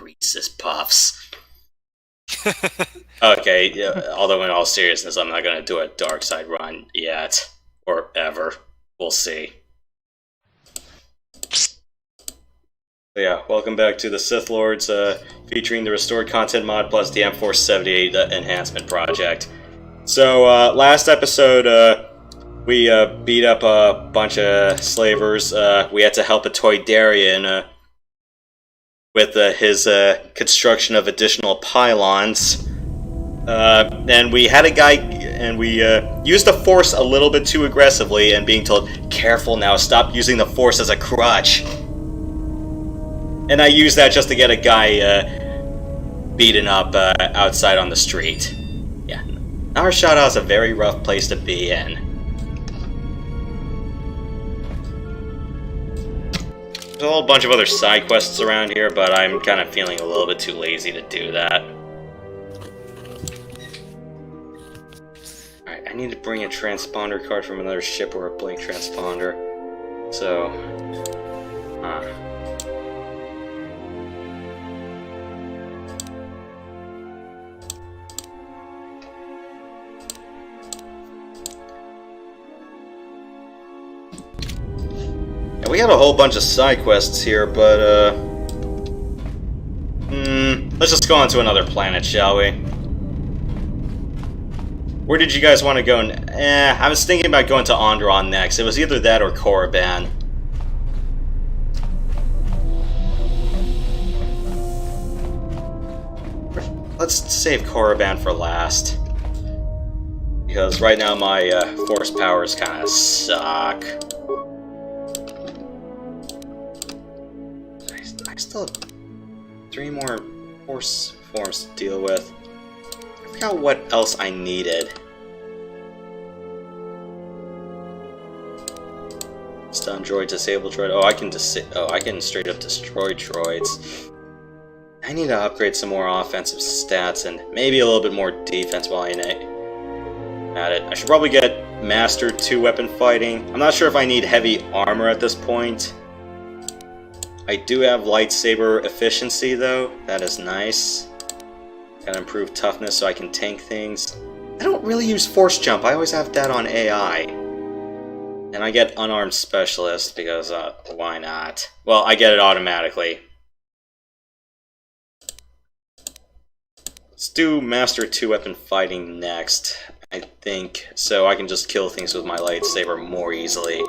Reese's Puffs. Okay, yeah, although in all seriousness, I'm not gonna do a dark side run yet. Or ever. We'll see. So yeah, welcome back to the Sith Lords, featuring the restored content mod plus the M4-78 Enhancement Project. So, last episode, we beat up a bunch of slavers. We had to help a Toydarian with his construction of additional pylons. And we had a guy, and we used the Force a little bit too aggressively, and being told, "Careful now, stop using the Force as a crutch." And I used that just to get a guy beaten up outside on the street. Yeah, Nar Shaddaa is a very rough place to be in. There's a whole bunch of other side quests around here, but I'm kind of feeling a little bit too lazy to do that. Alright, I need to bring a transponder card from another ship or a blank transponder. So... Yeah, we got a whole bunch of side quests here, but, let's just go on to another planet, shall we? Where did you guys want to go? I was thinking about going to Onderon next. It was either that or Korriban. Let's save Korriban for last. Because right now my force powers kind of suck. I still have 3 more force forms to deal with. I forgot what else I needed. Stun droid, disable droid. Oh, I can straight up destroy droids. I need to upgrade some more offensive stats and maybe a little bit more defense while I'm at it. I should probably get Master 2-weapon fighting. I'm not sure if I need heavy armor at this point. I do have lightsaber efficiency though, that is nice. Gotta improve toughness so I can tank things. I don't really use force jump, I always have that on AI. And I get unarmed specialist because, why not? Well, I get it automatically. Let's do Master 2-weapon fighting next, I think, so I can just kill things with my lightsaber more easily.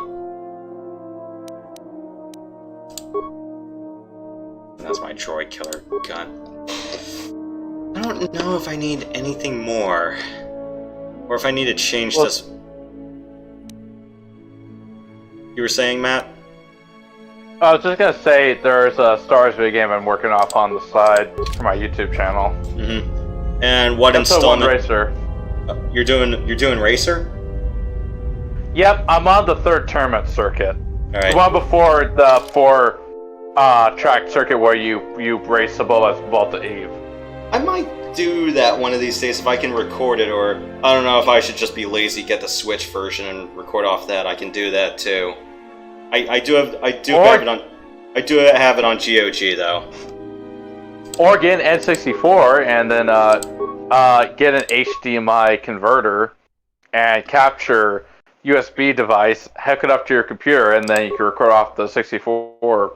That's my droid killer gun. I don't know if I need anything more. Or if I need to change this... You were saying, Matt? I was just gonna say, there's a Star Wars video game I'm working off on the side for my YouTube channel. Mm-hmm. And what That's installment? Racer. You're doing Racer? Yep, I'm on the 3rd tournament circuit. Alright. The one before the 4 track circuit where you race the Boba Volta Eve. I might do that one of these days if I can record it, or I don't know if I should just be lazy, get the Switch version and record off that. I can do that too. I do have it on GOG though. Or get an N64 and then get an HDMI converter and capture USB device, hook it up to your computer, and then you can record off the 64.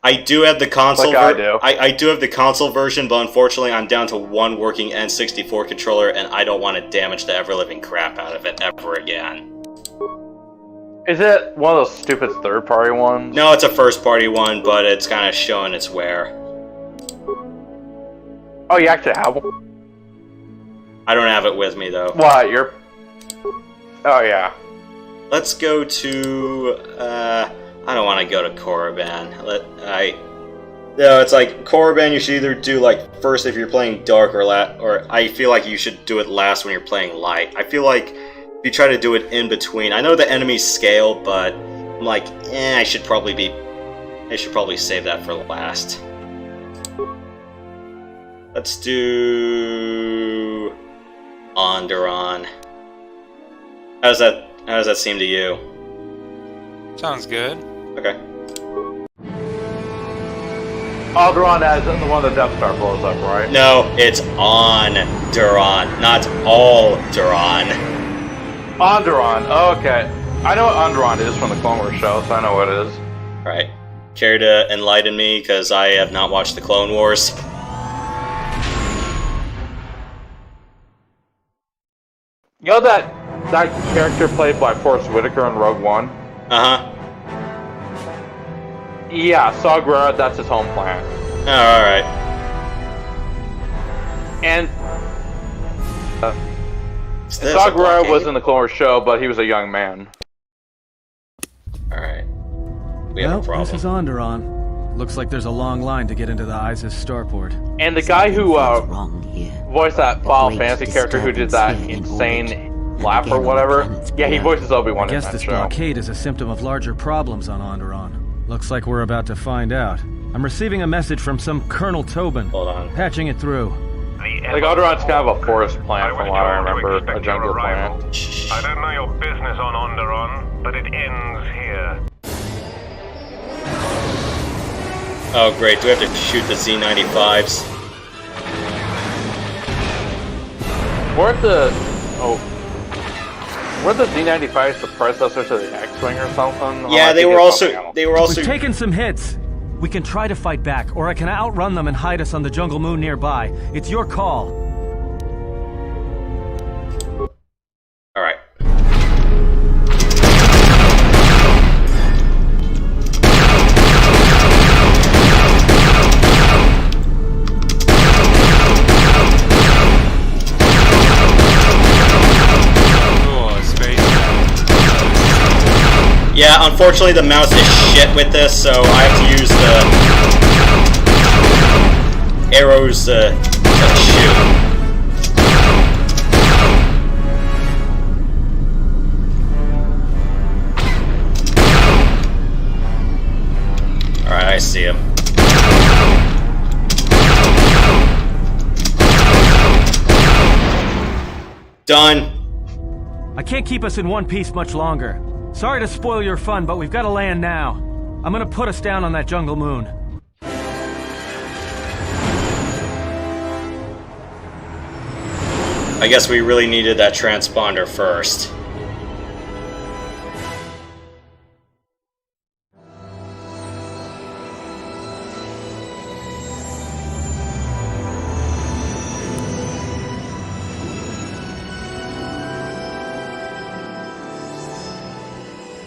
I do have the console. Like I do. I do have the console version, but unfortunately, I'm down to one working N64 controller, and I don't want to damage the ever-living crap out of it ever again. Is it one of those stupid third-party ones? No, it's a first-party one, but it's kind of showing its wear. Oh, you actually have one? I don't have it with me though. What? You're... Oh yeah. Let's go to. I don't want to go to Korriban. No, it's like Korriban. You should either do like first if you're playing dark, or I feel like you should do it last when you're playing light. I feel like if you try to do it in between, I know the enemies scale, but I'm like, I should probably save that for last. Let's do Onderon. How does that seem to you? Sounds good. Okay. Onderon as the one the Death Star blows up, right? No, it's on Duron, not all Duron. Onderon. Oh, okay. I know what Onderon is from the Clone Wars show, so I know what it is. Right. Care to enlighten me, because I have not watched the Clone Wars? You know that character played by Forrest Whitaker in Rogue One? Uh-huh. Yeah, Saw Gerrera, that's his home planet. Oh, alright. And Saw Gerrera was in the Clone Wars show, but he was a young man. Alright. We have a problem. This is Onderon. Looks like there's a long line to get into the ISIS starport. And the guy who voiced that Final Fantasy character who did that insane laugh or whatever, yeah, he voices Obi-Wan in that show. I guess this blockade is a symptom of larger problems on Onderon. Looks like we're about to find out. I'm receiving a message from some Colonel Tobin. Hold on. Patching it through. Like, Onderon's kind of a forest plant from what I remember, a jungle plant. I don't know your business on Onderon, but it ends here. Oh great, do we have to shoot the Z-95s? Weren't the Z-95s the predecessor to the X-Wing or something? Yeah, they were also... We've taken some hits. We can try to fight back, or I can outrun them and hide us on the jungle moon nearby. It's your call. Alright. Yeah, unfortunately the mouse is shit with this, so I have to use the arrows to shoot. Alright, I see him. Done. I can't keep us in one piece much longer. Sorry to spoil your fun, but we've got to land now. I'm gonna put us down on that jungle moon. I guess we really needed that transponder first.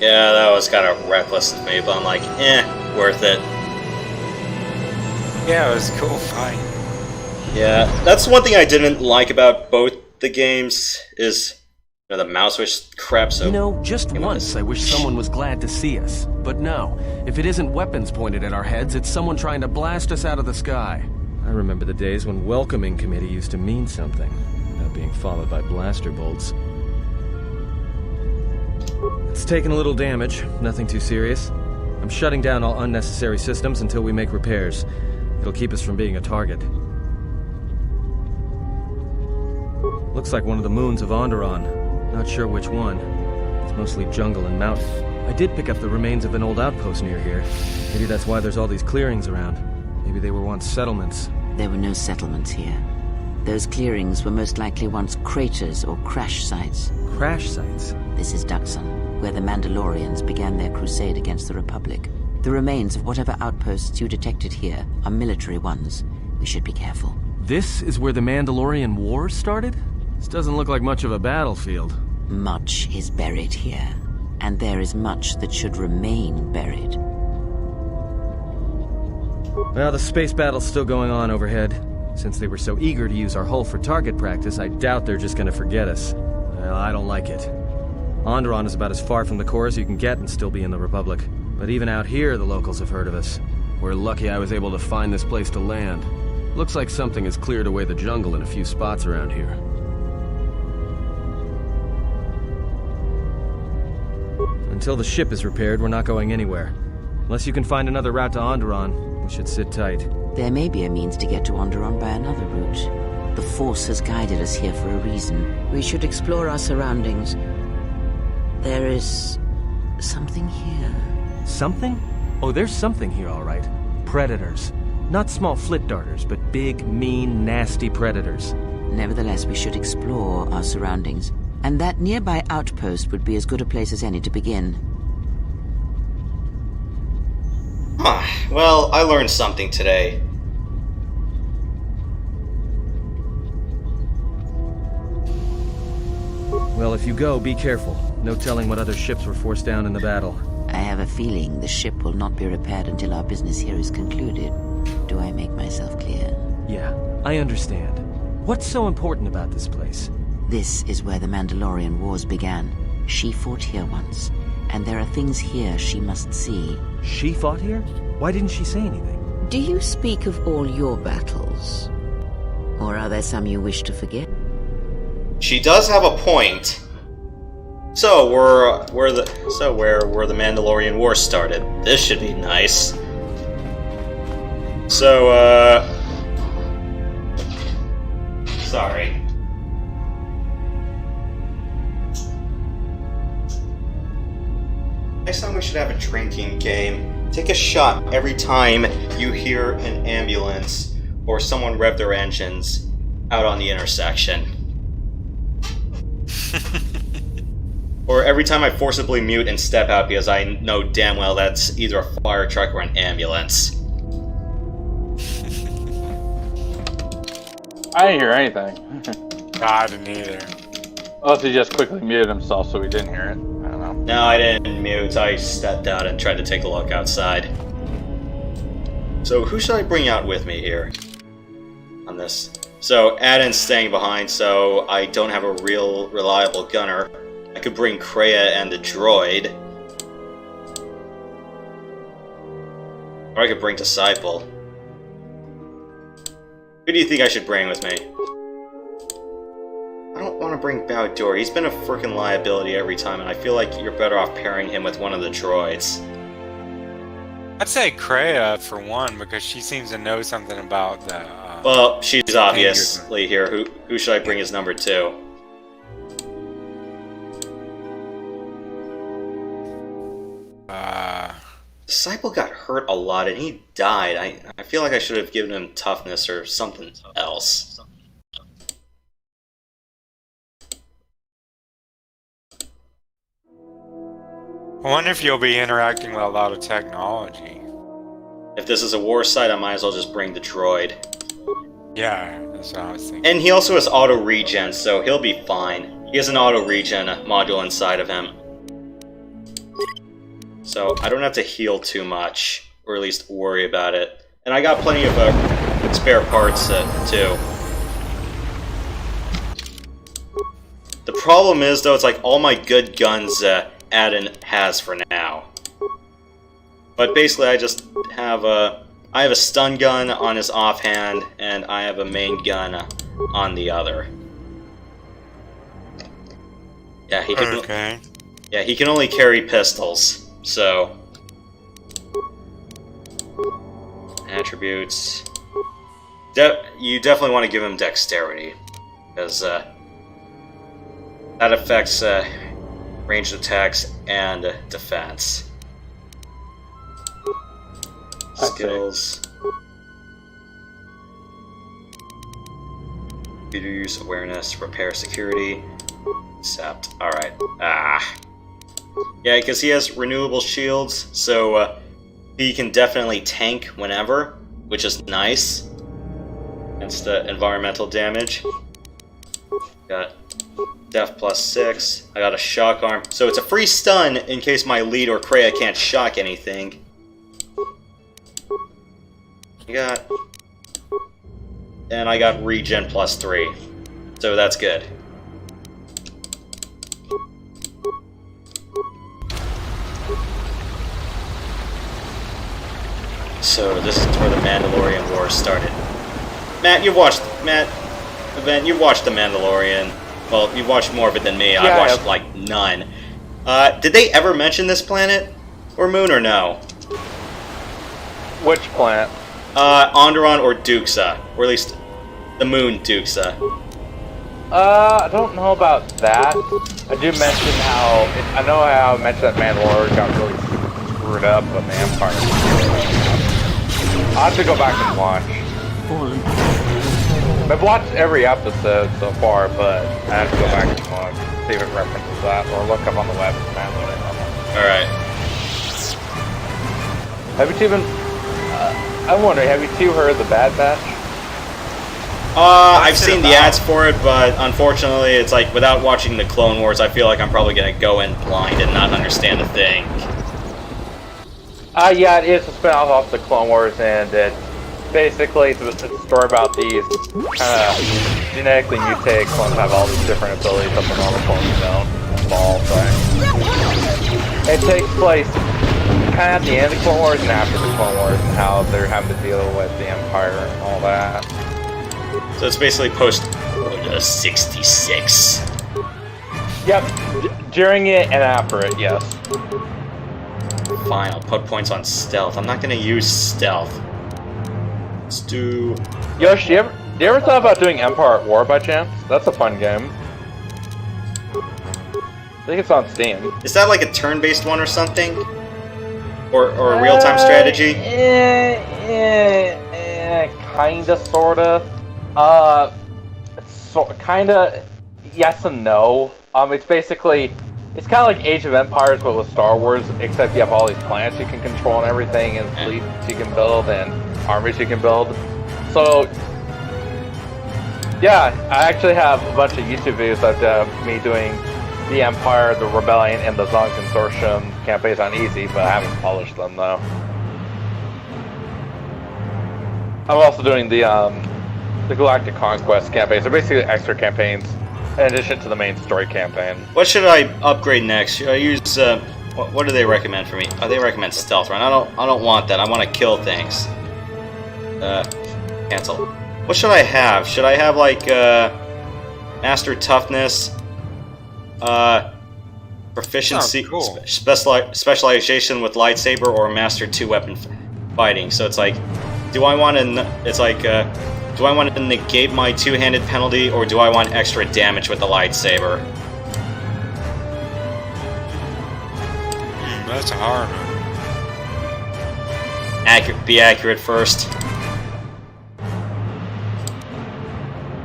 Yeah, that was kind of reckless of me, but I'm like, worth it. Yeah, it was cool, fine. Yeah, that's one thing I didn't like about both the games, is the mouse was crap, so... You know, just once I wish someone was glad to see us. But no, if it isn't weapons pointed at our heads, it's someone trying to blast us out of the sky. I remember the days when welcoming committee used to mean something, without being followed by blaster bolts. It's taken a little damage, nothing too serious. I'm shutting down all unnecessary systems until we make repairs. It'll keep us from being a target. Looks like one of the moons of Onderon. Not sure which one. It's mostly jungle and mountain. I did pick up the remains of an old outpost near here. Maybe that's why there's all these clearings around. Maybe they were once settlements. There were no settlements here. Those clearings were most likely once craters or crash sites. Crash sites? This is Duxon, where the Mandalorians began their crusade against the Republic. The remains of whatever outposts you detected here are military ones. We should be careful. This is where the Mandalorian Wars started? This doesn't look like much of a battlefield. Much is buried here, and there is much that should remain buried. Well, the space battle's still going on overhead. Since they were so eager to use our hull for target practice, I doubt they're just gonna forget us. Well, I don't like it. Onderon is about as far from the core as you can get and still be in the Republic. But even out here, the locals have heard of us. We're lucky I was able to find this place to land. Looks like something has cleared away the jungle in a few spots around here. Until the ship is repaired, we're not going anywhere. Unless you can find another route to Onderon, we should sit tight. There may be a means to get to Onderon by another route. The Force has guided us here for a reason. We should explore our surroundings. There is something here. Something? Oh, there's something here, all right. Predators. Not small flit darters, but big, mean, nasty predators. Nevertheless, we should explore our surroundings, and that nearby outpost would be as good a place as any to begin. Well, I learned something today. Well, if you go, be careful. No telling what other ships were forced down in the battle. I have a feeling the ship will not be repaired until our business here is concluded. Do I make myself clear? Yeah, I understand. What's so important about this place? This is where the Mandalorian Wars began. She fought here once, and there are things here she must see. She fought here? Why didn't she say anything? Do you speak of all your battles? Or are there some you wish to forget? She does have a point. So where the Mandalorian Wars started. This should be nice. So sorry. Next time we should have a drinking game. Take a shot every time you hear an ambulance or someone rev their engines out on the intersection. Or every time I forcibly mute and step out because I know damn well that's either a fire truck or an ambulance. I didn't hear anything. I didn't either. Unless he just quickly muted himself so we didn't hear it. I don't know. No, I didn't mute. I stepped out and tried to take a look outside. So who should I bring out with me here on this? So Aden's staying behind, so I don't have a real reliable gunner. I could bring Kreia and the droid. Or I could bring Disciple. Who do you think I should bring with me? I don't want to bring Bao-Dur. He's been a freaking liability every time, and I feel like you're better off pairing him with one of the droids. I'd say Kreia for one, because she seems to know something about the. Well, she's obviously here. Who should I bring as number 2? Disciple got hurt a lot and he died. I feel like I should have given him toughness or something else. I wonder if you'll be interacting with a lot of technology. If this is a war site, I might as well just bring the droid. Yeah, that's what I was thinking. And he also has auto regen, so he'll be fine. He has an auto regen module inside of him. So I don't have to heal too much, or at least worry about it. And I got plenty of spare parts too. The problem is though, it's like all my good guns Aden has for now. But basically I just have I have a stun gun on his offhand, and I have a main gun on the other. Yeah, he can. Okay. Yeah, he can only carry pistols. So, attributes. You definitely want to give him dexterity, because that affects ranged attacks and defense. Skills. Computer use, awareness, repair, security. Accept. Alright. Yeah, because he has renewable shields, so he can definitely tank whenever, which is nice. Against the environmental damage. Got Def +6. I got a shock arm. So it's a free stun in case my lead or Kreia can't shock anything. And I got regen +3. So that's good. So this is where the Mandalorian Wars started. Matt, you've watched The Mandalorian. Well, you've watched more of it than me. Yeah, I've watched like none. Did they ever mention this planet or moon or no? Which planet? Onderon or Duxa, or at least the moon Duxa. I don't know about that. I do mention how I know how I mentioned that Mandalorian got really screwed up, but the Empire. have to go back and watch. Fallen. I've watched every episode so far, but I have to go back and watch, see if it references that, or look up on the web and download it. Alright. Have you two been... I'm wondering, have you two heard of the Bad Batch? I've seen the ads for it, but unfortunately, it's like, without watching the Clone Wars, I feel like I'm probably gonna go in blind and not understand a thing. Yeah, it is a spin-off off the Clone Wars, and it's basically it's a story about these kind of genetically mutated clones have all these different abilities that the normal clones don't evolve, right? It takes place kind of at the end of the Clone Wars and after the Clone Wars, and how they're having to deal with the Empire and all that. So it's basically post 66. Yep, during it and after it, yes. Fine, I'll put points on stealth. I'm not gonna use stealth. Let's do... Yosh, do you ever thought about doing Empire at War by chance? That's a fun game. I think it's on Steam. Is that like a turn-based one or something? Or a real-time strategy? Kinda, sorta. Kinda, yes and no. It's basically, it's kind of like Age of Empires, but with Star Wars, except you have all these planets you can control and everything, and fleets you can build, and armies you can build. So, yeah, I actually have a bunch of YouTube videos of me doing the Empire, the Rebellion, and the Zong Consortium campaigns on easy, but I haven't published them, though. I'm also doing the Galactic Conquest campaigns. They're basically extra campaigns in addition to the main story campaign. What should I upgrade next? Should I use what do they recommend for me? Oh, they recommend stealth run. I don't want that. I want to kill things. Cancel. What should I have? Should I have like master toughness, proficiency, cool. specialization with lightsaber, or master 2 weapon fighting? So it's like, do I want to? It's like. Do I want to negate my two-handed penalty, or do I want extra damage with the lightsaber? That's a hard one. Be accurate first.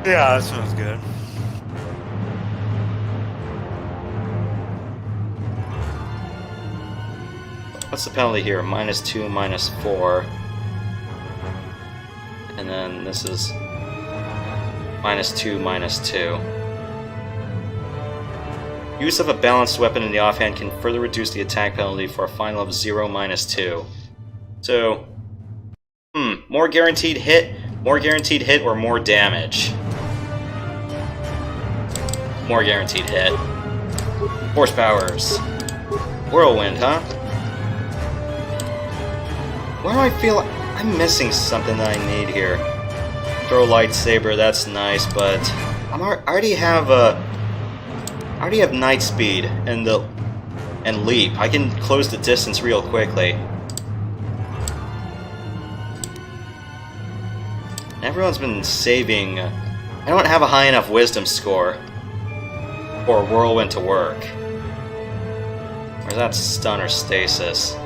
Yeah, that sounds good. What's the penalty here? -2, -4. And then this is -2, -2. Use of a balanced weapon in the offhand can further reduce the attack penalty for a final of 0, -2. So, more guaranteed hit, or more damage? More guaranteed hit. Force powers. Whirlwind, huh? Where do I feel I'm missing something that I need here? Throw lightsaber, that's nice, but I already have night speed and leap. I can close the distance real quickly. Everyone's been saving. I don't have a high enough wisdom score for whirlwind to work. Or is that stun or stasis?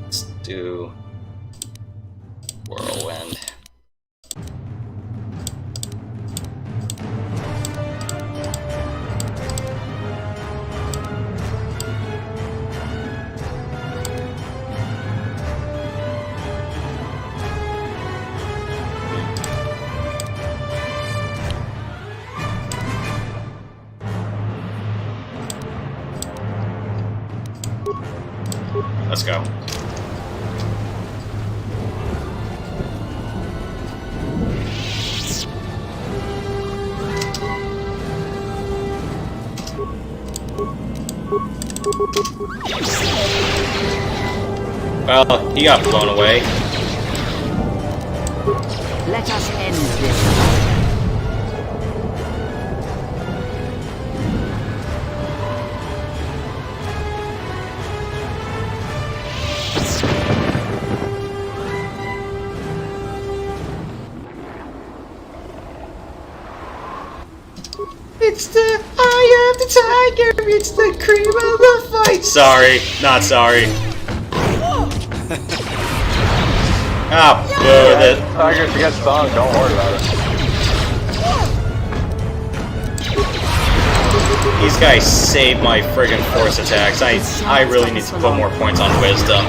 Let's do whirlwind. Let's go. Well, he got blown away. Let us end this. It's the eye of the tiger, it's the cream of the fight. Sorry, not sorry. Ah, boo! Tigers get stung, don't worry about it. These guys save my friggin' force attacks. I really need to put more points on wisdom.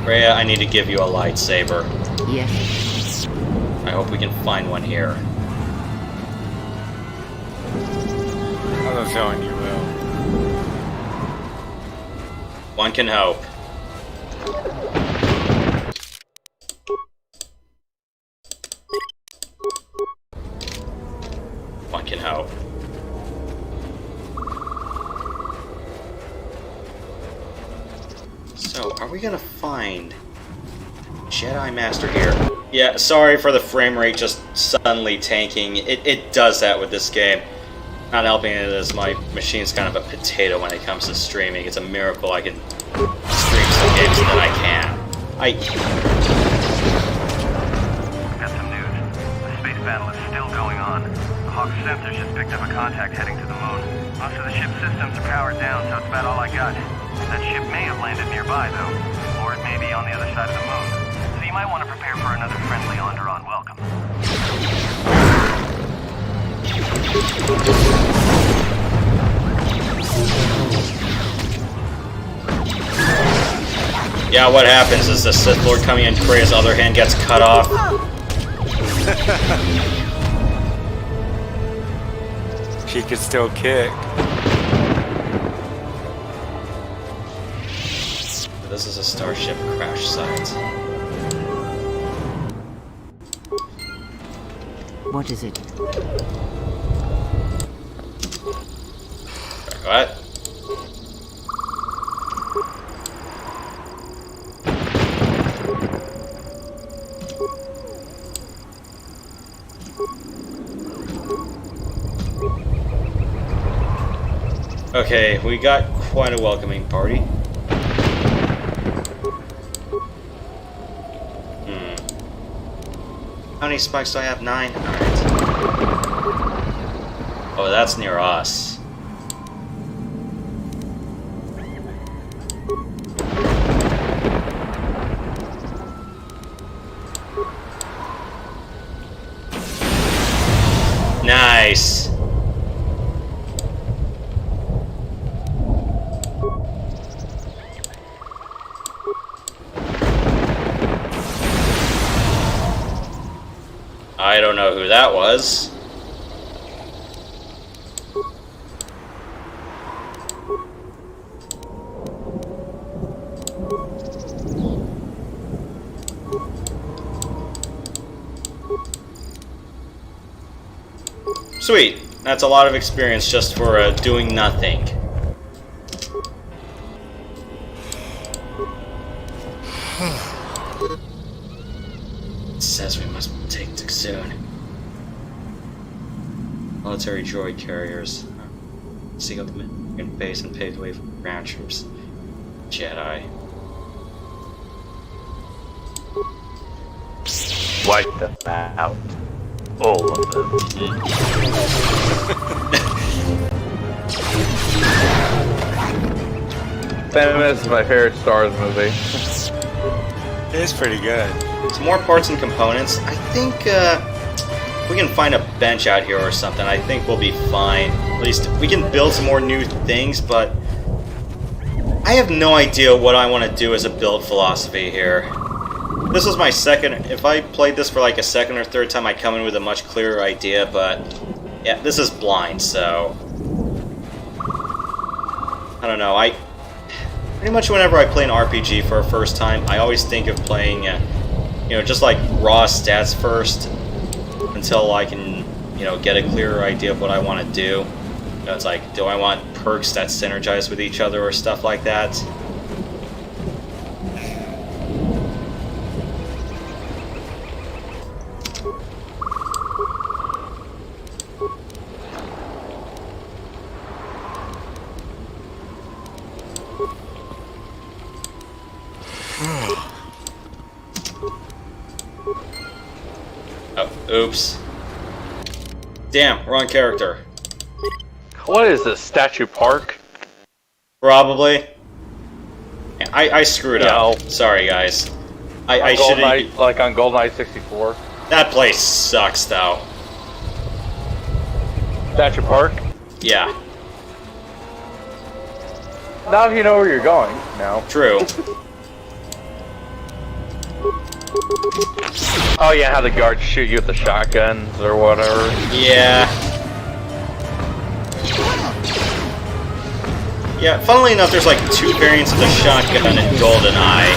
Rhea, I need to give you a lightsaber. Yes. I hope we can find one here. I have a feeling you will. One can hope. One can hope. So, are we gonna find Jedi Master here? Yeah, sorry for the frame rate just suddenly tanking. It does that with this game. Not helping it is my machine's kind of a potato when it comes to streaming. It's a miracle I can stream some games that I can. Got some news. The space battle is still going on. The Hawk's sensors just picked up a contact heading to the moon. Most of the ship's systems are powered down, so it's about all I got. That ship may have landed nearby, though. Or it may be on the other side of the moon. So you might want to prepare for another friendly Onderon welcome. Yeah, what happens is the Sith Lord coming in, Krea's other hand gets cut off. She could still kick. This is a starship crash site. What is it? What? Okay, we got quite a welcoming party. How many spikes do I have? 9? Alright. Oh, that's near us. Nice! I don't know who that was. Sweet. That's a lot of experience just for doing nothing. It says we must take soon. Military droid carriers. Seek out the American base and pave the way for ground troops. Jedi. Wipe them out. All of them. Famous is my favorite Star Wars movie. It is pretty good. Some more parts and components. I think we can find a bench out here or something. I think we'll be fine. At least we can build some more new things, but I have no idea what I want to do as a build philosophy here. This was my second. If I played this for like a second or third time, I'd come in with a much clearer idea, but yeah, this is blind, so I don't know. Pretty much whenever I play an RPG for a first time, I always think of playing, just like raw stats first until I can, get a clearer idea of what I want to do. It's like, do I want perks that synergize with each other or stuff like that? Oh, oops. Damn, wrong character. What is this, Statue Park? Probably. I screwed No. up. Sorry, guys. I should have. Like on GoldenEye 64. That place sucks, though. Statue Park? Yeah, Now if you know where you're going. No. true. Oh yeah, how the guards shoot you with the shotguns or whatever. Yeah. Yeah, funnily enough, there's like 2 variants of the shotgun in GoldenEye.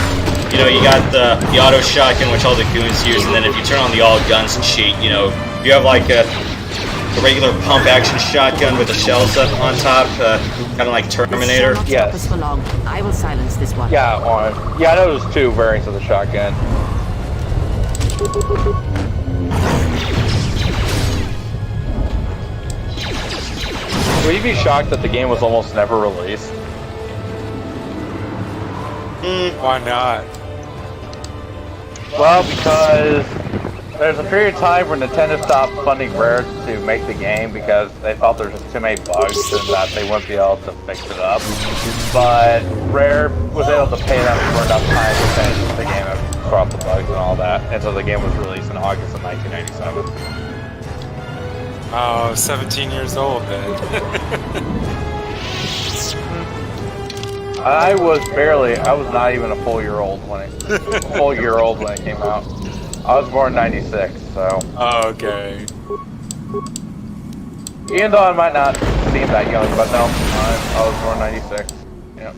You know, you got the auto shotgun, which all the goons use, and then if you turn on the all guns cheat, you know, you have like a regular pump action shotgun with the shells up on top, kind of like Terminator. Yes. For long. I will silence this one. Yeah, I know there's 2 variants of the shotgun. Would you be shocked that the game was almost never released? Why not? Well, because there's a period of time where Nintendo stopped funding Rare to make the game because they thought there was just too many bugs and that they wouldn't be able to fix it up. But Rare was able to pay them for enough time to finish the game and clear out the bugs and all that. And so the game was released in August of 1997. Oh, 17 years old then. I was not even a full year old when it came out. I was born in 96, so. Oh, okay. Even though I might not seem that young, but no, I was born in 96. Yeah.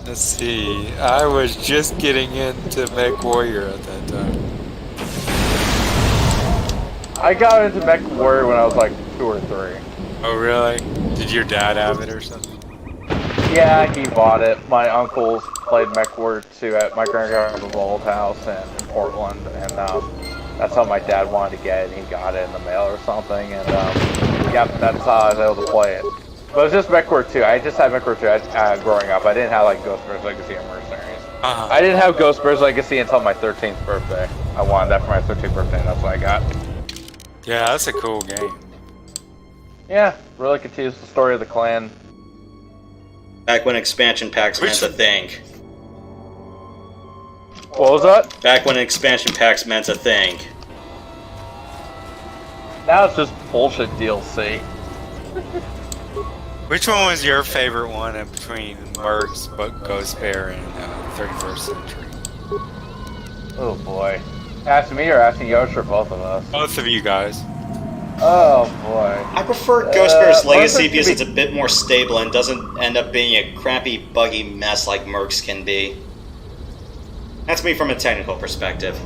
Let's see. I was just getting into Mech Warrior at that time. I got into Mech Warrior when I was like 2 or 3. Oh, really? Did your dad have it or something? Yeah, he bought it. My uncles played Mech Warrior 2 at my grandfather's old house in Portland, and that's how my dad wanted to get it, and he got it in the mail or something, and yep, that's how I was able to play it. But it was just Mech Warrior 2. I just had Mech Warrior 2 growing up. I didn't have like Ghost Bear's Legacy or Mercenaries. I didn't have Ghost Bear's Legacy until my 13th birthday. I wanted that for my 13th birthday, and that's what I got. Yeah, that's a cool game. Yeah, really continues the story of the clan. Back when expansion packs meant a thing. What was that? Back when expansion packs meant a thing. Now it's just bullshit DLC. Which one was your favorite one in between Mercs, Ghost Bear, and 31st Century? Oh boy. Asking me or asking Yosh or both of us? Both of you guys. Oh boy. I prefer Ghost Bear's Legacy Mercs because can it's a bit more stable and doesn't end up being a crappy, buggy mess like Mercs can be. That's me from a technical perspective.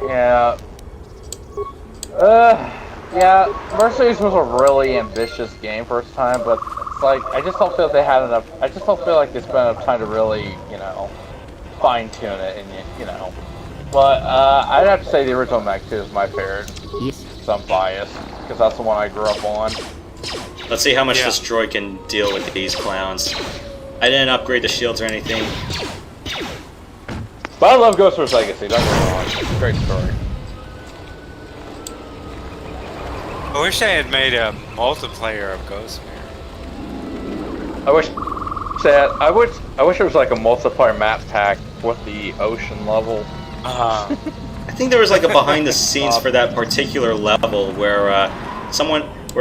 Yeah. Yeah, Mercenaries was a really ambitious game first time, but it's like, I just don't feel they had enough, I just don't feel like they spent enough time to really, you know, fine-tune it, and, you know. But, I'd have to say the original Mech 2 is my favorite. Yes. So I'm biased, because that's the one I grew up on. Let's see how much this droid can deal with these clowns. I didn't upgrade the shields or anything. But I love Ghost Wars Legacy, don't get me wrong. Great story. I wish they had made a multiplayer of Ghost Bear. I wish there was like a multiplayer map pack with the ocean level. I think there was like a behind the scenes for that particular level where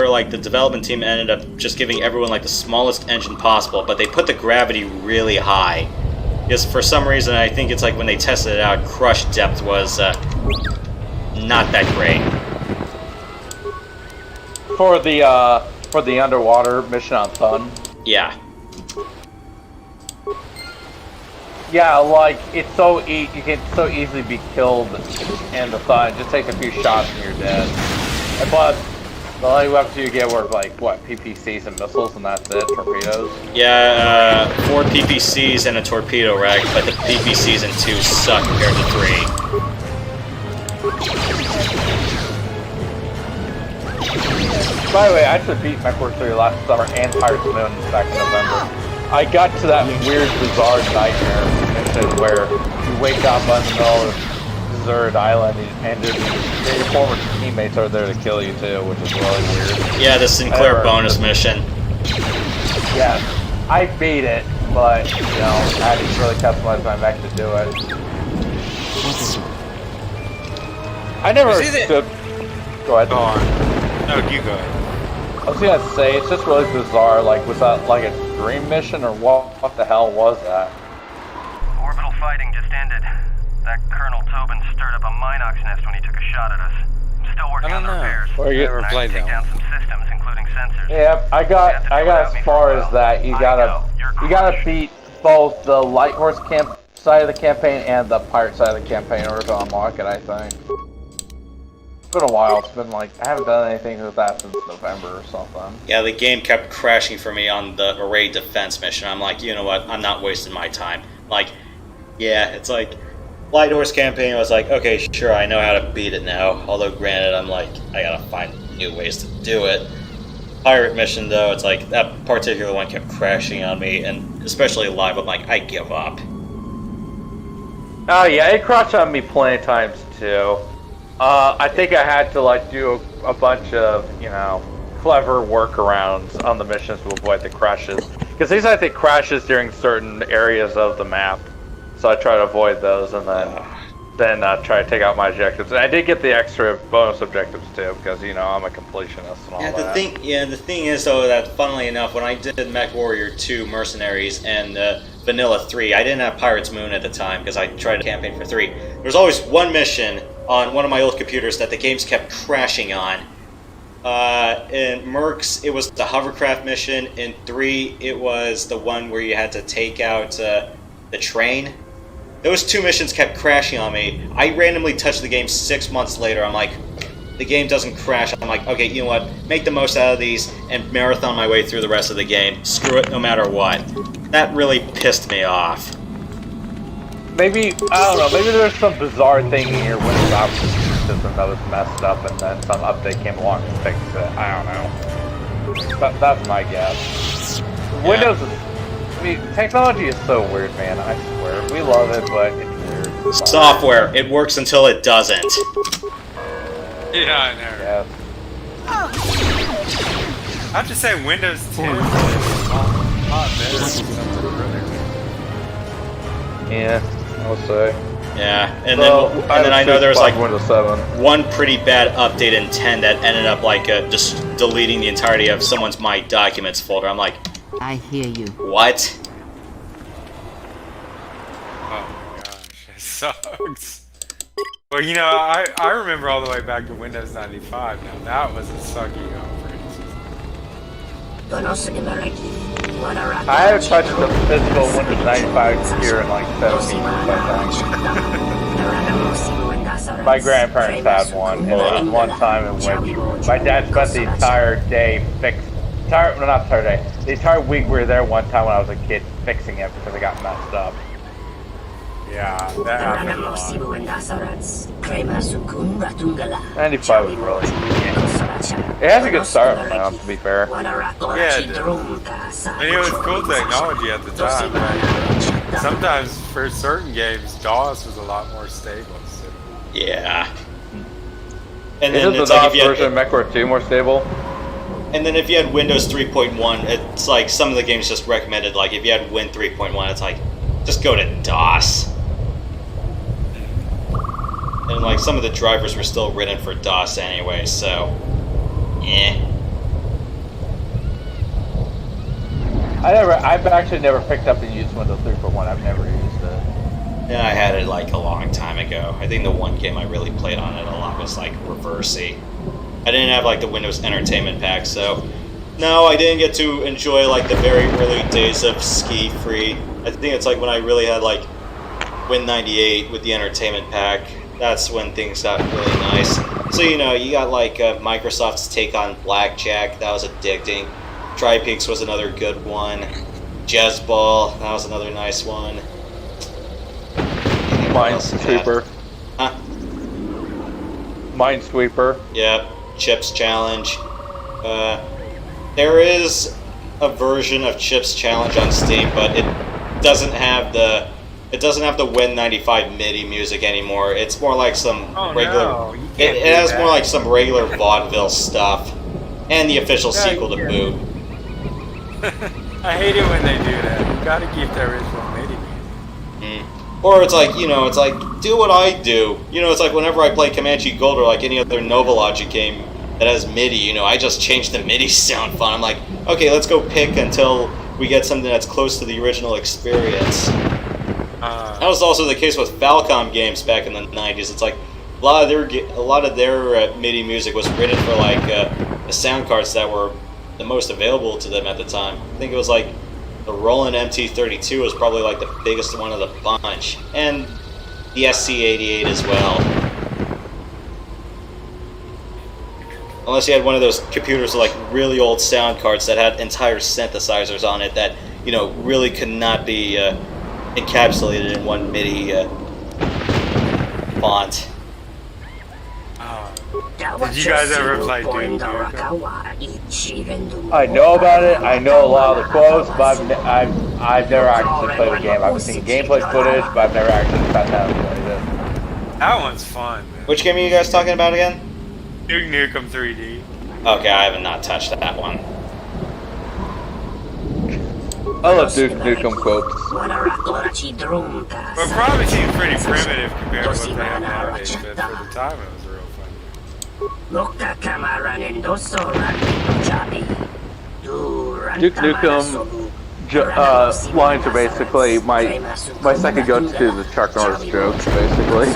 like the development team ended up just giving everyone like the smallest engine possible, but they put the gravity really high. Because for some reason, I think it's like when they tested it out, crush depth was not that great. For the underwater mission on Sun. Yeah. Yeah, like it's so you can so easily be killed in the Sun. It just takes a few shots and you're dead. But the only weapons you get were like what, PPCs and missiles, and that's it. Torpedoes. Yeah, 4 PPCs and a torpedo rack, but the PPCs in 2 suck compared to 3. By the way, I actually beat MechWarrior 3 last summer and Pirates Moon back in November. I got to that weird, bizarre nightmare mission where you wake up in the middle of desert island, and your former teammates are there to kill you too, which is really weird. Yeah, the Sinclair bonus mission. Yeah, I beat it, but you know, I had to really customize my mech to do it. I never understood. Go ahead. Go on. No, you go ahead. I was gonna say, it's just really bizarre. Like, was that like a dream mission, or what the hell was that? Orbital fighting just ended. That Colonel Tobin stirred up a Minox nest when he took a shot at us. I'm still working on the repairs. Where you Never played take that down some systems, including sensors. Yeah, I got as far as that. You gotta beat both the Light Horse camp side of the campaign and the Pirate side of the campaign in order to unlock it, I think. It's been a while. It's been like, I haven't done anything with that since November or something. Yeah, the game kept crashing for me on the array defense mission. I'm like, you know what? I'm not wasting my time. Like, yeah, it's like Light Horse campaign. I was like, okay, sure, I know how to beat it now. Although, granted, I'm like, I gotta find new ways to do it. Pirate mission, though, it's like that particular one kept crashing on me, and especially live, I'm like, I give up. Oh yeah, it crashed on me plenty of times too. I think I had to like do a bunch of, you know, clever workarounds on the missions to avoid the crashes. Because these, I think, crashes during certain areas of the map. So I try to avoid those and then try to take out my objectives. And I did get the extra bonus objectives too, because, you know, I'm a completionist and all that. The thing is, though, that funnily enough, when I did MechWarrior 2 Mercenaries and Vanilla 3, I didn't have Pirate's Moon at the time because I tried to campaign for 3. There's always one mission on one of my old computers that the games kept crashing on. In Mercs, it was the hovercraft mission. In 3, it was the one where you had to take out the train. Those two missions kept crashing on me. I randomly touched the game 6 months later. I'm like, the game doesn't crash. I'm like, okay, you know what? Make the most out of these and marathon my way through the rest of the game. Screw it, no matter what. That really pissed me off. Maybe, I don't know, maybe there's some bizarre thing in your Windows operating system that was messed up and then some update came along and fixed it. I don't know. That's my guess. Yeah. Windows is, I mean, technology is so weird, man, I swear. We love it, but it's weird. Software, it works until it doesn't. Yeah, I know. Yeah. I have to say, Windows 10 is a lot better than something earlier. Yeah, I'll say. Yeah, and then I know there was like Windows 7. one pretty bad update in 10 that ended up like just deleting the entirety of someone's My Documents folder. I'm like, I hear you. what? Oh my gosh, it sucks. Well, you know, I remember all the way back to Windows 95. Now that was a sucky operating system. I haven't touched the physical Windows 95 computer in like 7 years, I think. My grandparents had one, and there was one time in which my dad spent the entire day the entire week we were there one time when I was a kid fixing it because it got messed up. Yeah, that happened a lot. 95 was really it has a good start now, to be fair. Yeah, it did. And it was cool technology at the time. Right? Sometimes for certain games, DOS was a lot more stable. So. Yeah. And then Isn't the it's like DOS if you version of MechWarrior 2 more stable? And then if you had Windows 3.1, it's like some of the games just recommended, like if you had Win 3.1, it's like, just go to DOS. And like some of the drivers were still written for DOS anyway, so I've actually never picked up and used Windows 3.1. I've never used it. Yeah, I had it like a long time ago. I think the one game I really played on it a lot was like Reversey. I didn't have like the Windows Entertainment Pack, so no, I didn't get to enjoy like the very early days of Ski Free. I think it's like when I really had like Win 98 with the Entertainment Pack. That's when things got really nice. So, you know, you got like Microsoft's take on Blackjack. That was addicting. Tri-Peaks was another good one. Jazzball, that was another nice one. Minesweeper. Huh? Minesweeper. Yep. Chips Challenge. There is a version of Chips Challenge on Steam, but it doesn't have the it doesn't have the Win 95 MIDI music anymore. It's more like some regular. No, you can't It do has that. more like some regular vaudeville stuff, and the official Yeah, sequel to yeah. boot. I hate it when they do that. You gotta keep the original MIDI music. Or it's like, you know, it's like, do what I do. You know, it's like whenever I play Comanche Gold or like any other Nova Logic game that has MIDI, you know, I just change the MIDI sound font. I'm like, okay, let's go pick until we get something that's close to the original experience. That was also the case with Falcom games back in the 90s. It's like, a lot of their MIDI music was written for like the sound cards that were the most available to them at the time. I think it was like the Roland MT32 was probably like the biggest one of the bunch, and the SC88 as well. Unless you had one of those computers with like really old sound cards that had entire synthesizers on it that, you know, really could not be encapsulated in one MIDI font. Did you guys ever play Doom? I know about it. I know a lot of the quotes, but I've never actually played the game. I've seen gameplay footage, but I've never actually sat down and played it. That one's fun, man. Which game are you guys talking about again? Duke Nukem 3D. Okay, I have not touched that one. I love Duke Nukem quotes. But probably seems pretty primitive compared to what they have nowadays, but for the time it was real fun. Duke Nukem lines are basically my second go-to to the Chuck Norris jokes, basically.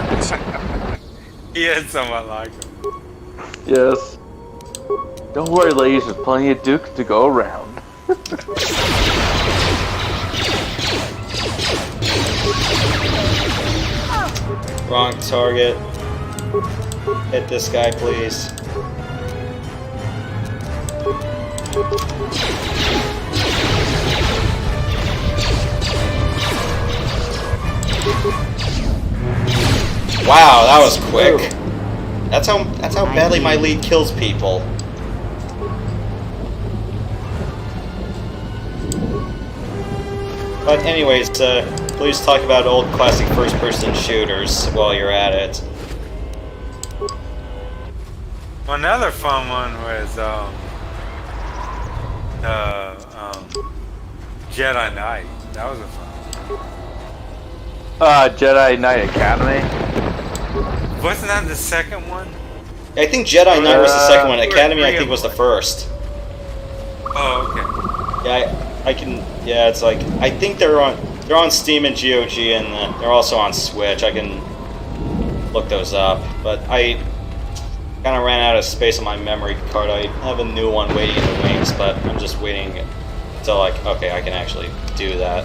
He is somewhat like him. Yes. Don't worry, ladies, there's plenty of Dukes to go around. Wrong target. Hit this guy, please. Wow, that was quick. That's how badly my lead kills people. But anyways, please talk about old classic first-person shooters while you're at it. Well, another fun one was Jedi Knight. That was a fun one. Jedi Knight Academy. Wasn't that the second one? I think Jedi Knight was the second one. Academy, I think, was the first. Oh, okay. Yeah, I can. Yeah, it's like I think they're on Steam and GOG, and they're also on Switch. I can look those up, but I kind of ran out of space on my memory card. I have a new one waiting in the wings, but I'm just waiting until like, okay, I can actually do that.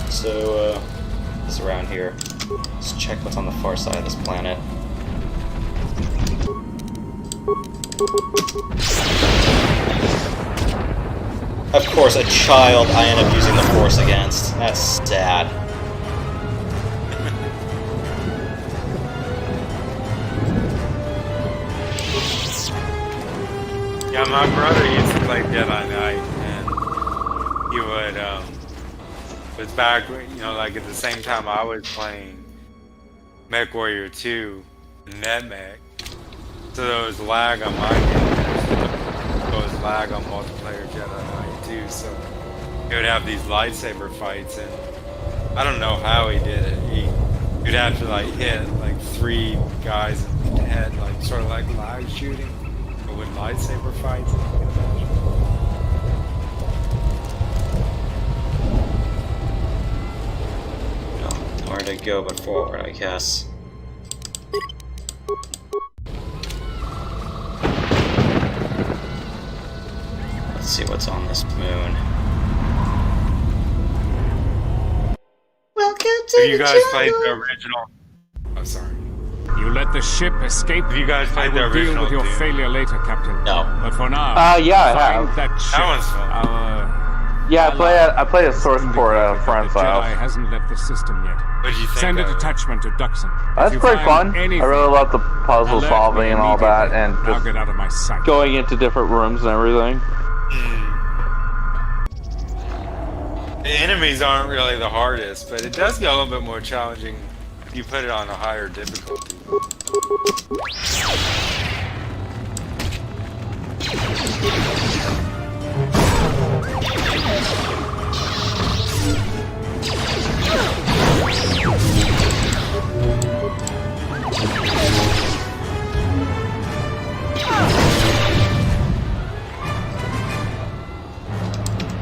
So it's around here. Let's check what's on the far side of this planet. Of course, a child I end up using the Force against. That's sad. Yeah, my brother used to play Jedi Knight, and he would, it was back, you know, like at the same time I was playing Mech Warrior 2 and NetMech. So there was lag on my game, there was lag on multiplayer Jedi Knight too, so he would have these lightsaber fights, and I don't know how he did it. He'd have to like hit like 3 guys in the head, like sort of like lag shooting, but with lightsaber fights. Nowhere to go but forward, I guess. Let's see what's on this moon. Welcome to Have you guys played the original? Oh, sorry. You let the ship escape. Have you guys I played the will deal original with your Doom? failure later, Captain. No. But for now, Yeah, I find have. that ship. That one's fun. Yeah, I play a source port at a friend's The Jedi house. hasn't left the system yet. What did you think Send a of it? detachment to Duxon. That's If you pretty find fun. I anything, really love the puzzle alert solving me and all that, immediately. and Now just get out of my sight. going into different rooms and everything. The enemies aren't really the hardest, but it does get a little bit more challenging if you put it on a higher difficulty.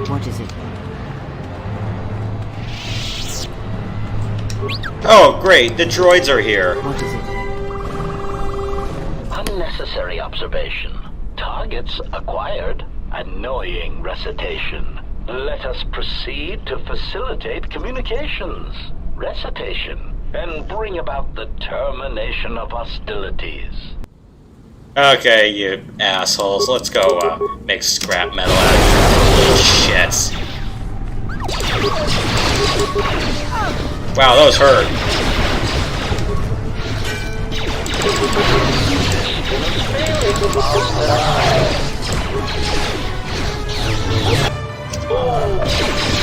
What is it? Oh, great, the droids are here. What is it? Unnecessary observation. Targets acquired. Annoying recitation. Let us proceed to facilitate communications. Recitation. And bring about the termination of hostilities. Okay, you assholes, let's go make scrap metal out of your little shits. Wow, those hurt.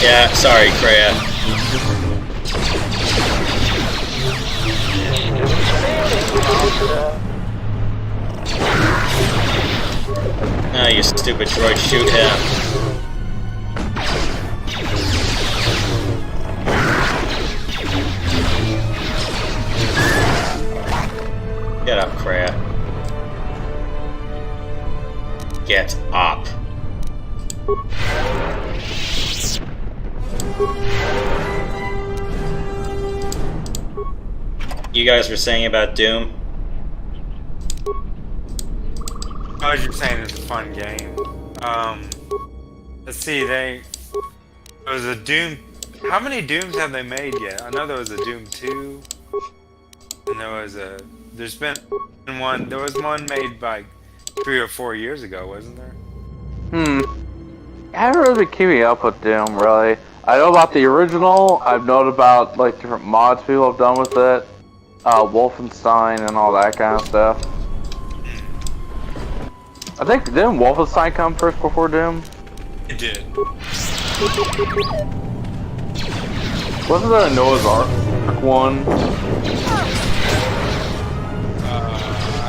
Yeah, sorry, Kreia. Ah, you stupid droid, shoot him. Get up, Kreia. Get up. You guys were saying about Doom? I was just saying it's a fun game. Let's see, there was a Doom. How many Dooms have they made yet? I know there was a Doom 2, and there's been one. There was one made like 3 or 4 years ago, wasn't there? I haven't really been keeping up with Doom, really. I know about the original. I've known about like different mods people have done with it, Wolfenstein and all that kind of stuff. I think didn't Wolfenstein come first before Doom? It did. Wasn't there a Noah's Ark one? I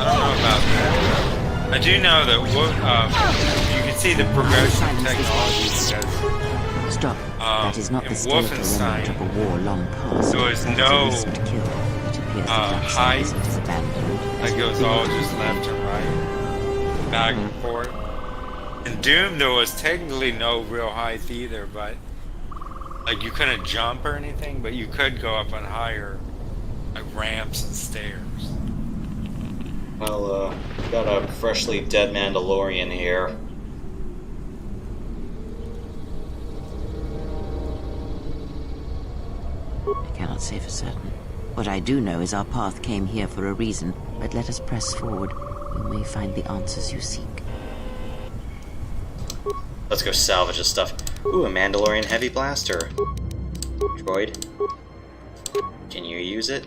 don't know about that. I do know that you can see the progression of technology because Stop. That is not in the skeletal Wolfenstein, remnant of a war long past. there was That is no a recent kill. It appears the dark side height is abandoned. that goes all just left and right, back and forth. In Doom, there was technically no real height either, but like you couldn't jump or anything, but you could go up on higher like ramps and stairs. Well, got a freshly dead Mandalorian here. I cannot say for certain. What I do know is our path came here for a reason, but let us press forward. We may find the answers you seek. Let's go salvage this stuff. Ooh, a Mandalorian heavy blaster. Droid. Can you use it?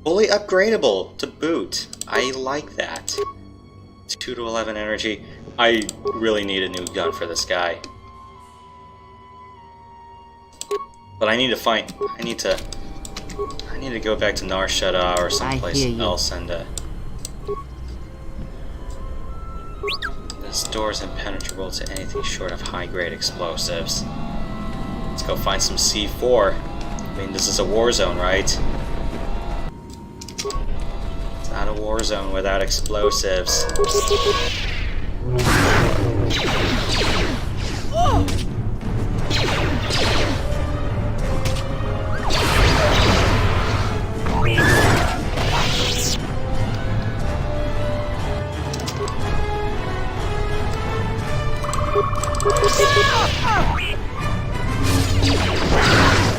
Fully upgradable to boot. I like that. 2 to 11 energy. I really need a new gun for this guy. But I need to find... I need to go back to Nar Shaddaa or someplace else and this door is impenetrable to anything short of high-grade explosives. Let's go find some C4. I mean, this is a war zone, right? It's not a war zone without explosives.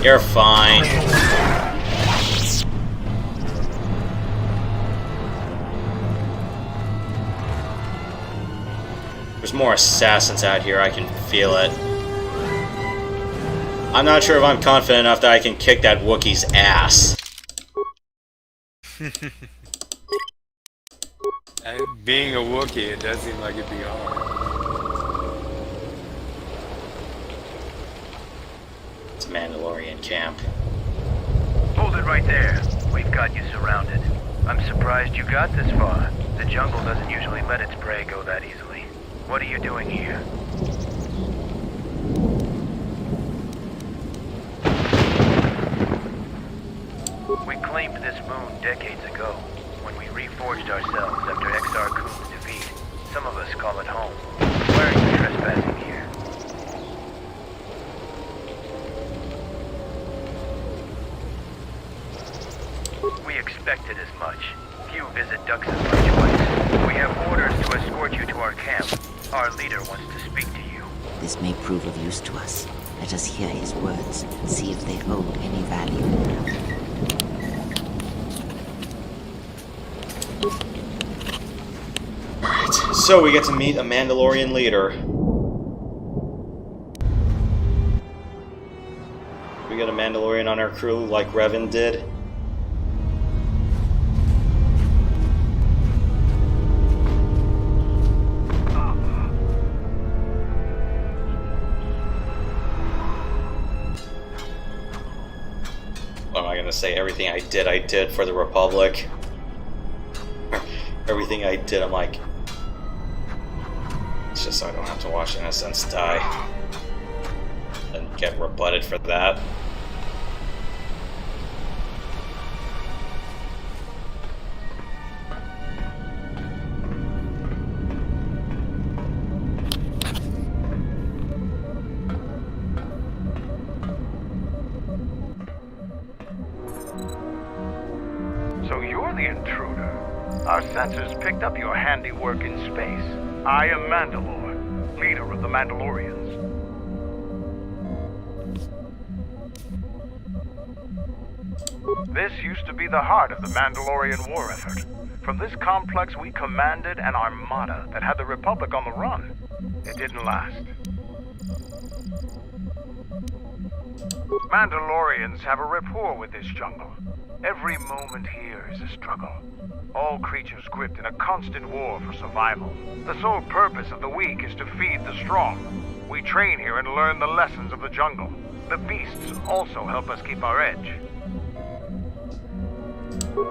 You're fine. There's more assassins out here, I can feel it. I'm not sure if I'm confident enough that I can kick that Wookiee's ass. Being a Wookiee, it does seem like it'd be hard. Mandalorian camp. Hold it right there. We've got you surrounded. I'm surprised you got this far. The jungle doesn't usually let its prey go that easily. What are you doing here? We claimed this moon decades ago, when we reforged ourselves after Exar Kun's defeat. Some of us call it home. Why are you trespassing here? We expected as much. Few visit Duxon by choice. We have orders to escort you to our camp. Our leader wants to speak to you. This may prove of use to us. Let us hear his words and see if they hold any value. Alright, so we get to meet a Mandalorian leader. We got a Mandalorian on our crew like Revan did. What am I gonna say? Everything I did for the Republic. Everything I did, I'm like... It's just so I don't have to watch innocents die. And get rebutted for that. So you're the intruder. Our sensors picked up your handiwork in space. I am Mandalore, leader of the Mandalorians. This used to be the heart of the Mandalorian war effort. From this complex, we commanded an armada that had the Republic on the run. It didn't last. Mandalorians have a rapport with this jungle. Every moment here is a struggle. All creatures gripped in a constant war for survival. The sole purpose of the weak is to feed the strong. We train here and learn the lessons of the jungle. The beasts also help us keep our edge.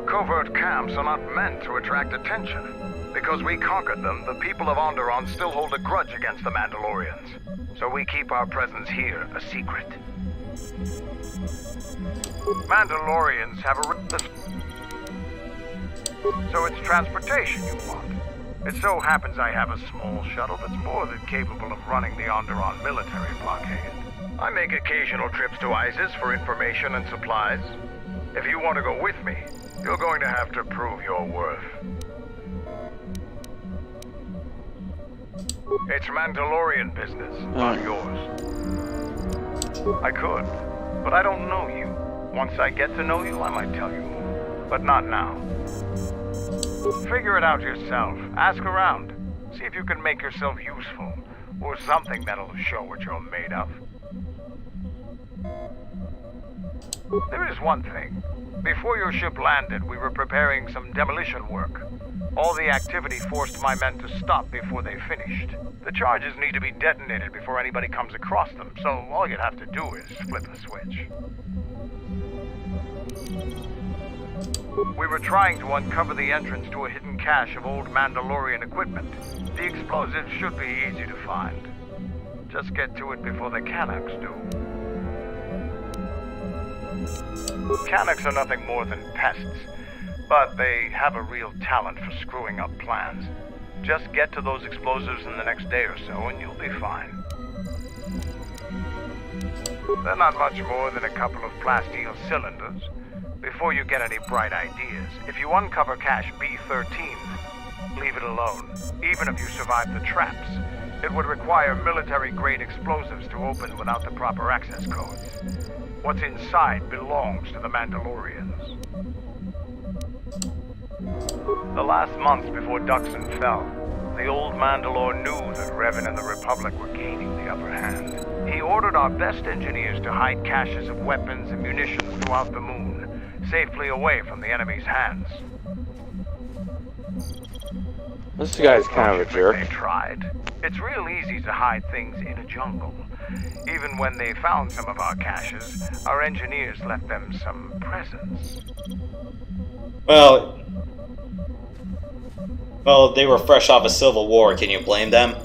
Covert camps are not meant to attract attention. Because we conquered them, the people of Onderon still hold a grudge against the Mandalorians. So we keep our presence here a secret. Mandalorians have a... So it's transportation you want. It so happens I have a small shuttle that's more than capable of running the Onderon military blockade. I make occasional trips to ISIS for information and supplies. If you want to go with me, you're going to have to prove your worth. It's Mandalorian business, not yours. I could, but I don't know you. Once I get to know you, I might tell you more, but not now. Figure it out yourself. Ask around. See if you can make yourself useful, or something that'll show what you're made of. There is one thing. Before your ship landed, we were preparing some demolition work. All the activity forced my men to stop before they finished. The charges need to be detonated before anybody comes across them, so all you'd have to do is flip a switch. We were trying to uncover the entrance to a hidden cache of old Mandalorian equipment. The explosives should be easy to find. Just get to it before the Kanaks do. Kanaks are nothing more than pests, but they have a real talent for screwing up plans. Just get to those explosives in the next day or so and you'll be fine. They're not much more than a couple of plasteel cylinders. Before you get any bright ideas, if you uncover cache B-13, leave it alone. Even if you survive the traps, it would require military-grade explosives to open without the proper access codes. What's inside belongs to the Mandalorians. The last months before Duxon fell, the old Mandalore knew that Revan and the Republic were gaining the upper hand. He ordered our best engineers to hide caches of weapons and munitions throughout the moon, safely away from the enemy's hands. This guy's kind of a jerk. They tried. It's real easy to hide things in a jungle. Even when they found some of our caches, our engineers left them some presents. Well, they were fresh off a civil war. Can you blame them?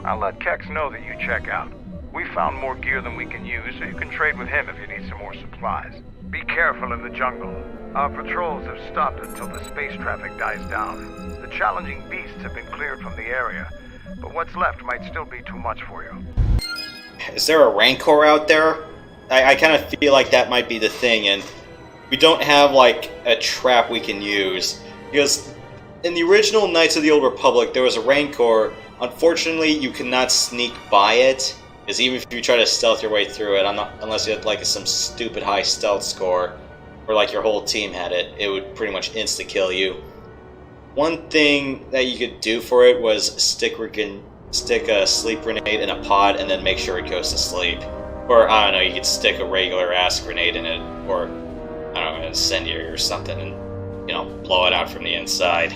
I'll let Kex know that you check out. We found more gear than we can use, so you can trade with him if you need some more supplies. Be careful in the jungle. Our patrols have stopped until the space traffic dies down. The challenging beasts have been cleared from the area, but what's left might still be too much for you. Is there a Rancor out there? I kind of feel like that might be the thing, and we don't have, like, a trap we can use. Because in the original Knights of the Old Republic, there was a Rancor. Unfortunately, you cannot sneak by it, because even if you try to stealth your way through it, unless you had, like, some stupid high stealth score, or, like, your whole team had it, it would pretty much insta-kill you. One thing that you could do for it was stick a sleep grenade in a pod and then make sure it goes to sleep. Or, I don't know, you could stick a regular ass grenade in it, or, I don't know, an incendiary or something, and, you know, blow it out from the inside.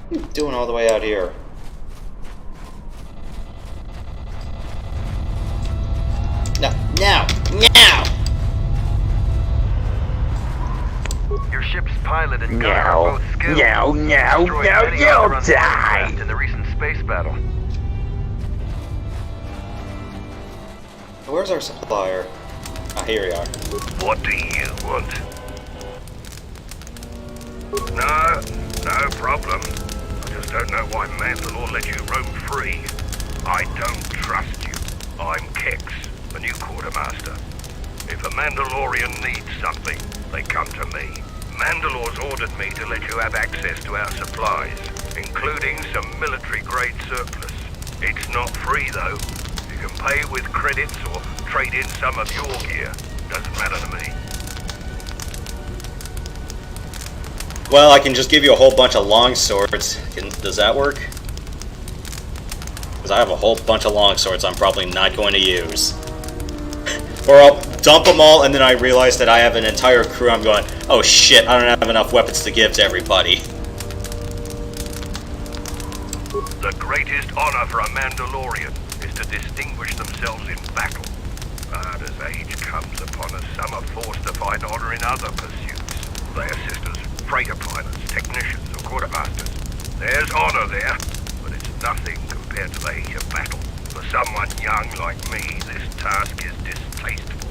What are you doing all the way out here? No, now! Your ship's pilot and gunner are both skilled. Destroyed many you'll Onderon die! in the recent space battle. Where's our supplier? Ah, here we are. What do you want? No problem. I just don't know why Mandalore let you roam free. I don't trust you. I'm Kex, the new quartermaster. If a Mandalorian needs something, they come to me. Mandalore's ordered me to let you have access to our supplies, including some military-grade surplus. It's not free, though. You can pay with credits or trade in some of your gear. Doesn't matter to me. Well, I can just give you a whole bunch of long swords. Does that work? Because I have a whole bunch of long swords I'm probably not going to use. Or I'll dump them all and then I realize that I have an entire crew. I'm going, oh shit, I don't have enough weapons to give to everybody. The greatest honor for a Mandalorian is to distinguish themselves in battle. But as age comes upon us, some are forced to find honor in other pursuits. They assist us, freighter pilots, technicians, or quartermasters. There's honor there, but it's nothing compared to the heat of battle. For someone young like me, this task is distasteful.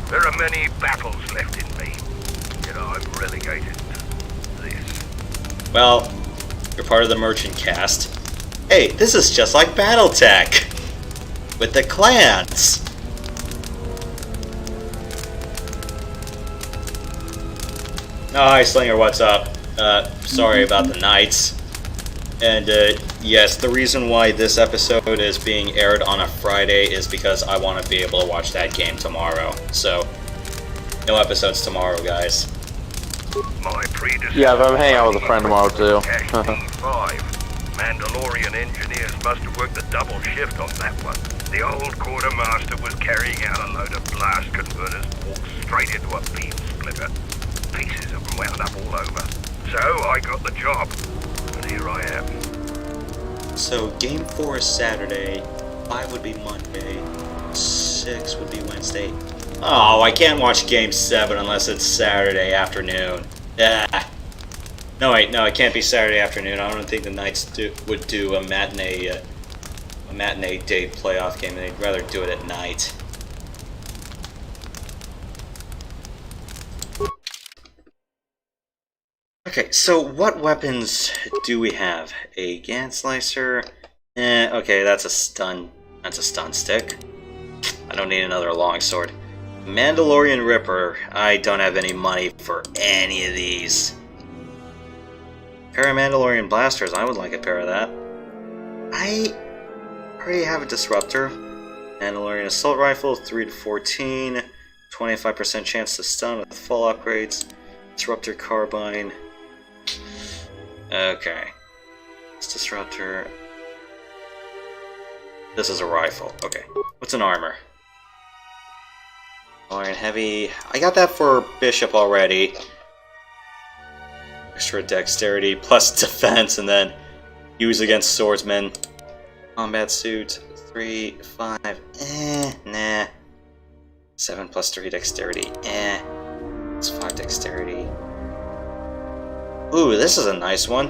There are many battles left in me, yet I'm relegated to this. Well, you're part of the merchant caste. Hey, this is just like Battletech! With the clans! Oh, hi Slinger, what's up? Sorry about the Knights. And, yes, the reason why this episode is being aired on a Friday is because I want to be able to watch that game tomorrow. So, no episodes tomorrow, guys. My predecessor... Yeah, but I'm hanging out with a friend tomorrow, too. P5. Mandalorian engineers must have worked a double shift on that one. The old quartermaster was carrying out a load of blast converters, walked straight into a beam splitter. Pieces of them wound up all over. So I got the job, and here I am. So Game 4 is Saturday, 5 would be Monday, 6 would be Wednesday. Oh, I can't watch Game 7 unless it's Saturday afternoon. Ah. No, wait, no, it can't be Saturday afternoon. I don't think the Knights would do a matinee day playoff game. They'd rather do it at night. Okay, so what weapons do we have? A Gan Slicer? Okay, that's a stun stick. I don't need another longsword. Mandalorian Ripper. I don't have any money for any of these. Pair of Mandalorian Blasters. I would like a pair of that. I already have a Disruptor. Mandalorian Assault Rifle, 3 to 14. 25% chance to stun with full upgrades. Disruptor Carbine. Okay. This Disruptor. This is a rifle. Okay. What's an armor? Iron heavy. I got that for Bishop already. Extra dexterity plus defense, and then use against swordsmen. Combat suit 3, 5. Nah. 7 plus 3 dexterity. It's 5 dexterity. Ooh, this is a nice one.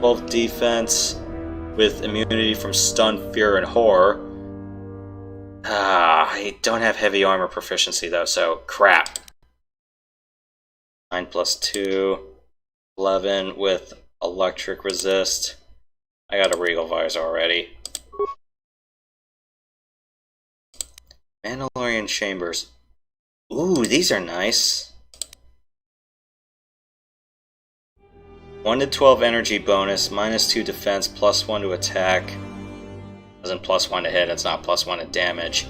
12 defense with immunity from stun, fear, and horror. I don't have heavy armor proficiency though, so crap. 9 plus 2, 11 with electric resist. I got a Regal Visor already. Mandalorian Chambers. Ooh, these are nice. 1 to 12 energy bonus, minus 2 defense, plus 1 to attack. Isn't plus 1 to hit, it's not plus 1 to damage.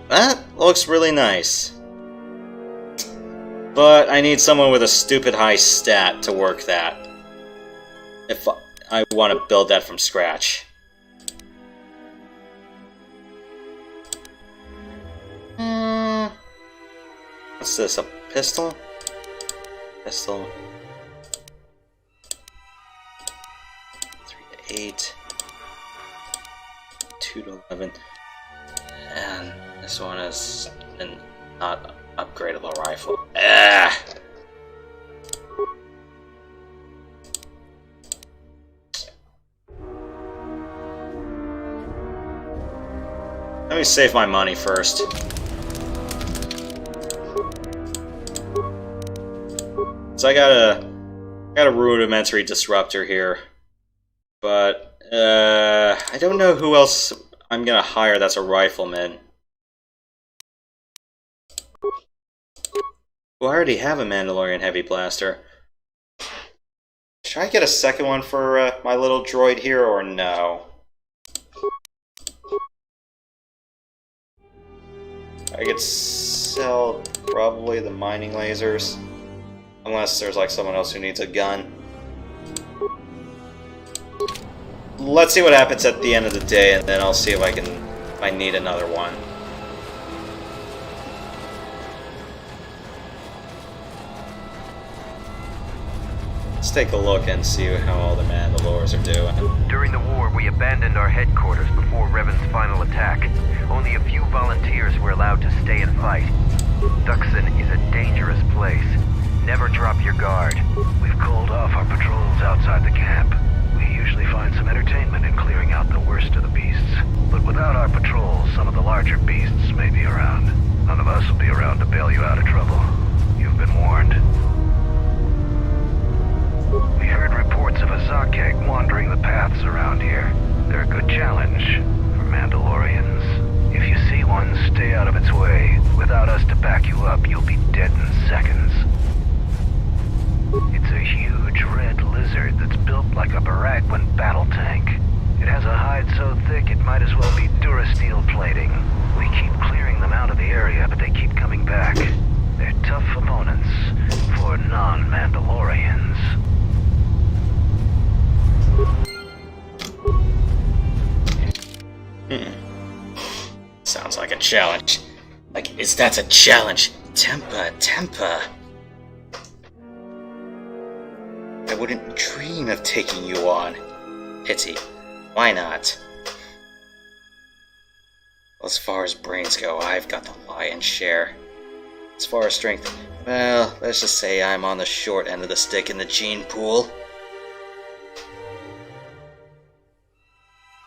That looks really nice. But I need someone with a stupid high stat to work that. If I want to build that from scratch. What's this, a pistol? Pistol. 3 to 8. 2 to 11. And this one is an not upgradable rifle. Ah! Let me save my money first. So I got a rudimentary disruptor here, but I don't know who else I'm gonna hire that's a rifleman. Well, I already have a Mandalorian heavy blaster. Should I get a second one for my little droid here, or no? I could sell probably the mining lasers. Unless there's like someone else who needs a gun. Let's see what happens at the end of the day, and then I'll see if I need another one. Let's take a look and see how all the Mandalores are doing. During the war, we abandoned our headquarters before Revan's final attack. Only a few volunteers were allowed to stay and fight. Duxon is a dangerous place. Never drop your guard. We've called off our patrols outside the camp. We usually find some entertainment in clearing out the worst of the beasts. But without our patrols, some of the larger beasts may be around. None of us will be around to bail you out of trouble. You've been warned. We heard reports of a Zakek wandering the paths around here. They're a good challenge for Mandalorians. If you see one, stay out of its way. Without us to back you up, you'll be dead in seconds. It's a huge red lizard that's built like a Baragwin battle tank. It has a hide so thick it might as well be Durasteel plating. We keep clearing them out of the area, but they keep coming back. They're tough opponents for non-Mandalorians. Sounds like a challenge. Like, that's a challenge. Tempa. I wouldn't dream of taking you on. Pity. Why not? Well, as far as brains go, I've got the lion's share. As far as strength, well, let's just say I'm on the short end of the stick in the gene pool.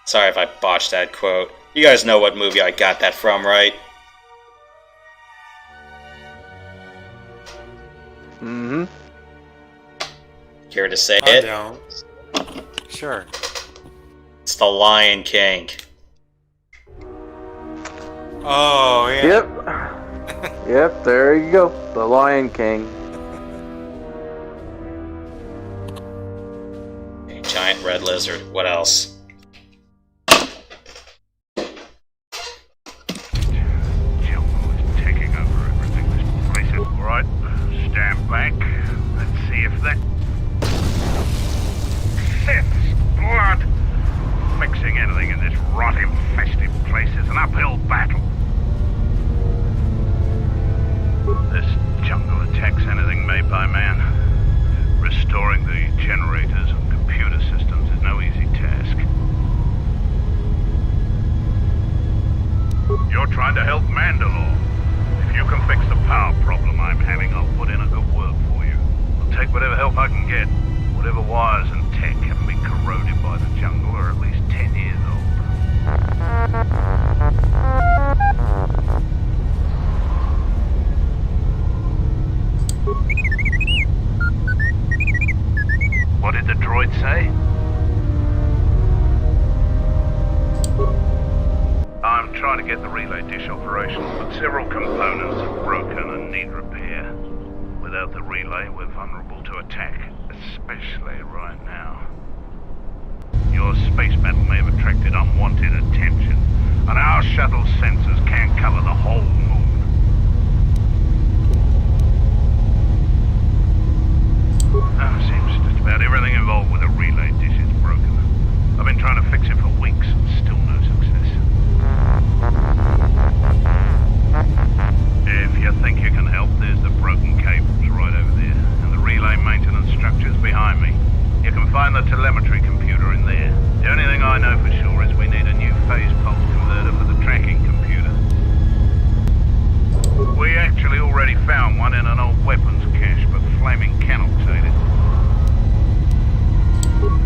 Sorry if I botched that quote. You guys know what movie I got that from, right? Mm-hmm. Care to say I it? don't. Sure. It's The Lion King. Oh, yeah. Yep. Yep, there you go. The Lion King. A giant red lizard. What else? Taking over everything. This place is right. Stand back. Let's see if that Sith's blood mixing anything in Several components are broken and need repair. Without the relay, we're vulnerable to attack, especially right now. Your space battle may have attracted unwanted attention, and our shuttle's sensors can't cover the whole moon. Seems just about everything involved with a relay dish is broken. I've been trying to fix it for weeks, and still no success. If you think you can help, there's the broken cables right over there, and the relay maintenance structure's behind me. You can find the telemetry computer in there. The only thing I know for sure is we need a new phase pulse converter for the tracking computer. We actually already found one in an old weapons cache, but flaming Canox ate it.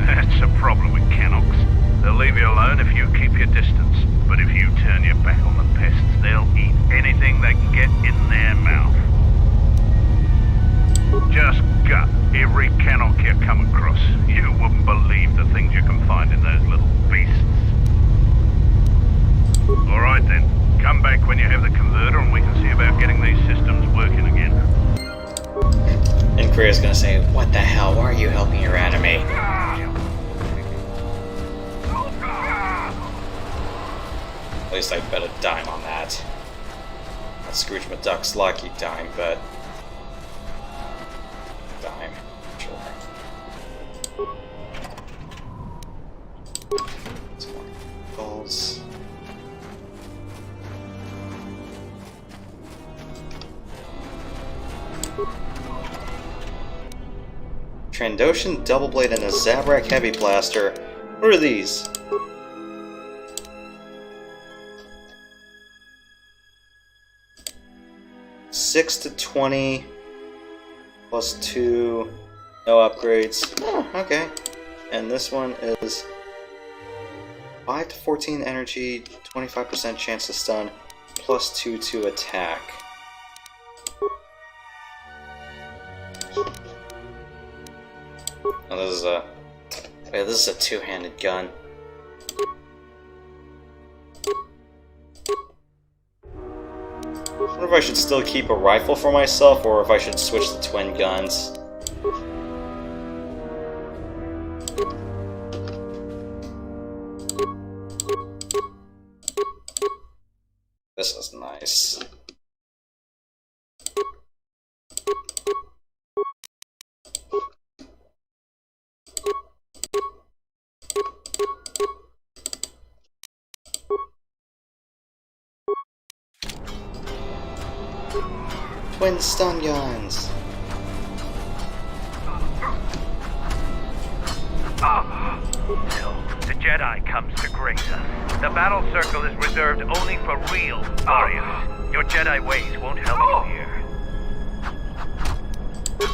That's a problem with Canox. They'll leave you alone if you keep your distance, but if you turn your back on the pests, they'll eat anything they can get in their mouth. Just gut every Canox you come across. You wouldn't believe the things you can find in those little beasts. Alright then, come back when you have the converter and we can see about getting these systems working again. And Korea's gonna say, what the hell, why are you helping your enemy? At least I bet a dime on that. Not Scrooge McDuck's lucky dime, but... dime. Sure. Some more balls. Trandoshan Double Blade and a Zabrak Heavy Blaster. What are these? $6 to $20 plus 2, no upgrades. Oh, okay. And this one is 5 to 14 energy, 25% chance to stun, plus 2 to attack. Oh, this is a... wait, this is a two-handed gun. I wonder if I should still keep a rifle for myself, or if I should switch to twin guns. This is nice. Twin stun guns. The Jedi comes to grace us. The battle circle is reserved only for real warriors. Your Jedi ways won't help you here.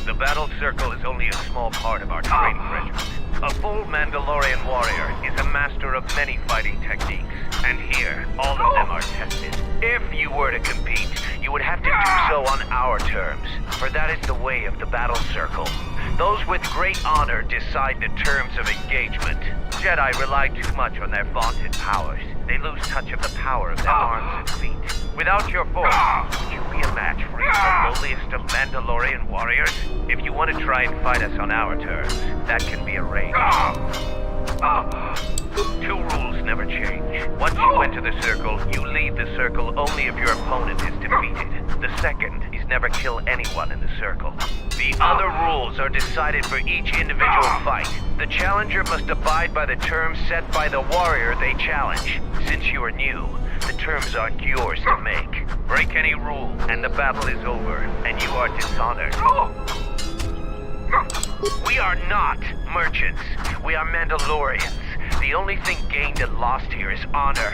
The battle circle is only a small part of our training regiment. A full Mandalorian warrior is a master of many fighting techniques, and here, all of them are tested. If you were to compete, you would have to do so on our terms, for that is the way of the battle circle. Those with great honor decide the terms of engagement. Jedi rely too much on their vaunted powers. They lose touch of the power of their arms and feet. Without your force, would you be a match for the lowliest of Mandalorian warriors? If you want to try and fight us on our terms, that can be arranged. Two rules never change. Once you enter the circle, you leave the circle only if your opponent is defeated. The second is never kill anyone in the circle. The other rules are decided for each individual fight. The challenger must abide by the terms set by the warrior they challenge. Since you are new, the terms aren't yours to make. Break any rule, and the battle is over, and you are dishonored. We are not merchants. We are Mandalorians. The only thing gained and lost here is honor,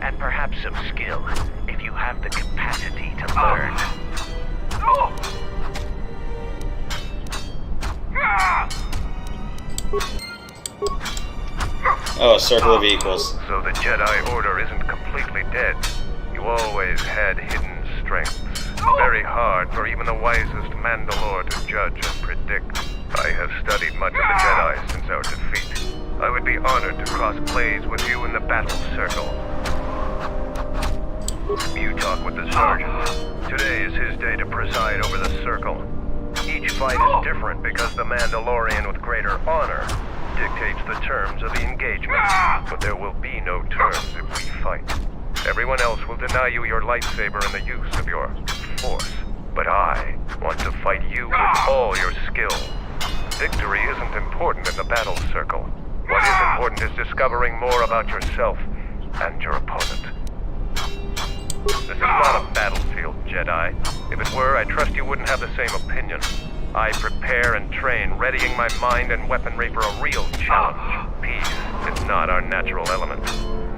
and perhaps some skill, if you have the capacity to learn. Oh, circle of equals. So the Jedi Order isn't completely dead. You always had hidden strengths. Very hard for even the wisest Mandalore to judge and predict. I have studied much of the Jedi since our defeat. I would be honored to cross blades with you in the battle circle. You talk with the sergeant. Today is his day to preside over the circle. Each fight is different because the Mandalorian with greater honor dictates the terms of the engagement. But there will be no terms if we fight. Everyone else will deny you your lightsaber and the use of your force. But I want to fight you with all your skill. Victory isn't important in the battle circle. What is important is discovering more about yourself and your opponent. This is not a battlefield, Jedi. If it were, I trust you wouldn't have the same opinion. I prepare and train, readying my mind and weaponry for a real challenge. Peace is not our natural element.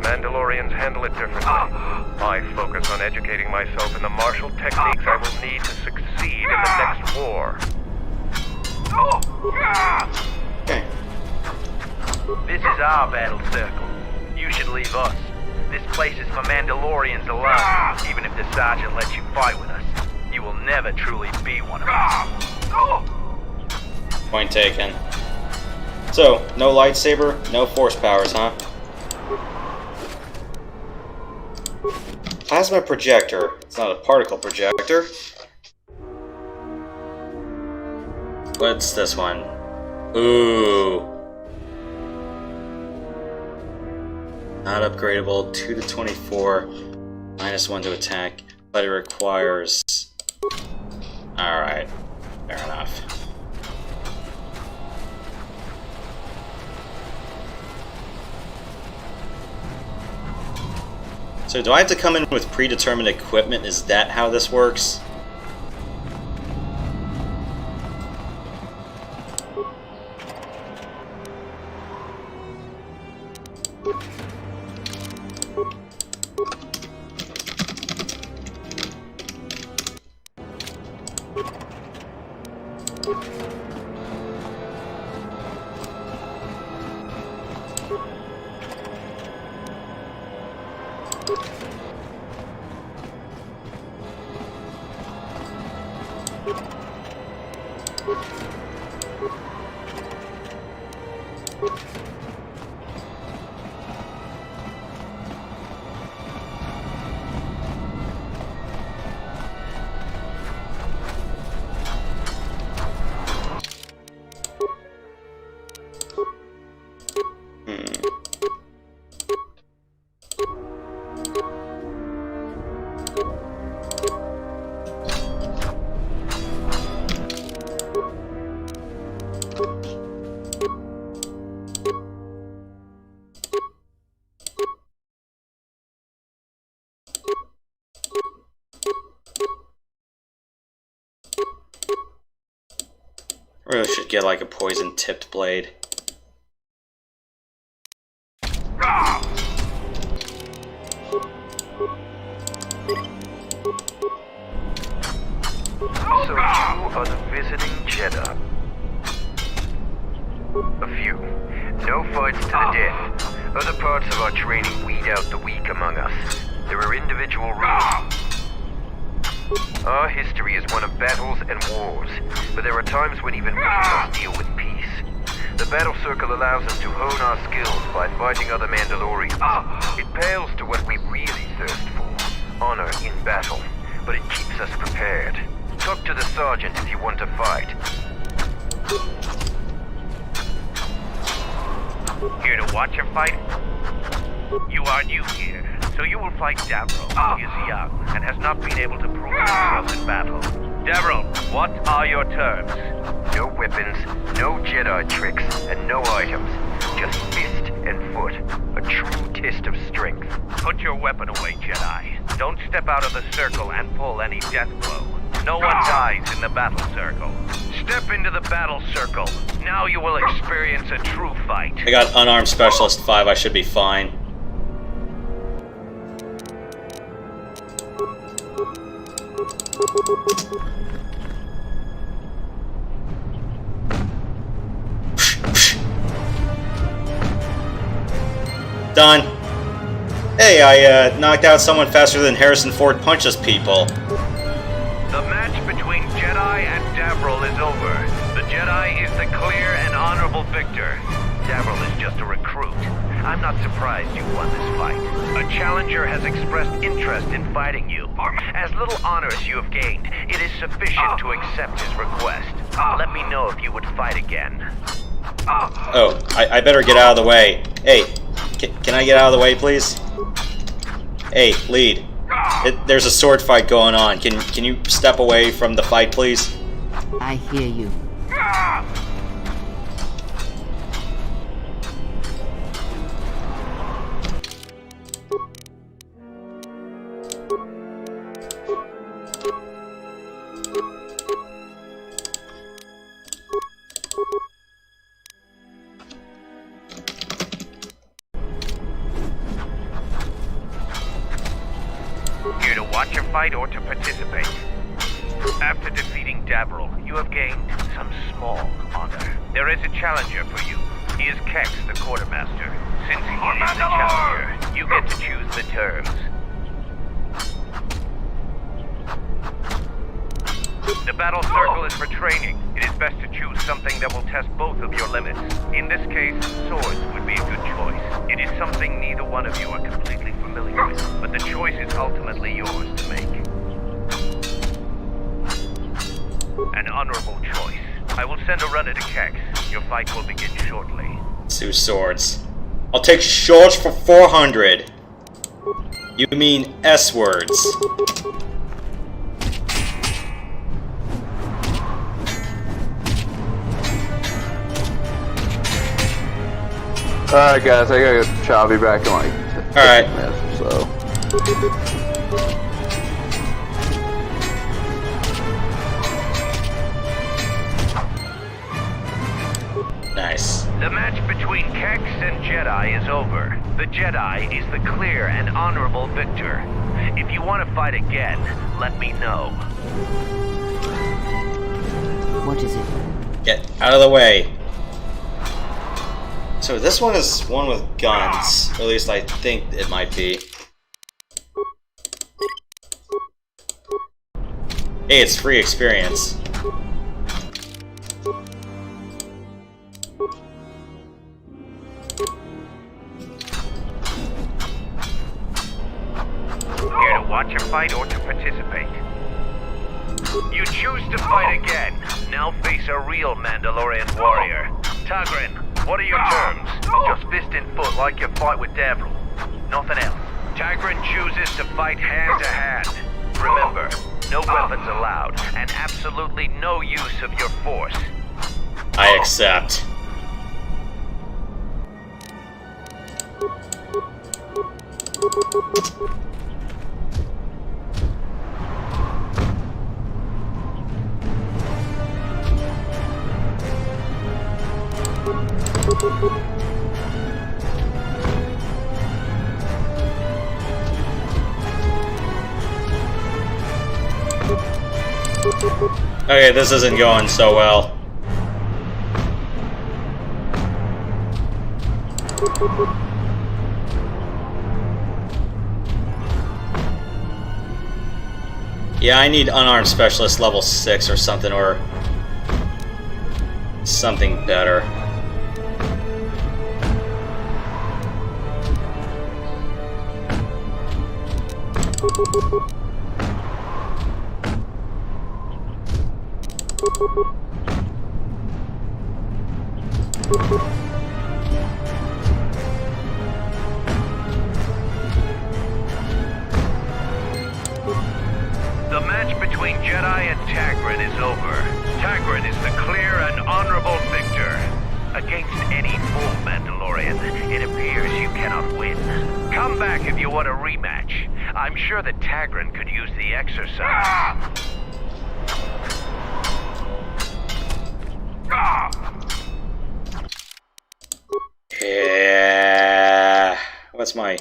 Mandalorians handle it differently. I focus on educating myself in the martial techniques I will need to succeed in the next war. Okay. This is our battle circle. You should leave us. This place is for Mandalorians alone. Even if the sergeant lets you fight with us, you will never truly be one of us. Point taken. So, no lightsaber, no force powers, huh? Plasma projector. It's not a particle projector. What's this one? Ooh. Not upgradable. 2 to 24. -1 to attack. But it requires... Alright. Fair enough. So do I have to come in with predetermined equipment? Is that how this works? Really should get like a poison-tipped blade. So you are the visiting Jedi. A few. No fights to the death. Other parts of our training weed out the weak among us. There are individual rules. Our history is one of battles and wars, but there are times when even we must deal with peace. The battle circle allows us to hone our skills by fighting other Mandalorians. It pales to what we really thirst for, honor in battle, but it keeps us prepared. Talk to the sergeant if you want to fight. Here to watch a fight? You are new here, so you will fight Davro. He is young and has not been able to prove himself in battle. Davro, what are your terms? No weapons, no Jedi tricks, and no items. Just fist and foot. A true test of strength. Put your weapon away, Jedi. Don't step out of the circle and pull any death blow. No one dies in the battle circle. Step into the battle circle. Now you will experience a true fight. I got unarmed specialist 5, I should be fine. Done. Hey, I knocked out someone faster than Harrison Ford punches people. The match between Jedi and Davril is over. The Jedi is the clear and honorable victor. Davril is just a recruit. I'm not surprised you won this fight. A challenger has expressed interest in fighting you. As little honor as you have gained, it is sufficient to accept his request. Let me know if you would fight again. Oh, I better get out of the way. Hey, can I get out of the way, please? Hey, lead. There's a sword fight going on. Can you step away from the fight, please? I hear you. Here to watch your fight or to participate? After defeating Davral, you have gained some small honor. There is a challenger for you. He is Kex, the quartermaster. Since he is the challenger, you get to choose the terms. The battle circle is for training. It is best to choose something that will test both of your limits. In this case, swords would be a good choice. It is something neither one of you are completely familiar with, but the choice is ultimately yours to make. An honorable choice. I will send a runner to Kex. Your fight will begin shortly. 2 swords. I'll take swords for 400. You mean S-words. Alright guys, I gotta go. I'll be back in like 15 minutes or so. Nice. The match between Kex and Jedi is over. The Jedi is the clear and honorable victor. If you want to fight again, let me know. What is it? Get out of the way. So this one is one with guns. Or at least I think it might be. Hey, it's free experience. Here to watch a fight or to participate? You choose to fight again. Now face a real Mandalorian warrior. Tagrin, what are your terms? Just fist and foot like your fight with Davral. Nothing else. Tagrin chooses to fight hand to hand. Remember, no weapons allowed, and absolutely no use of your force. I accept. Okay, this isn't going so well. Yeah, I need unarmed specialist level 6 or something, or something better. The match between Jedi and Tagrin is over. Tagrin is the clear and honorable victor. Against any full Mandalorian, it appears you cannot win. Come back if you want a rematch. I'm sure that Tagrin could use the exercise. Yeah. What's my...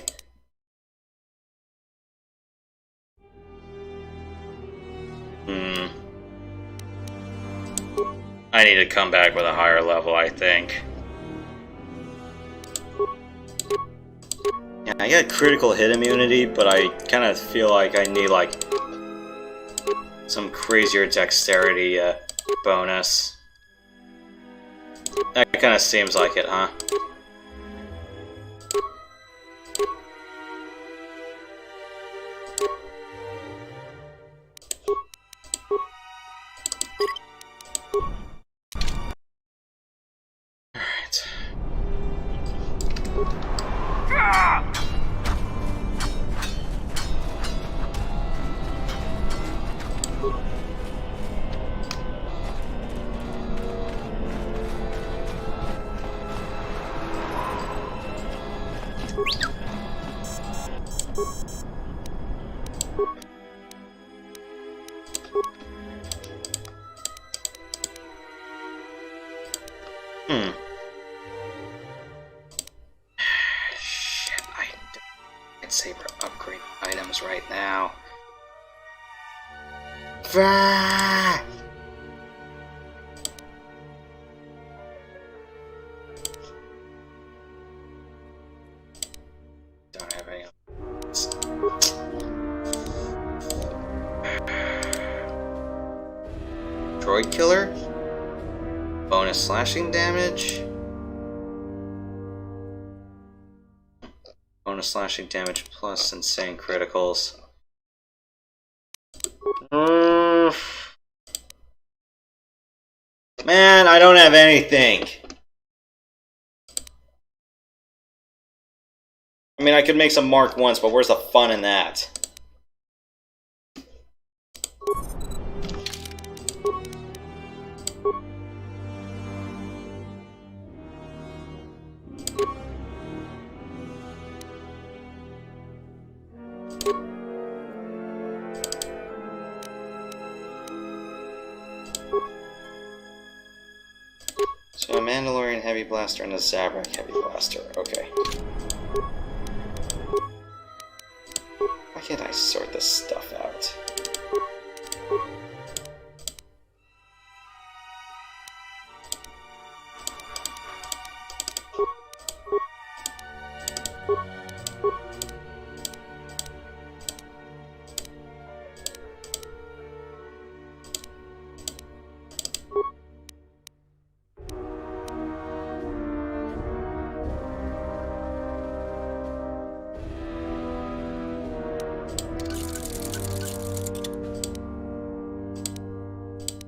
I need to come back with a higher level, I think. Yeah, I got critical hit immunity, but I kind of feel like I need, like, some crazier dexterity bonus. That kind of seems like it, huh? Shit, I can't saber upgrade items right now. Ah! Don't have any. Droid killer? Bonus slashing damage? Bonus slashing damage plus insane criticals. Man, I don't have anything. I mean, I could make some Mark 1s, but where's the fun in that? So a Mandalorian heavy blaster and a Zabrak heavy blaster. Okay. Why can't I sort this stuff out?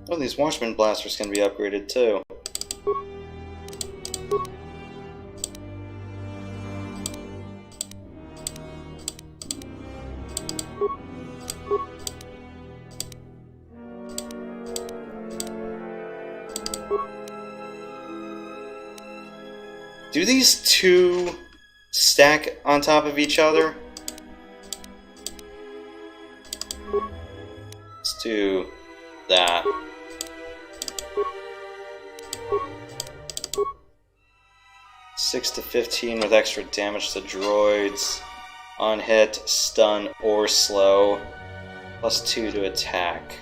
Oh, these Watchman blasters can be upgraded too. Do these two stack on top of each other? Let's do that. 6 to 15 with extra damage to droids. On hit, stun, or slow. Plus 2 to attack.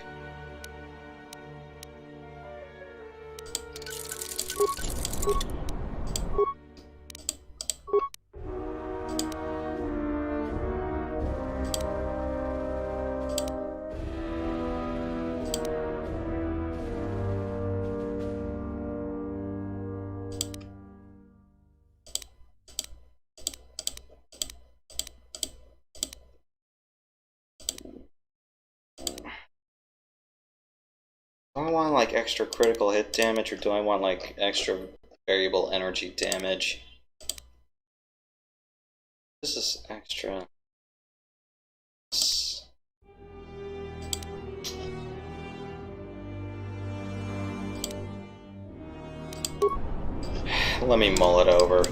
Do I want like extra critical hit damage, or do I want like extra variable energy damage? This is extra. Let me mull it over.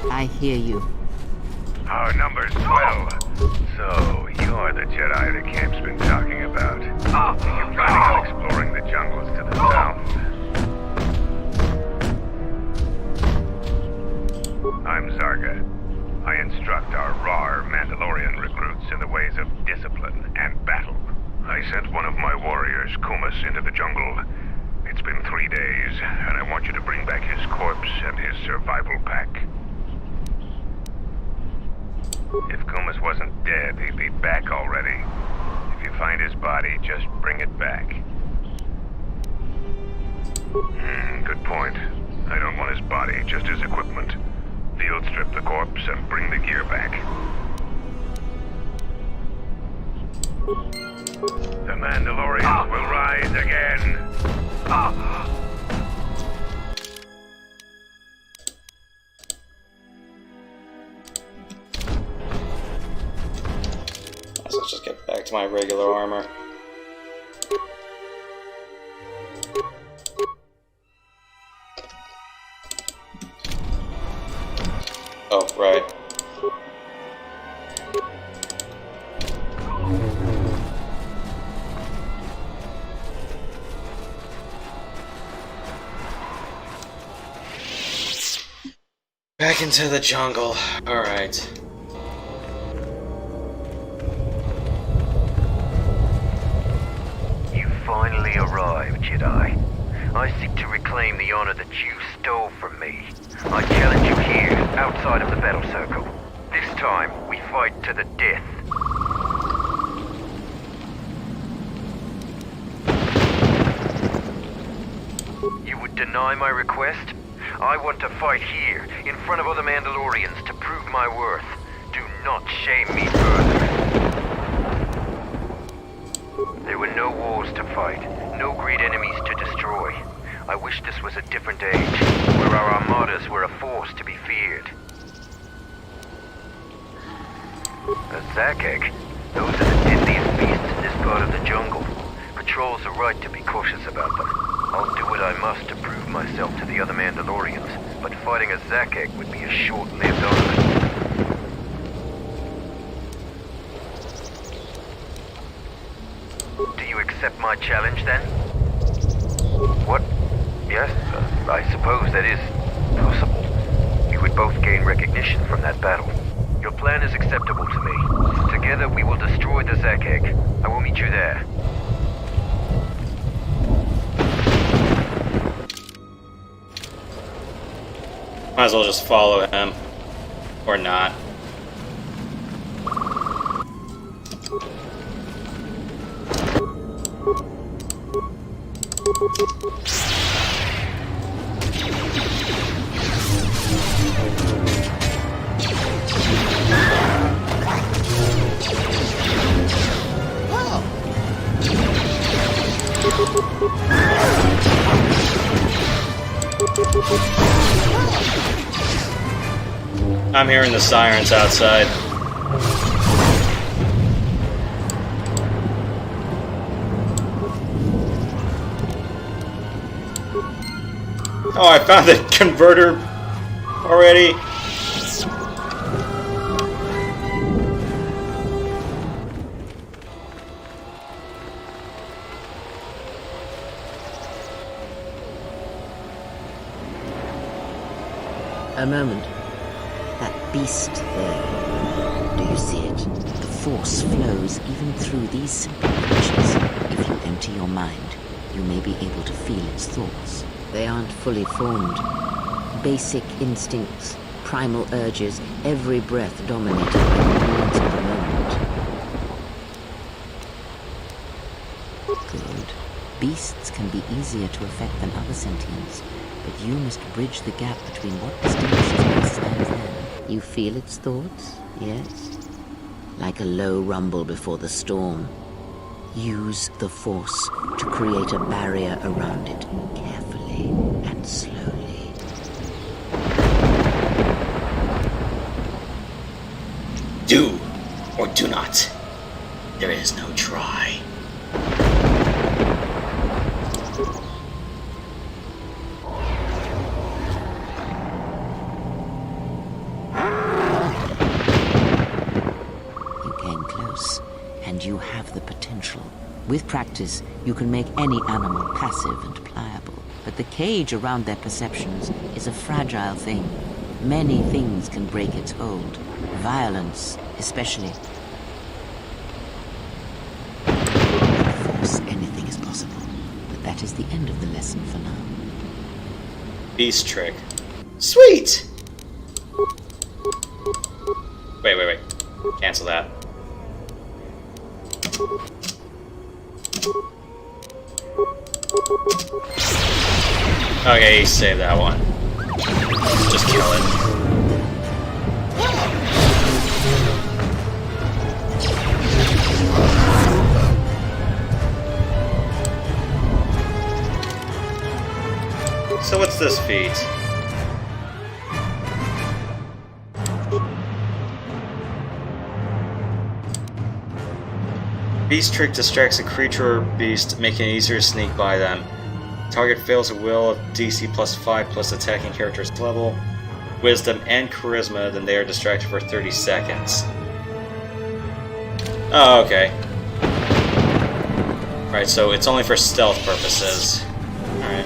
I hear you. Our number's 12. So, you're the Jedi the camp's been talking about. You're planning on exploring the jungles to the south. I'm Zarga. I instruct our raw Mandalorian recruits in the ways of discipline and battle. I sent one of my warriors, Kumas, into the jungle. It's been 3 days, and I want you to bring back his corpse and his survival pack. If Kumas wasn't dead, he'd be back already. If you find his body, just bring it back. Good point. I don't want his body, just his equipment. Field strip the corpse and bring the gear back. The Mandalorians will rise again. So let's just get back to my regular armor. Oh, right. Back into the jungle. Alright. You finally arrived, Jedi. I seek to reclaim the honor that you stole from me. I challenge you here, outside of the battle circle. This time, we fight to the death. You would deny my request? I want to fight here, in front of other Mandalorians, to prove my worth. Do not shame me further. There were no wars to fight, no great enemies to destroy. I wish this was a different age, where our armadas were a force to be feared. A Zakek? Those are the deadliest beasts in this part of the jungle. Patrols are right to be cautious about them. I'll do what I must to prove myself to the other Mandalorians, but fighting a Zakek would be a short-lived honor. Do you accept my challenge, then? What? Yes, I suppose that is possible. We would both gain recognition from that battle. Your plan is acceptable to me. Together we will destroy the Zakek. I will meet you there. Might as well just follow him. Or not. I'm hearing the sirens outside. Oh, I found the converter already. A moment. That beast there. Do you see it? The force flows even through these simple creatures. If you empty your mind, you may be able to feel its thoughts. They aren't fully formed. Basic instincts, primal urges, every breath dominated by the needs of the moment. Good. Beasts can be easier to affect than other sentients, but you must bridge the gap between what distinguishes us and them. You feel its thoughts, yes? Like a low rumble before the storm. Use the Force to create a barrier around it, carefully and slowly. Do or do not. There is no try. And you have the potential. With practice, you can make any animal passive and pliable. But the cage around their perceptions is a fragile thing. Many things can break its hold. Violence, especially. With Force, anything is possible. But that is the end of the lesson for now. Beast trick. Sweet! Wait. Cancel that. Okay, save that one. Just kill it. So what's this feat? Beast trick distracts a creature or beast, making it easier to sneak by them. Target fails a will of DC +5 plus attacking character's level, wisdom, and charisma, then they are distracted for 30 seconds. Oh, okay. Alright, so it's only for stealth purposes. Alright.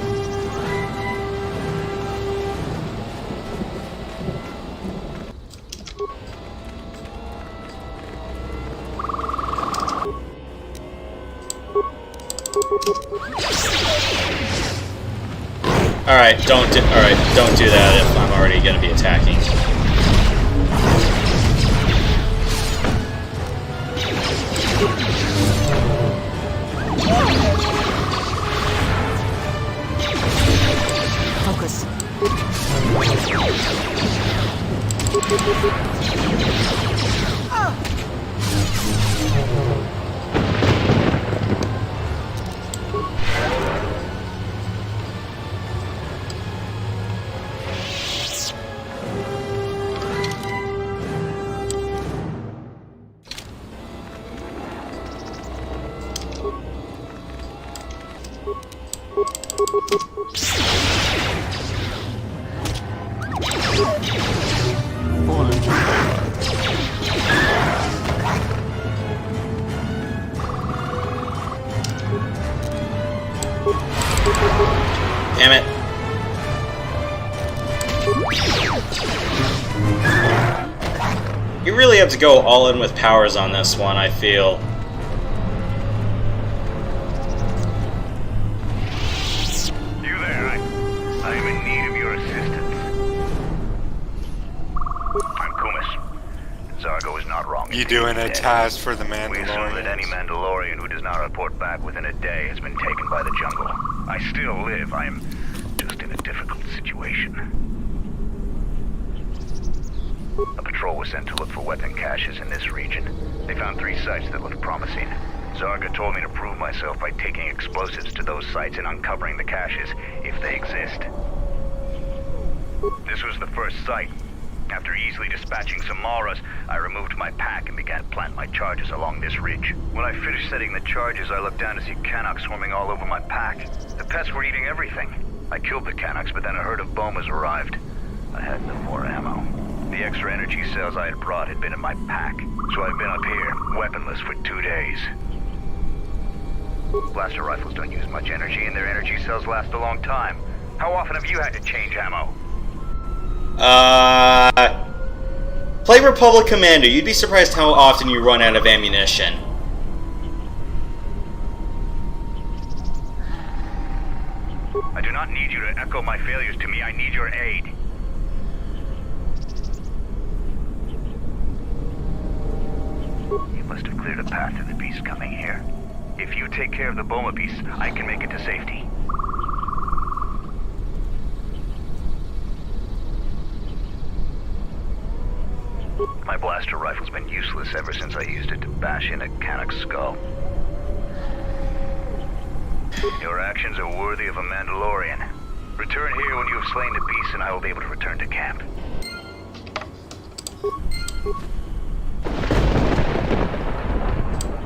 Alright, don't do that if I'm already gonna be attacking. Focus. Damn it. You really have to go all in with powers on this one, I feel. You there? I am in need of your assistance. I'm Kumis. Zargo is not wrong. You doing a task for the We assume that Mandalorian? any Mandalorian who does not report back within a day has been taken by the jungle. I still live. I am just in a difficult situation. A patrol was sent to look for weapon caches in this region. They found 3 sites that looked promising. Zarga told me to prove myself by taking explosives to those sites and uncovering the caches, if they exist. This was the first site. After easily dispatching some Maras, I removed my pack and began to plant my charges along this ridge. When I finished setting the charges, I looked down to see Canucks swarming all over my pack. The pests were eating everything. I killed the Canucks, but then a herd of Bomas arrived. I had no more ammo. The extra energy cells I had brought had been in my pack, so I've been up here, weaponless for 2 days. Blaster rifles don't use much energy, and their energy cells last a long time. How often have you had to change ammo? Play Republic Commander. You'd be surprised how often you run out of ammunition. I do not need you to echo my failures to me. I need your aid. You must have cleared a path to the beast coming here. If you take care of the Boma beast, I can make it to safety. My blaster rifle's been useless ever since I used it to bash in a Canuck's skull. Your actions are worthy of a Mandalorian. Return here when you have slain the beast and I will be able to return to camp.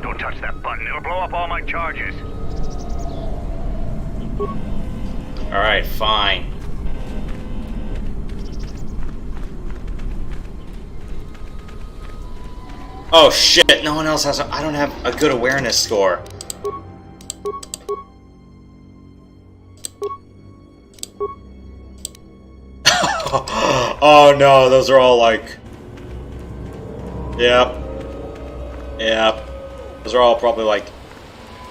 Don't touch that button, it'll blow up all my charges. Alright, fine. Oh shit, no one else has I don't have a good awareness score. Oh no, those are all like... Yep. Yep. Those are all probably like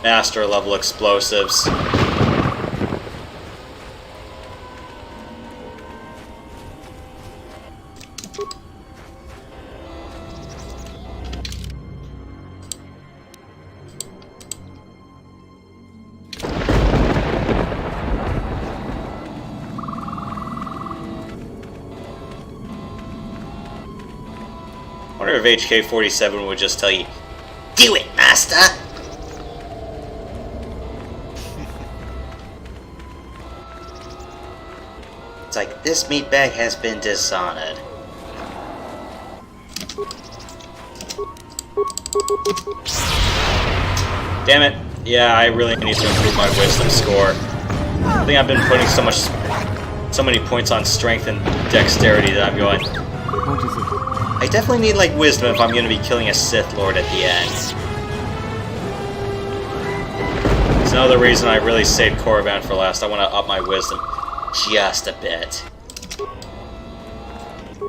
master level explosives. wonder if HK-47 would just tell you, "Do it, master!" It's like, this meatbag has been dishonored. Damn it. Yeah, I really need to improve my wisdom score. I think I've been putting so many points on strength and dexterity that I'm going, What is it? I definitely need, like, wisdom if I'm going to be killing a Sith Lord at the end. It's another reason I really saved Korriban for last. I want to up my wisdom just a bit.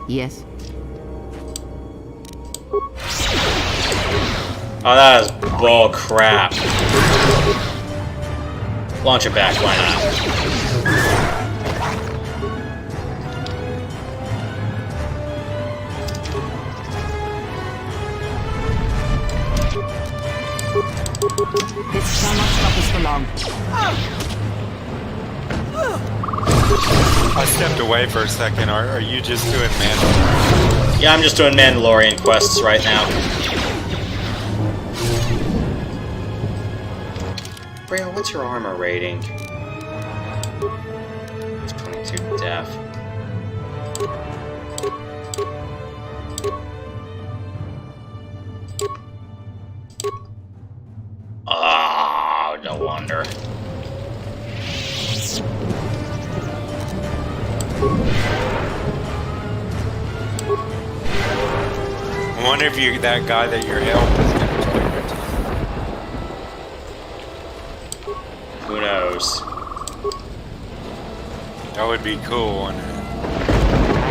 Yes. Oh, that is bull crap. Launch it back, why not? This shall not stop us for long. I stepped away for a second. Are you just doing Mandalorian? Yeah, I'm just doing Mandalorian quests right now. Braille, what's your armor rating? It's 22 def. Oh, no wonder. I wonder if that guy that you're helping is going to clear it. Who knows? That would be cool, wouldn't it?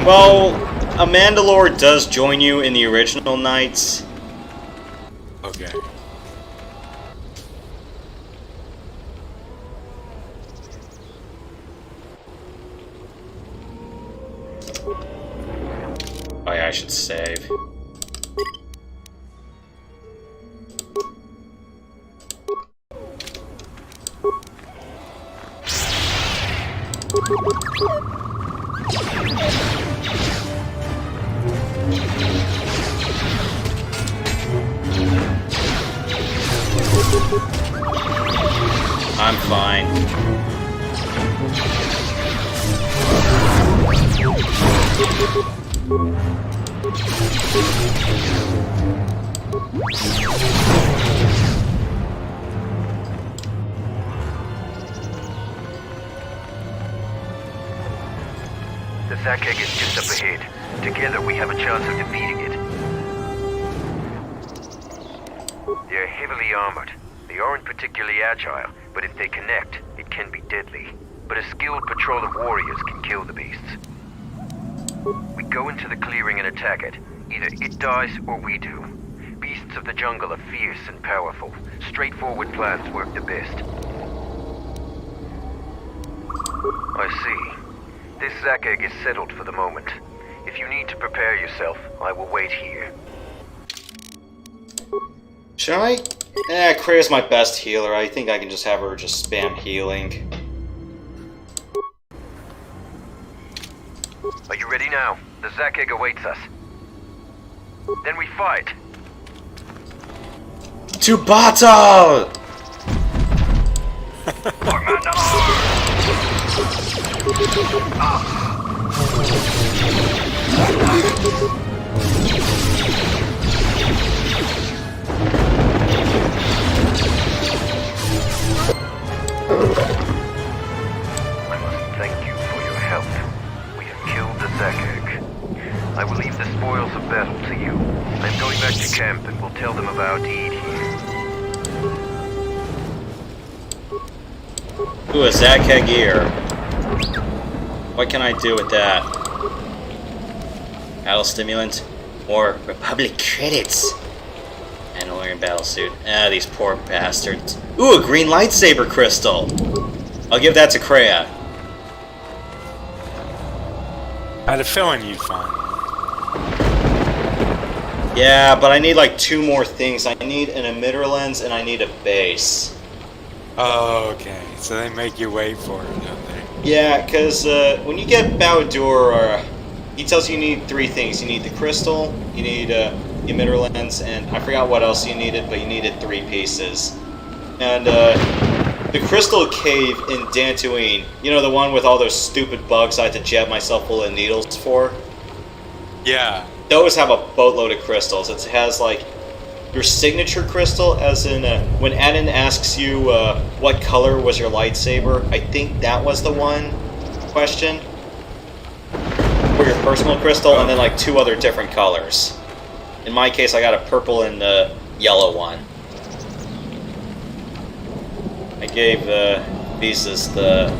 Well, a Mandalore does join you in the original Knights. Okay. Oh yeah, I should save. I'm fine. The Zack egg is just up ahead. Together we have a chance of defeating it. They're heavily armored. They aren't particularly agile, but if they connect, it can be deadly. But a skilled patrol of warriors can kill the beasts. We go into the clearing and attack it. Either it dies or we do. Beasts of the jungle are fierce and powerful. Straightforward plans work the best. I see. This Zack egg is settled for the moment. If you need to prepare yourself, I will wait here. Should I? Krea's my best healer. I think I can just have her just spam healing. Are you ready now? The Zack egg awaits us. Then we fight! To battle! I must thank you for your help. We have killed the Zack egg. I will leave the spoils of battle to you. I'm going back to camp and will tell them of our deed here. Ooh, a Zack egg ear. What can I do with that? Battle stimulant? More Republic credits. Mandalorian battlesuit. Ah, these poor bastards. Ooh, a green lightsaber crystal! I'll give that to Krea. I had a feeling you'd find it. Yeah, but I need like 2 more things. I need an emitter lens and I need a base. Oh, okay. So they make you wait for it, don't they? Yeah, because when you get Bao-Dur, he tells you need 3 things. You need the crystal, you need emitter lens, and I forgot what else you needed, but you needed 3 pieces. And the crystal cave in Dantooine, you know, the one with all those stupid bugs I had to jab myself full of needles for? Yeah. Those have a boatload of crystals. It has like your signature crystal, as in when Adin asks you what color was your lightsaber, I think that was the one question. For your personal crystal, and then like 2 other different colors. In my case, I got a purple and yellow one. I gave Visas the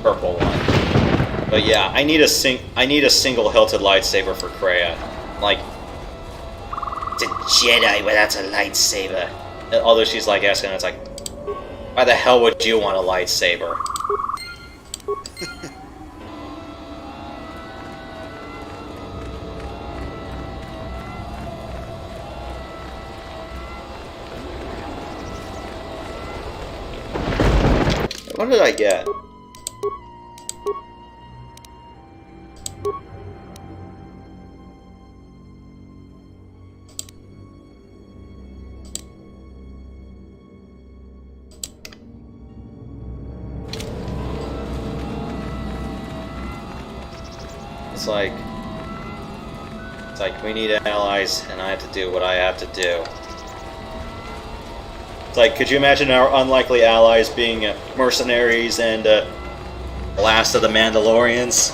purple one. But yeah, I need a single hilted lightsaber for Kreia. Like, it's a Jedi without a lightsaber. Although she's like asking, it's like, why the hell would you want a lightsaber? What did I get? It's like we need allies, and I have to do what I have to do. It's like, could you imagine our unlikely allies being mercenaries and last of the Mandalorians?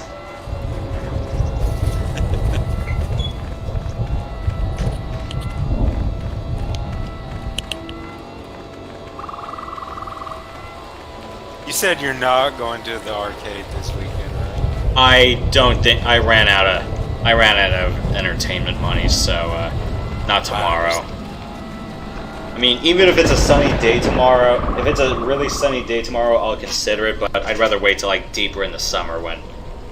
You said you're not going to the arcade this weekend, right? I don't think I ran out of entertainment money, so not tomorrow. I mean, even if it's a sunny day tomorrow, if it's a really sunny day tomorrow, I'll consider it. But I'd rather wait till like deeper in the summer when,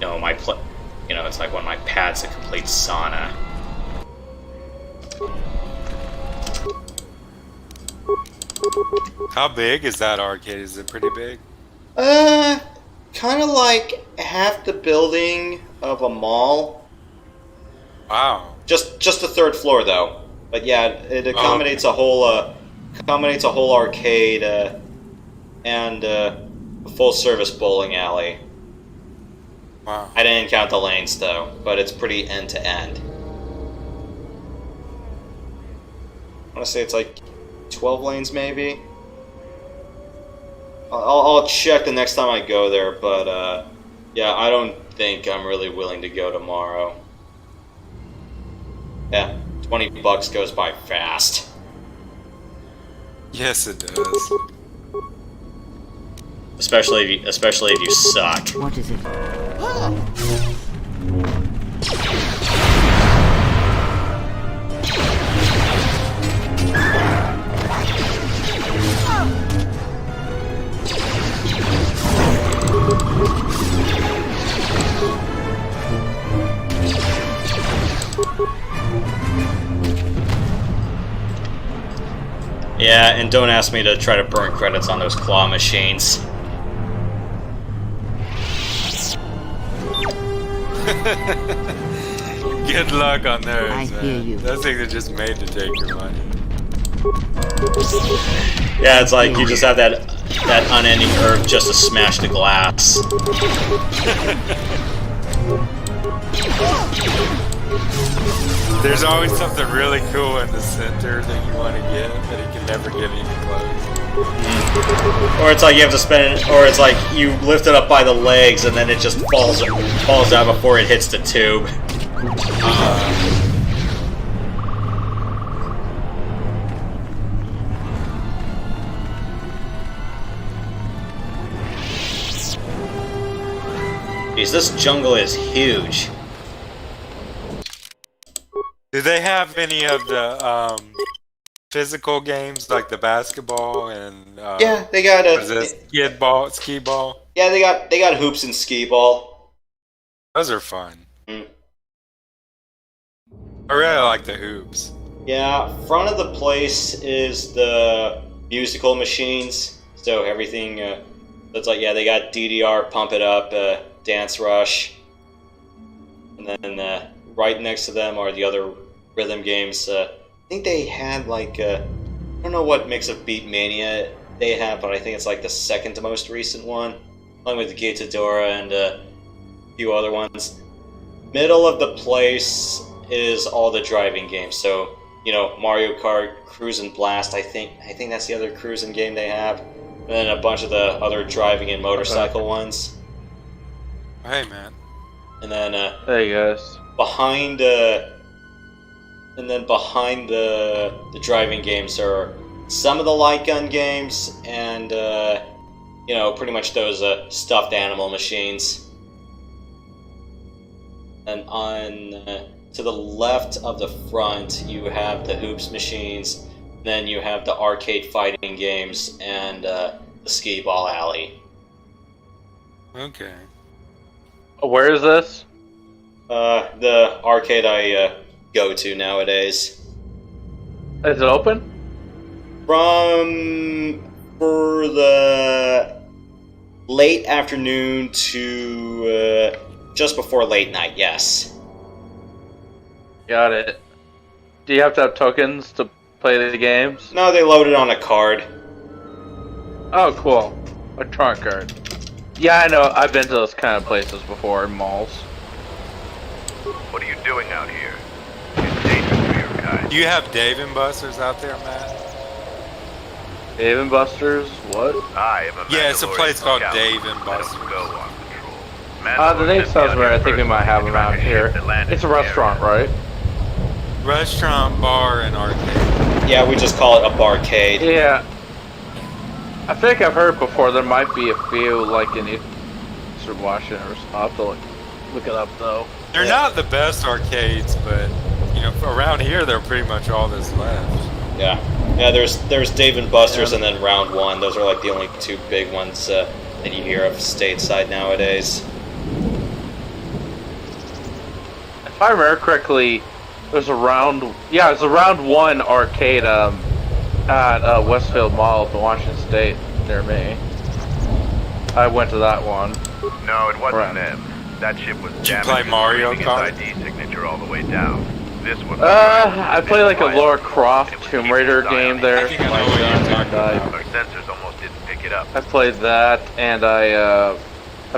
you know, it's like when my pad's a complete sauna. How big is that arcade? Is it pretty big? Kind of like half the building of a mall. Wow. Just the 3rd floor though. But yeah, it accommodates a whole arcade and a full-service bowling alley. Wow. I didn't count the lanes though, but it's pretty end to end. I want to say it's like 12 lanes maybe. I'll check the next time I go there, but yeah, I don't think I'm really willing to go tomorrow. Yeah. $20 goes by fast. Yes, it does. Especially if you suck. What is it? Yeah, and don't ask me to try to burn credits on those claw machines. Good luck on those, I man. hear you. Those things are just made to take your money. Yeah, it's like you just have that unending urge just to smash the glass. There's always something really cool in the center that you want to get, but you can never get even close. Or it's like you have to spend, or it's like you lift it up by the legs and then it just falls out before it hits the tube. Jeez, this jungle is huge. Do they have any of the physical games like the basketball and Yeah, they got what is this? Skee ball? Yeah, they got hoops and skee ball. Those are fun. Mm. I really like the hoops. Yeah, front of the place is the musical machines. So everything that's like, yeah, they got DDR, Pump It Up, Dance Rush, and then right next to them are the other rhythm games. I think they had like I don't know what mix of Beatmania they have, but I think it's like the second most recent one, along with Gatadora and a few other ones. Middle of the place is all the driving games. So you know, Mario Kart, Cruise and Blast. I think that's the other cruising game they have, and then a bunch of the other driving and motorcycle ones. Hey, man. And then Hey guys. behind the driving games are some of the light gun games and you know, pretty much those stuffed animal machines. And on to the left of the front you have the hoops machines, then you have the arcade fighting games and the skee ball alley. Okay. Where is this? The arcade I go to nowadays. Is it open? For the late afternoon to just before late night, yes. Got it. Do you have to have tokens to play the games? No, they load it on a card. Oh, cool. A trunk card. Yeah, I know. I've been to those kind of places before, in malls. What are you doing out here? It's dangerous for your kind. Do you have Dave and Buster's out there, Matt? Dave and Buster's? What? I am a Yeah, it's a place called Mandalorian Dave scout. and Let 'em Buster's. go on patrol. The Mandalorian name sent sounds me out right. I here think we first might have to them track out a ship here. that landed It's a in the restaurant, area. right? Restaurant, bar, and arcade. Yeah, we just call it a barcade. Yeah. I think I've heard before there might be a few, like in Eastern Washington or something. I'll have to look it up, though. They're not the best arcades, but you know, around here they're pretty much all that's left. Yeah, there's Dave and Buster's and then Round One. Those are like the only two big ones that you hear of stateside nowadays. If I remember correctly, there's a round one arcade at Westfield Mall in Washington State near me. I went to that one. No, it wasn't Right. them. That ship was Did you damaged play and Mario leaving Kart? its ID signature all the way down. This one. I played like a Laura Croft It was Tomb keeping Raider its eye on game the there. I think I know what you're talking about. Our sensors almost didn't pick it up. I played that, and I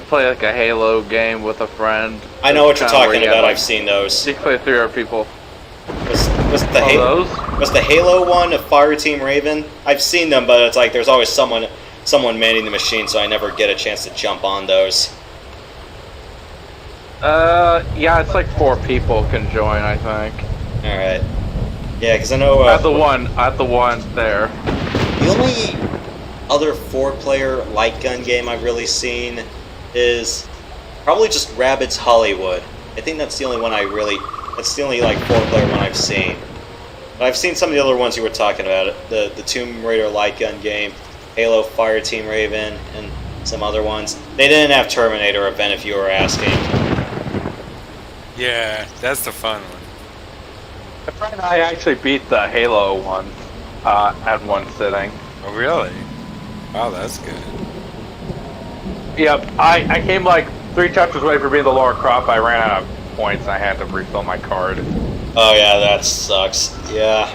played like a Halo game with a friend. I know what you're Kinda where talking you about. had, I've seen those. You can play 3 other people. Was the Those? Was the Halo one a Fire Team Raven? I've seen them, but it's like there's always someone manning the machine, so I never get a chance to jump on those. Yeah, it's like 4 people can join, I think. All right. Yeah, because I know At the one there. the only other 4-player light gun game I've really seen is probably just Rabbids Hollywood. I think that's the only one that's the only like 4-player one I've seen. But I've seen some of the other ones you were talking about. The Tomb Raider light gun game, Halo Fire Team Raven, and some other ones. They didn't have Terminator Event if you were asking. Yeah, that's the fun one. My friend and I actually beat the Halo one at one sitting. Oh, really? Wow, that's good. Yep, I came like 3 chapters away from being the Laura Croft. I ran out of points and I had to refill my card. Oh yeah, that sucks. Yeah,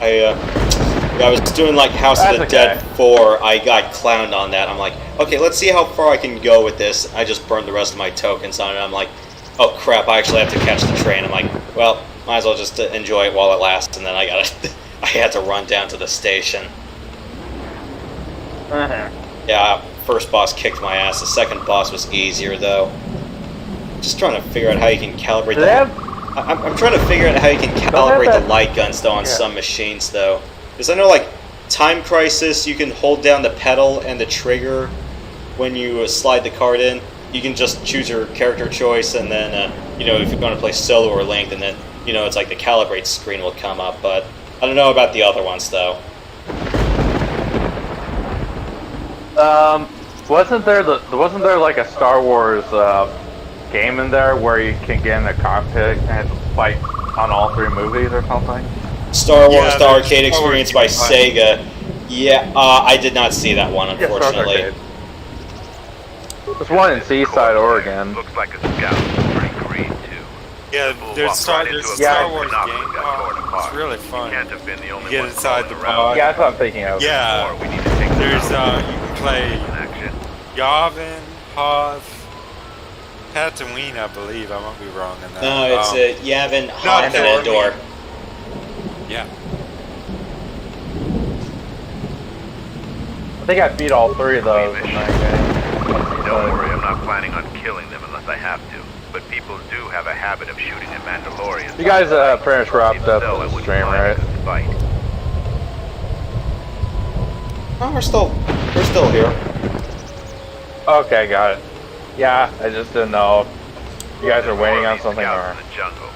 I was doing like House of the That's Dead okay. 4. I got clowned on that. I'm like, okay, let's see how far I can go with this. I just burned the rest of my tokens on it. I'm like, oh crap, I actually have to catch the train. I'm like, well, might as well just enjoy it while it lasts. And then I had to run down to the station. Yeah, first boss kicked my ass. The second boss was easier though. Just trying to figure out how you can calibrate Do they have- I'm trying to figure out how you can calibrate the light guns though on some machines though. Because I know like Time Crisis, you can hold down the pedal and the trigger when you slide the card in. You can just choose your character choice and then, you know, if you're going to play solo or linked, and then, you know, it's like the calibrate screen will come up. But I don't know about the other ones though. Wasn't there like a Star Wars game in there where you can get in a cockpit and fight on all 3 movies or something? Star Wars, Yeah, the there's arcade Star Wars experience by you can find. Sega. Yeah, I did not see that one, Yeah, Star Wars unfortunately. Arcade. There's one in Seaside, Oregon. Looks like a scout. Pretty green too. Yeah, We'll there's walk Star, right there's into a Star car Wars knock game. and got torn Oh, apart. it's really You fun. can't have been the only Get one inside the crawling pod. around. Yeah, that's what I'm thinking of. Yeah, Or we need to take them there's out. you can play In action. Yavin, Hoth, Tatooine, I believe. I might be wrong in that. No, it's Yavin, Hoth, and Endor. Endor. Yeah. I think I beat all three of those in that game. Don't worry, I'm not planning on killing them unless I have to. But people do have a habit of shooting at Mandalorians. You guys pretty much wrapped Even up though I the wouldn't stream, mind a right? good fight. Oh, we're still here. Okay, got it. Yeah, I just didn't know if you guys are waiting on something or... In the jungle.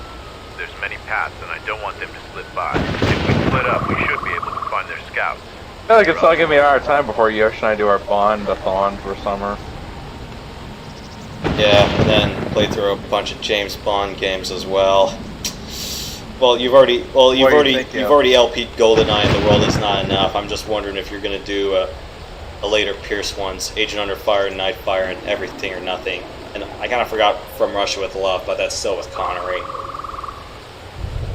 There's many paths, and I don't want them to slip by. If we split up, we should be able to find their scouts. I feel like it's not gonna be our time before Yosh and I do our Bond-a-thon for summer. Yeah, and then play through a bunch of James Bond games as well. Well, you've already LP'd GoldenEye, and the world is not enough. I'm just wondering if you're gonna do a later Pierce ones, Agent Under Fire, Nightfire, and Everything or Nothing. And I kind of forgot From Russia with Love, but that's still with Connery.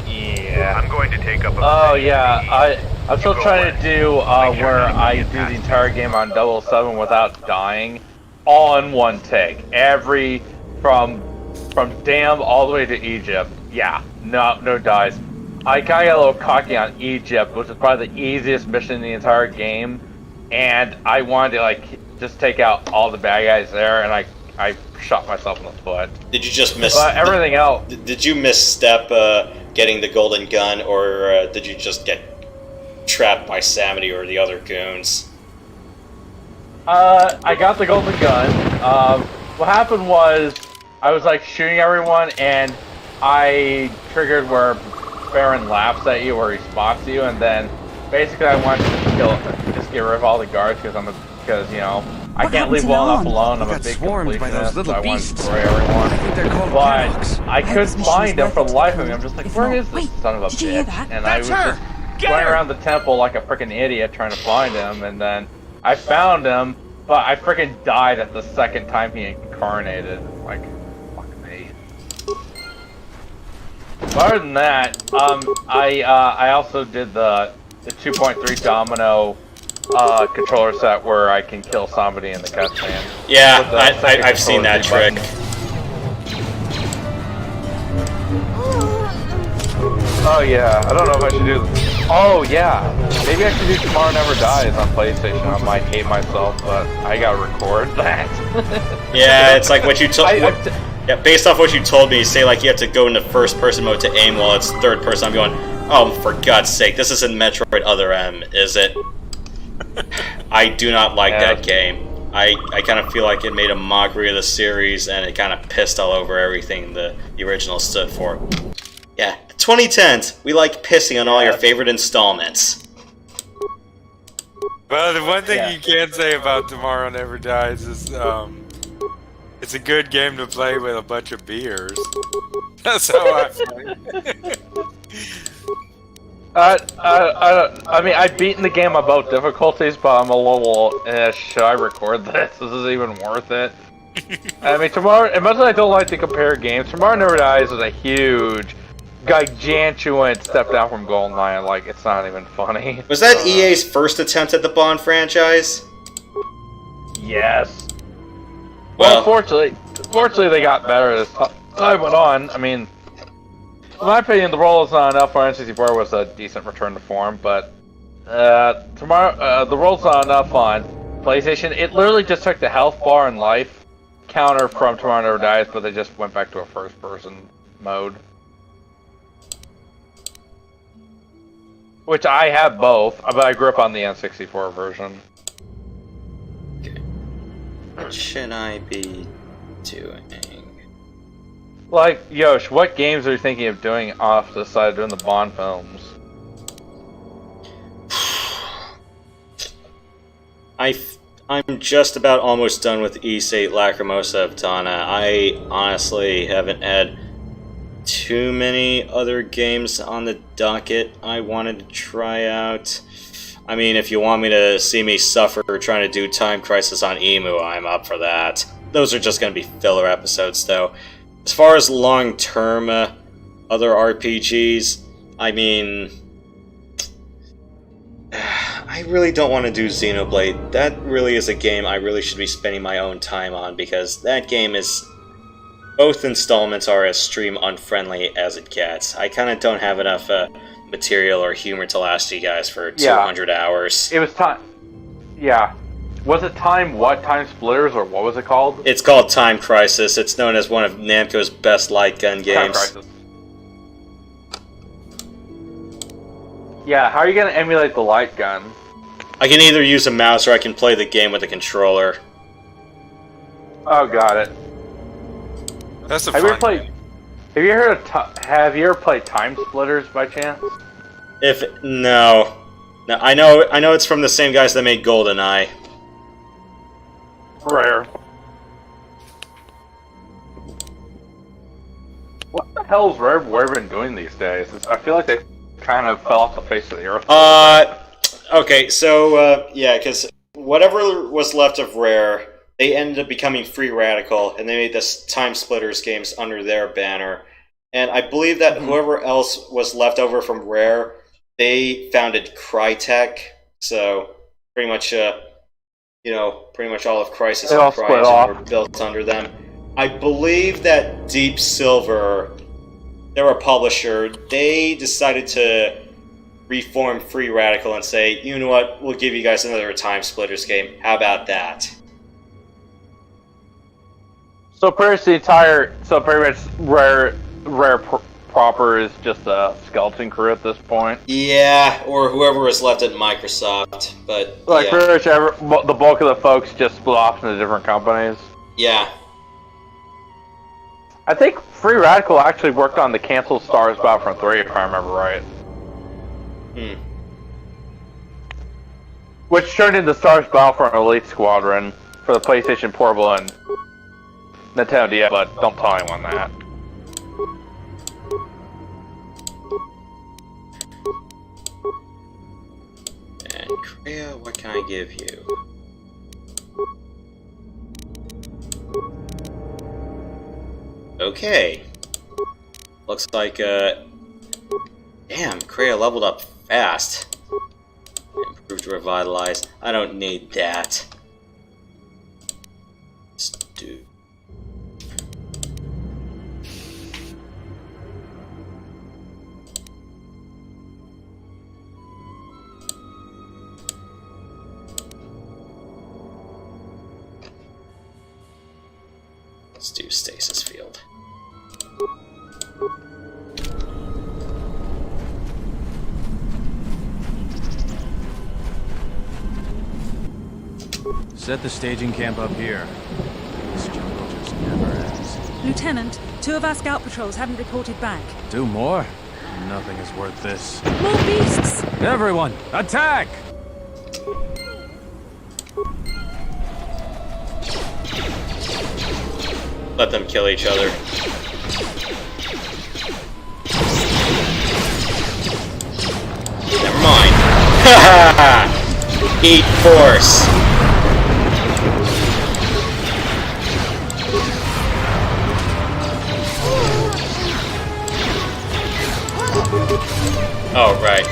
Yeah. I'm going to take up a Oh position yeah, in I'm still trying to do where I do the entire game on 007 without dying, all in one take. From Dam all the way to Egypt. Yeah, no dies. I kinda got a little cocky on Egypt, which is probably the easiest mission in the entire game, and I wanted to just take out all the bad guys there, and I shot myself in the foot. Did you just miss? But everything else. Did you misstep getting the golden gun, or did you just get trapped by Samity or the other goons? I got the golden gun. What happened was I was shooting everyone, and I triggered where Baron laughs at you or he spots you, and then basically I wanted to just get rid of all the guards because I can't leave well enough alone. I'm a big completionist, so I want to destroy everyone. But I couldn't find him for the life of me. I'm just like, where is this son of a bitch? And I was just running around the temple like a freaking idiot trying to find him, and then I found him, but I freaking died at the second time he incarnated. Like, fuck me. But other than that, I also did the 2.3 domino controller set where I can kill somebody in the cutscene. Yeah, I've seen that trick. Oh yeah, I don't know if I should do. Oh yeah, maybe I should do Tomorrow Never Dies on PlayStation. I might hate myself, but I gotta record that. Yeah, it's like what you told. Yeah, based off what you told me, say you have to go into first-person mode to aim while it's third-person. I'm going, oh, for God's sake, this isn't Metroid Other M, is it? I do not like that game. I kind of feel like it made a mockery of the series, and it kind of pissed all over everything the original stood for. Yeah, 2010s, we like pissing on all your favorite installments. Well, the one thing you can say about Tomorrow Never Dies is, it's a good game to play with a bunch of beers. That's how I play. I mean, I've beaten the game on both difficulties, but I'm a little, should I record this? Is this even worth it? I mean, as much as I don't like to compare games, Tomorrow Never Dies is a huge, gigantuan step down from GoldenEye. It's not even funny. Was that EA's first attempt at the Bond franchise? Yes. Well, fortunately, they got better as time went on. I mean, in my opinion, the roll is not enough for N64 was a decent return to form, but the roll's not enough on PlayStation. It literally just took the health bar and life counter from Tomorrow Never Dies, but they just went back to a first-person mode. Which I have both, but I grew up on the N64 version. What should I be doing? Yosh, what games are you thinking of doing off the side of doing the Bond films? I'm just about almost done with East 8 Lacrimosa of Tana. I honestly haven't had too many other games on the docket I wanted to try out. I mean, if you want me to see me suffer trying to do Time Crisis on Emu, I'm up for that. Those are just going to be filler episodes, though. as far as long-term other RPGs, I mean, I really don't want to do Xenoblade. That really is a game I really should be spending my own time on, because that game is... Both installments are as stream unfriendly as it gets. I kind of don't have enough material or humor to last you guys for 200 hours. It was time. Yeah. Was it Time Splitters, or what was it called? It's called Time Crisis. It's known as one of Namco's best light gun games. Time Crisis. Yeah, how are you going to emulate the light gun? I can either use a mouse or I can play the game with a controller. Oh, got it. That's a Have fun you ever played? game. Have you ever played Time Splitters by chance? No, I know it's from the same guys that made GoldenEye. Rare. What the hell's Rare been doing these days? I feel like they kind of fell off the face of the earth. Okay, so yeah, because whatever was left of Rare, they ended up becoming Free Radical, and they made this Time Splitters games under their banner. And I believe that whoever else was left over from Rare, they founded Crytek. So pretty much, pretty much all of Crysis and Crytek were built under them. I believe that Deep Silver, they're a publisher. They decided to reform Free Radical and say, you know what, we'll give you guys another Time Splitters game. How about that? So pretty much Rare proper is just a skeleton crew at this point. Yeah, or whoever was left at Microsoft, but like pretty much the bulk of the folks just split off into different companies. Yeah. I think Free Radical actually worked on the canceled Star Wars Battlefront 3, if I remember right. Which turned into Star Wars Battlefront Elite Squadron for the PlayStation Portable and Nintendo DS, but don't tell anyone that. And Kriya, what can I give you? Okay. Looks like, damn, Kriya leveled up fast. Improved Revitalize. I don't need that. Let's do... Let's do Stasis Field. Set the staging camp up here. This jungle just never ends. Lieutenant, 2 of our scout patrols haven't reported back. 2 more? Nothing is worth this. More beasts! Everyone, attack! Let them kill each other. Never mind. Eat force. Oh, right.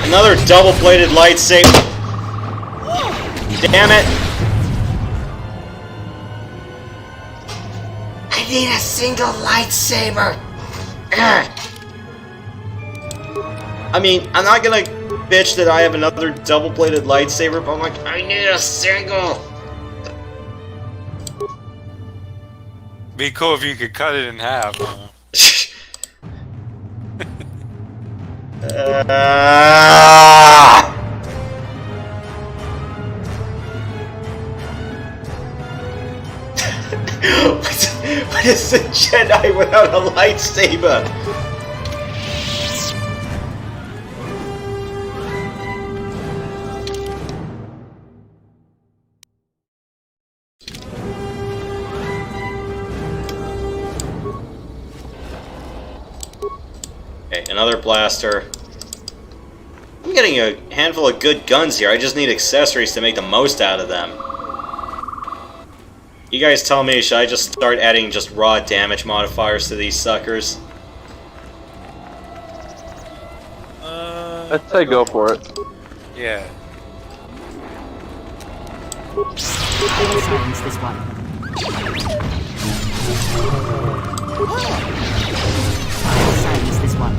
Another double-bladed lightsaber. Damn it. I need a single lightsaber. I mean, I'm not gonna bitch that I have another double-bladed lightsaber, but I'm like, I need a single. Be cool if you could cut it in half. What is a Jedi without a lightsaber? Okay, another blaster. I'm getting a handful of good guns here. I just need accessories to make the most out of them. You guys tell me, should I just start adding just raw damage modifiers to these suckers? I'd say go for it. Yeah. I will silence this one. I will silence this one.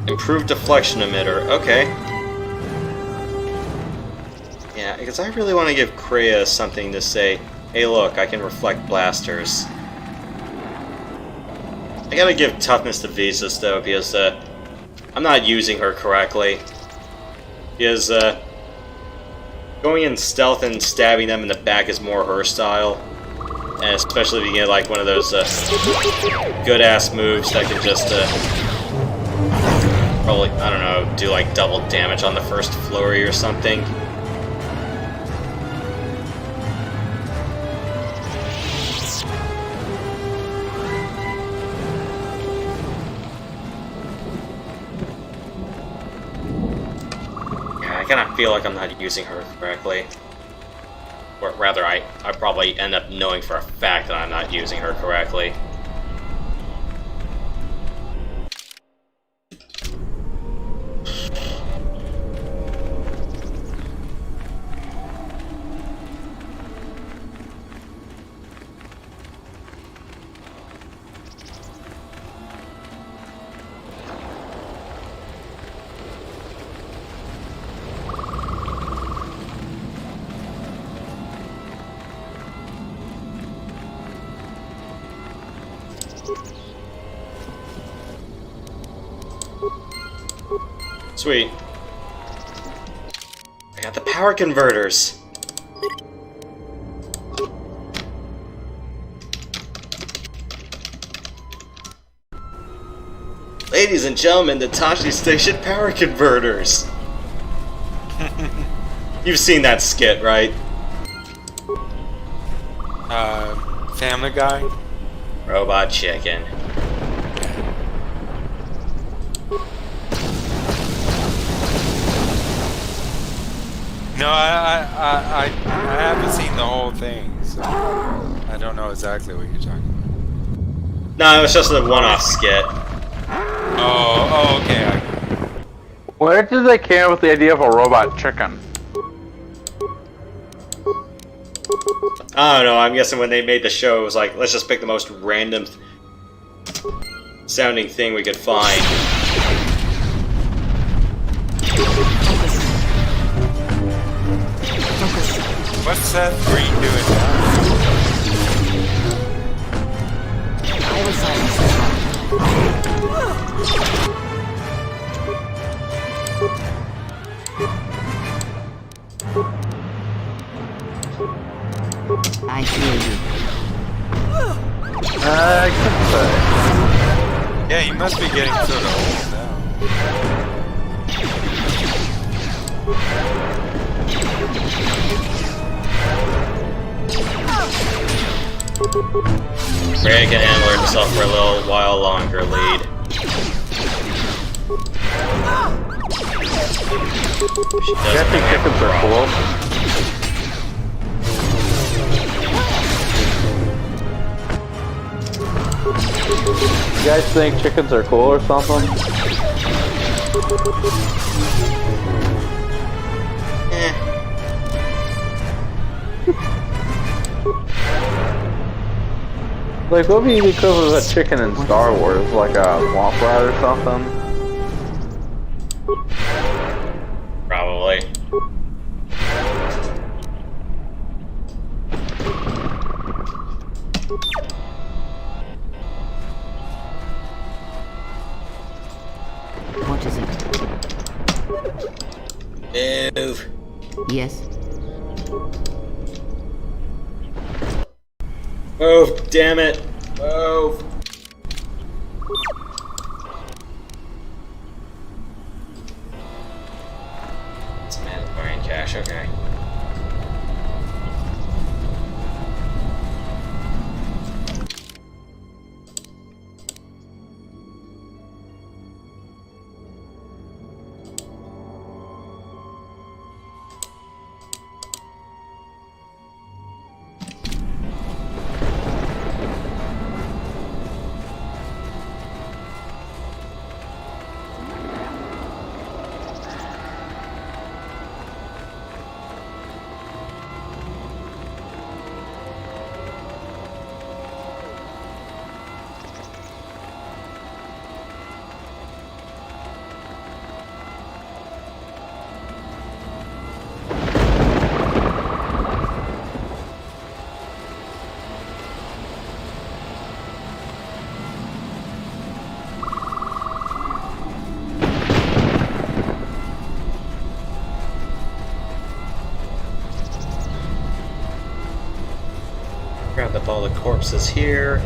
Improved deflection emitter. Okay. Yeah, because I really want to give Kreia something to say, hey look, I can reflect blasters. I gotta give toughness to Visas though, because I'm not using her correctly. Because going in stealth and stabbing them in the back is more her style. And especially if you get like one of those good ass moves that can just probably, I don't know, do like double damage on the first flurry or something. Yeah, I kind of feel like I'm not using her correctly. Or rather, I probably end up knowing for a fact that I'm not using her correctly. Sweet. I got the power converters. Ladies and gentlemen, the Tashi Station power converters. You've seen that skit, right? Family Guy? Robot Chicken. No, I haven't seen the whole thing, so I don't know exactly what you're talking about. No, it was just a one-off skit. Oh, okay. Where did they came up with the idea of a robot chicken? I don't know, I'm guessing when they made the show, it was like, let's just pick the most random sounding thing we could find. What's Seth Green doing now? I will silence this one. I hear you. I could say. Yeah, you must be getting sort of old now. Ray can handle himself for a little while longer, lead. She You guys think chickens are cool? You guys think chickens are cool or something? Like, what would be the equivalent of a chicken in Star Wars? Like a Womp Rat or something? Probably. What is it? Move. Yes. Move, damn it. Move. It's mandatory in cash, okay. Grab up all the corpses here.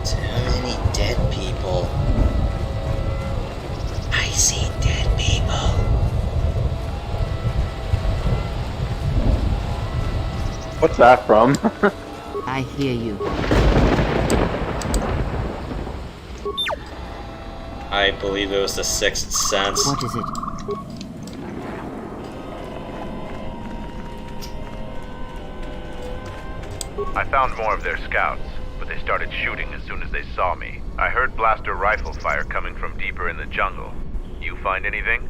So many dead people. I see dead people. What's that from? I hear you. I believe it was the Sixth Sense. What is it? I found more of their scouts, but they started shooting as soon as they saw me. I heard blaster rifle fire coming from deeper in the jungle. You find anything?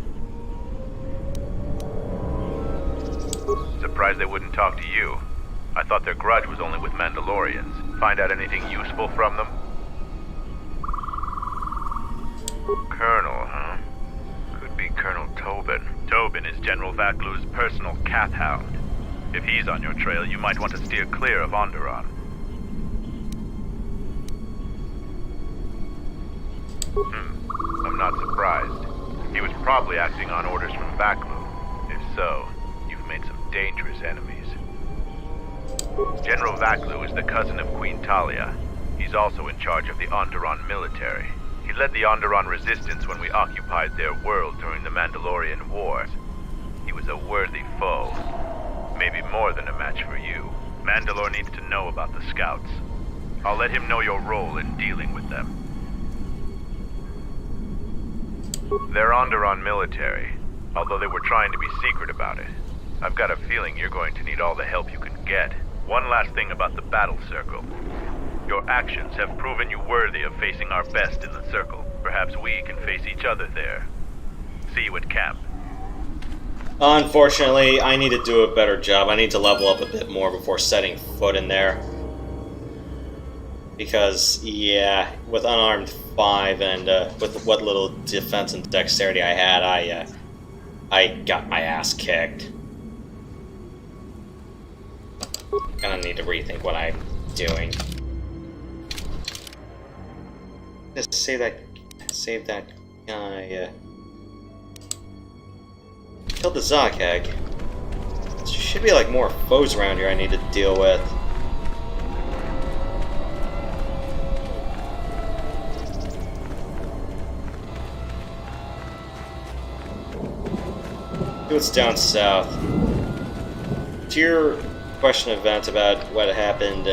Surprised they wouldn't talk to you. I thought their grudge was only with Mandalorians. Find out anything useful from them? Colonel, huh? Could be Colonel Tobin. Tobin is General Vaklu's personal cat hound. If he's on your trail, you might want to steer clear of Onderon. I'm not surprised. He was probably acting on orders from Vaklu. If so, you've made some dangerous enemies. General Vaklu is the cousin of Queen Talia. He's also in charge of the Onderon military. He led the Onderon resistance when we occupied their world during the Mandalorian Wars. He was a worthy foe. Maybe more than a match for you. Mandalore needs to know about the scouts. I'll let him know your role in dealing with them. They're Onderon military, although they were trying to be secret about it. I've got a feeling you're going to need all the help you can get. One last thing about the battle circle. Your actions have proven you worthy of facing our best in the circle. Perhaps we can face each other there. See you at camp. Unfortunately, I need to do a better job. I need to level up a bit more before setting foot in there. Because, yeah, with unarmed 5 and with what little defense and dexterity I had, I got my ass kicked. Gonna need to rethink what I'm doing. Just save that guy. Killed the Zokhag. There should be like more foes around here I need to deal with. See what's down south. To your question of Vance about what happened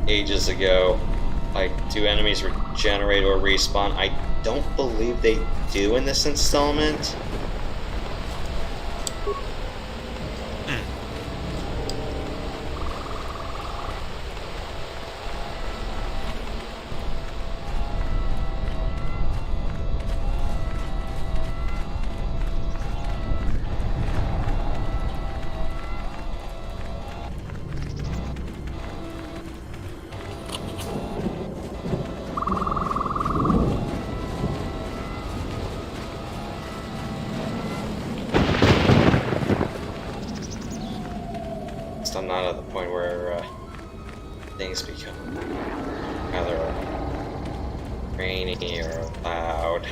ages ago, like, do enemies regenerate or respawn? I don't believe they do in this installment. I'm not at the point where things become rather rainy or loud.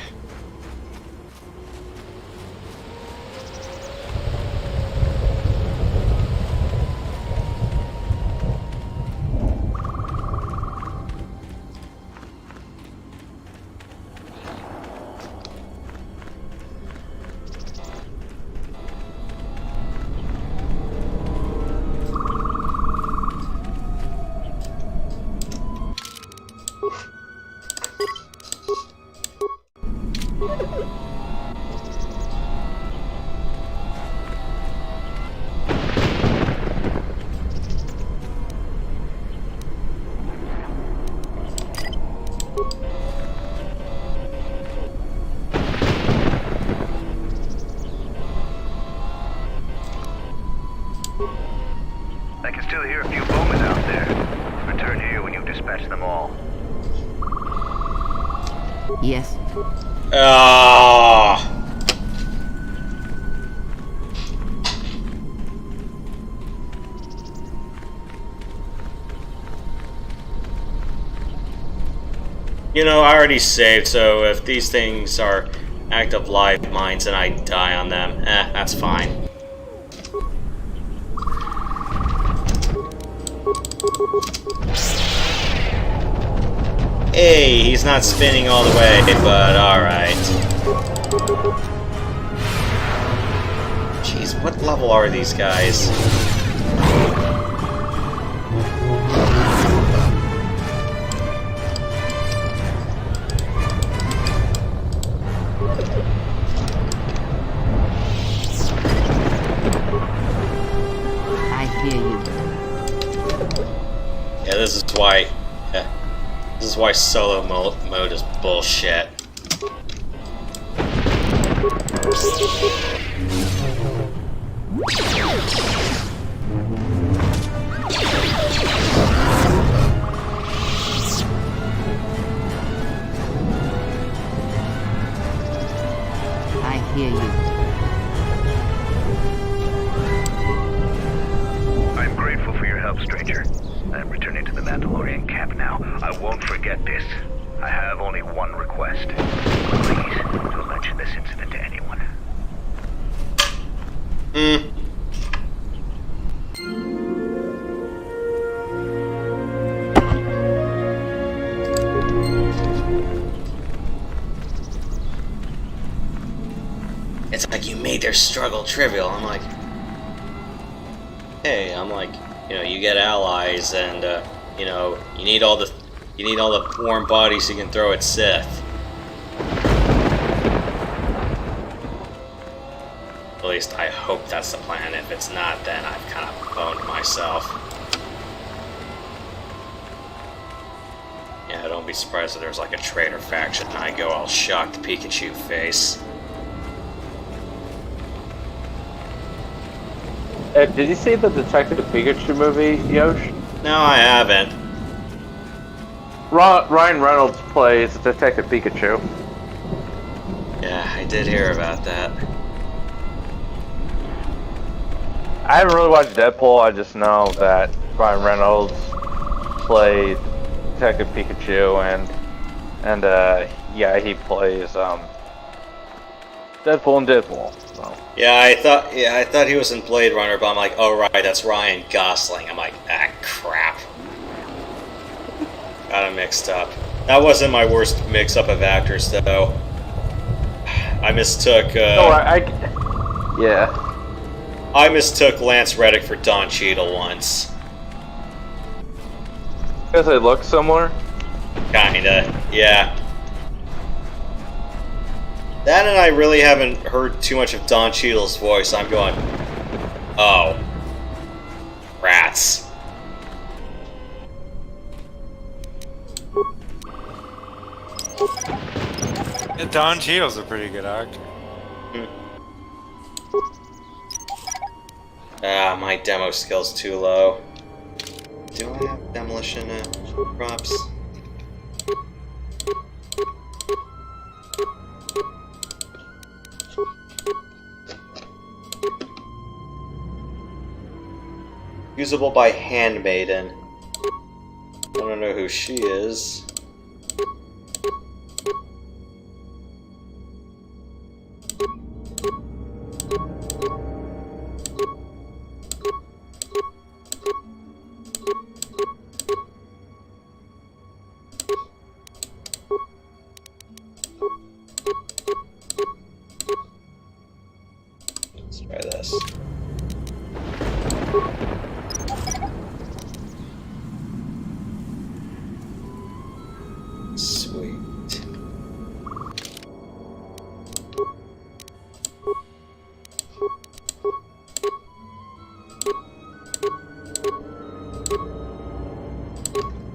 I can still hear a few bowmen out there. Return here when you've dispatched them all. Yes. Ah. You know, I already saved, so if these things are active live mines and I die on them, that's fine. Hey, he's not spinning all the way, but alright. Jeez, what level are these guys? I hear you. Yeah, this is why... This is why solo mode is bullshit. I hear you. I'm grateful for your help, stranger. I'm returning to the Mandalorian camp now. I won't forget this. I have only one request. Please, don't mention this incident to anyone. It's like you made their struggle trivial. I'm like, hey, you know, you get allies, and you know, you need all the warm bodies you can throw at Sith. At least I hope that's the plan. If it's not, then I've kind of boned myself. Yeah, don't be surprised if there's like a traitor faction and I go all shocked Pikachu face. Did you see the Detective Pikachu movie, Yosh? No, I haven't. Ryan Reynolds plays Detective Pikachu. Yeah, I did hear about that. I haven't really watched Deadpool, I just know that Ryan Reynolds played Detective Pikachu, and yeah, he plays Deadpool and Deadpool. So. Yeah, I thought he was in Blade Runner, but I'm like, oh right, that's Ryan Gosling. I'm like, ah, crap. Got him mixed up. That wasn't my worst mix-up of actors, though. I mistook. Yeah. I mistook Lance Reddick for Don Cheadle once. Because they look similar? Kinda, yeah. That and I really haven't heard too much of Don Cheadle's voice. I'm going, oh. Rats. Yeah, Don Cheadle's a pretty good actor. Ah, my demo skill's too low. Do I have demolition props? Usable by Handmaiden. I don't know who she is. Let's try this. Sweet.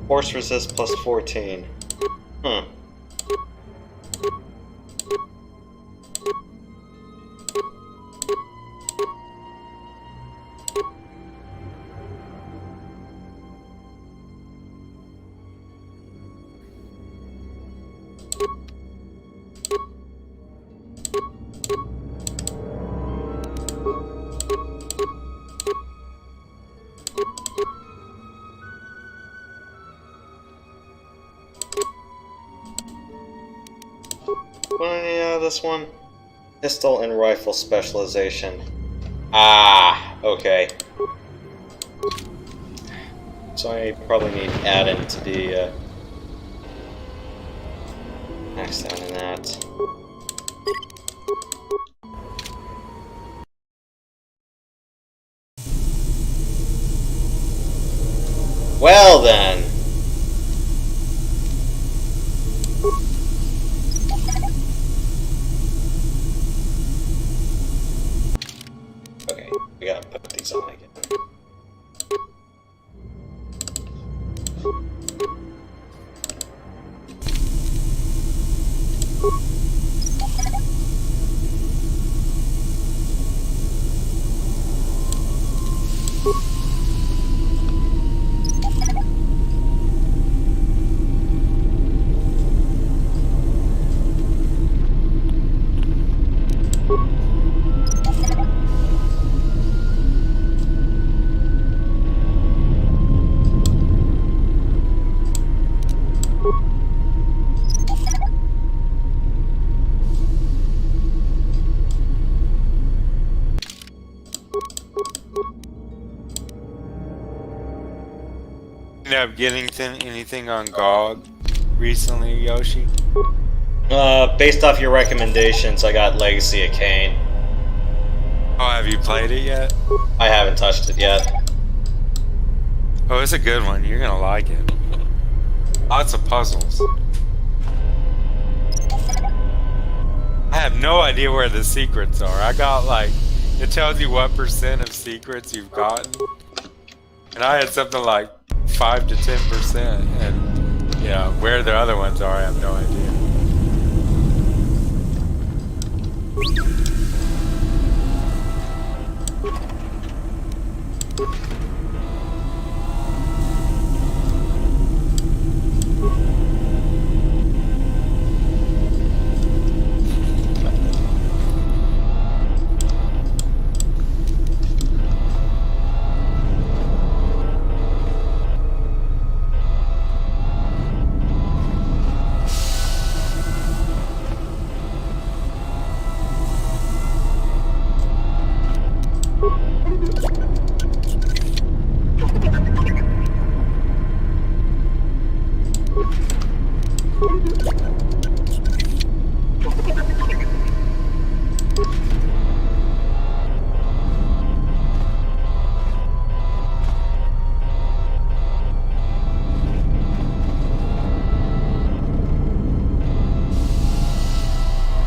Force resist plus 14. Yeah, this one. Pistol and rifle specialization. Ah, okay. So I probably need add-in to be maxed out in that. Well then. Okay, we gotta put these on again. End up getting anything on GOG recently, Yoshi? Based off your recommendations, I got Legacy of Kain. Oh, have you played it yet? I haven't touched it yet. Oh, it's a good one. You're gonna like it. Lots of puzzles. I have no idea where the secrets are. I got like, it tells you what % of secrets you've gotten. And I had something like 5 to 10%. And yeah, where the other ones are, I have no idea.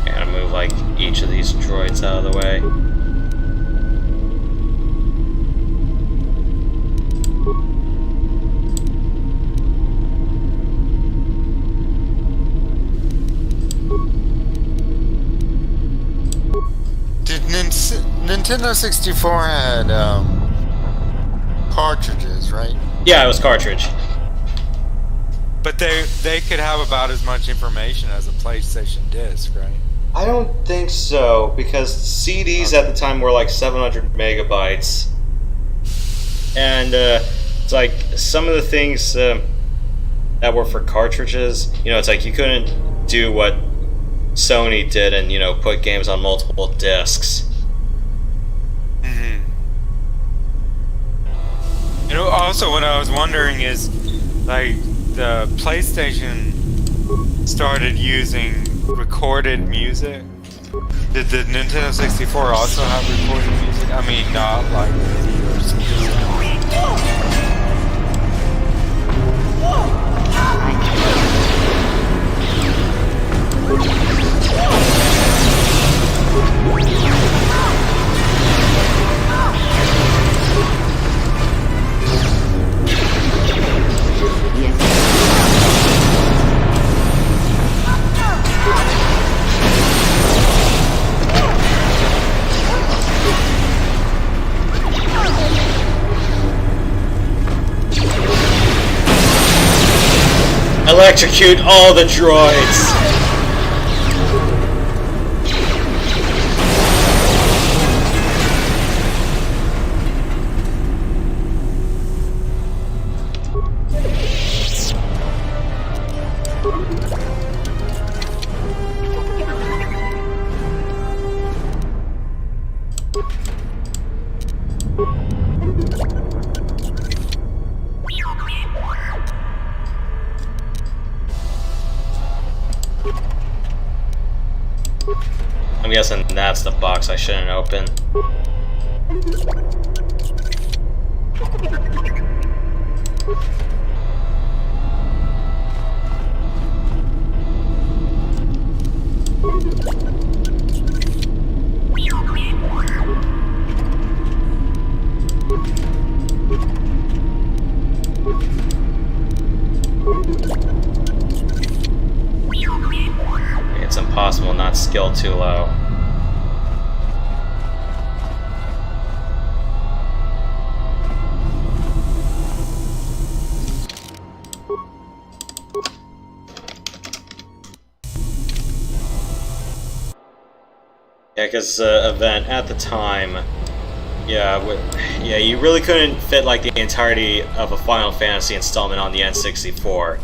Gotta move like each of these droids out of the way. Did Nintendo 64 had cartridges, right? Yeah, it was cartridge. But they could have about as much information as a PlayStation disc, right? I don't think so, because CDs at the time were like 700 megabytes. and it's like some of the things that were for cartridges, you know, it's like you couldn't do what Sony did and, you know, put games on multiple discs. You know, also what I was wondering is, like, the PlayStation started using recorded music. Did the Nintendo 64 also have recorded music? I mean, not like MIDI or something. Electrocute all the droids! I'm guessing that's the box I shouldn't open. It's impossible not skill too low. Yeah, because event at the time, yeah, you really couldn't fit like the entirety of a Final Fantasy installment on the N64.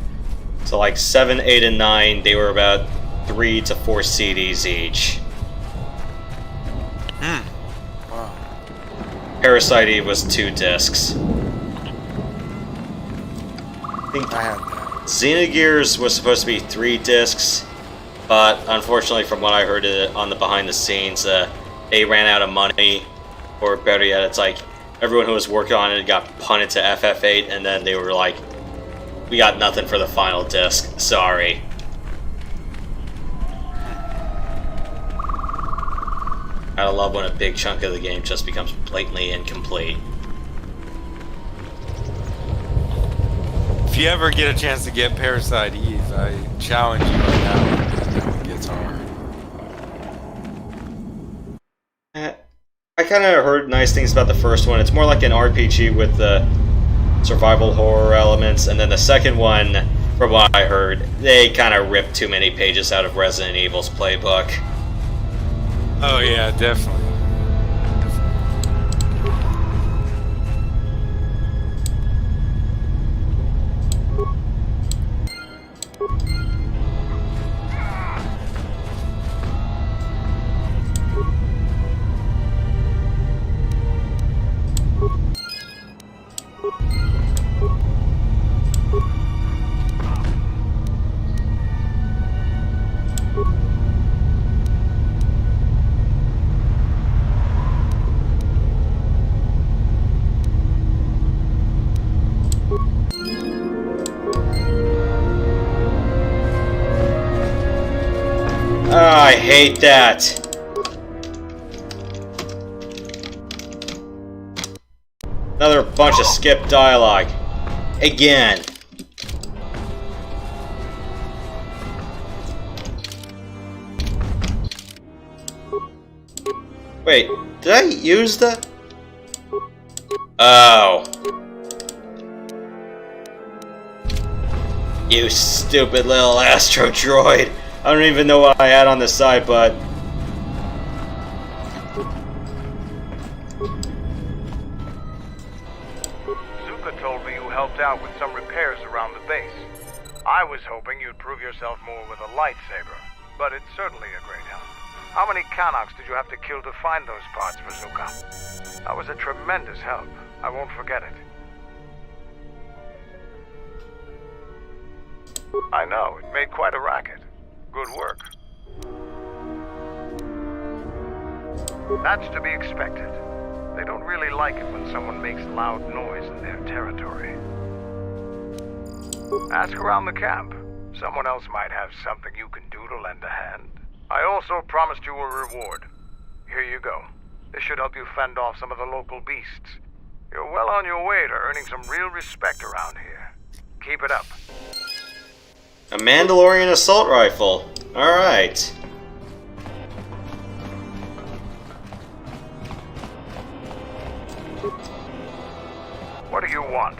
So like 7, 8, and 9, they were about 3 to 4 CDs each. Wow. Parasite Eve was 2 discs. I think I have that. Xenogears was supposed to be 3 discs, but unfortunately, from what I heard on the behind the scenes, they ran out of money, or better yet, it's like everyone who was working on it got punted to FF8, and then they were like, "We got nothing for the final disc. Sorry." I love when a big chunk of the game just becomes blatantly incomplete. If you ever get a chance to get Parasite Eve, I challenge you right now. It gets hard. I kind of heard nice things about the first one. It's more like an RPG with the survival horror elements, and then the second one, from what I heard, they kind of ripped too many pages out of Resident Evil's playbook. Oh yeah, definitely. I hate that. Another bunch of skipped dialogue. Again. Wait, did I use the... Oh. You stupid little astro droid. I don't even know what I had on the side, but... out with some repairs around the base. I was hoping you'd prove yourself more with a lightsaber, but it's certainly a great help. How many Kanaks did you have to kill to find those parts for Zuka? That was a tremendous help. I won't forget it. I know, it made quite a racket. Good work. That's to be expected. They don't really like it when someone makes loud noise in their territory. Ask around the camp. Someone else might have something you can do to lend a hand. I also promised you a reward. Here you go. This should help you fend off some of the local beasts. You're well on your way to earning some real respect around here. Keep it up. A Mandalorian assault rifle. Alright. What do you want?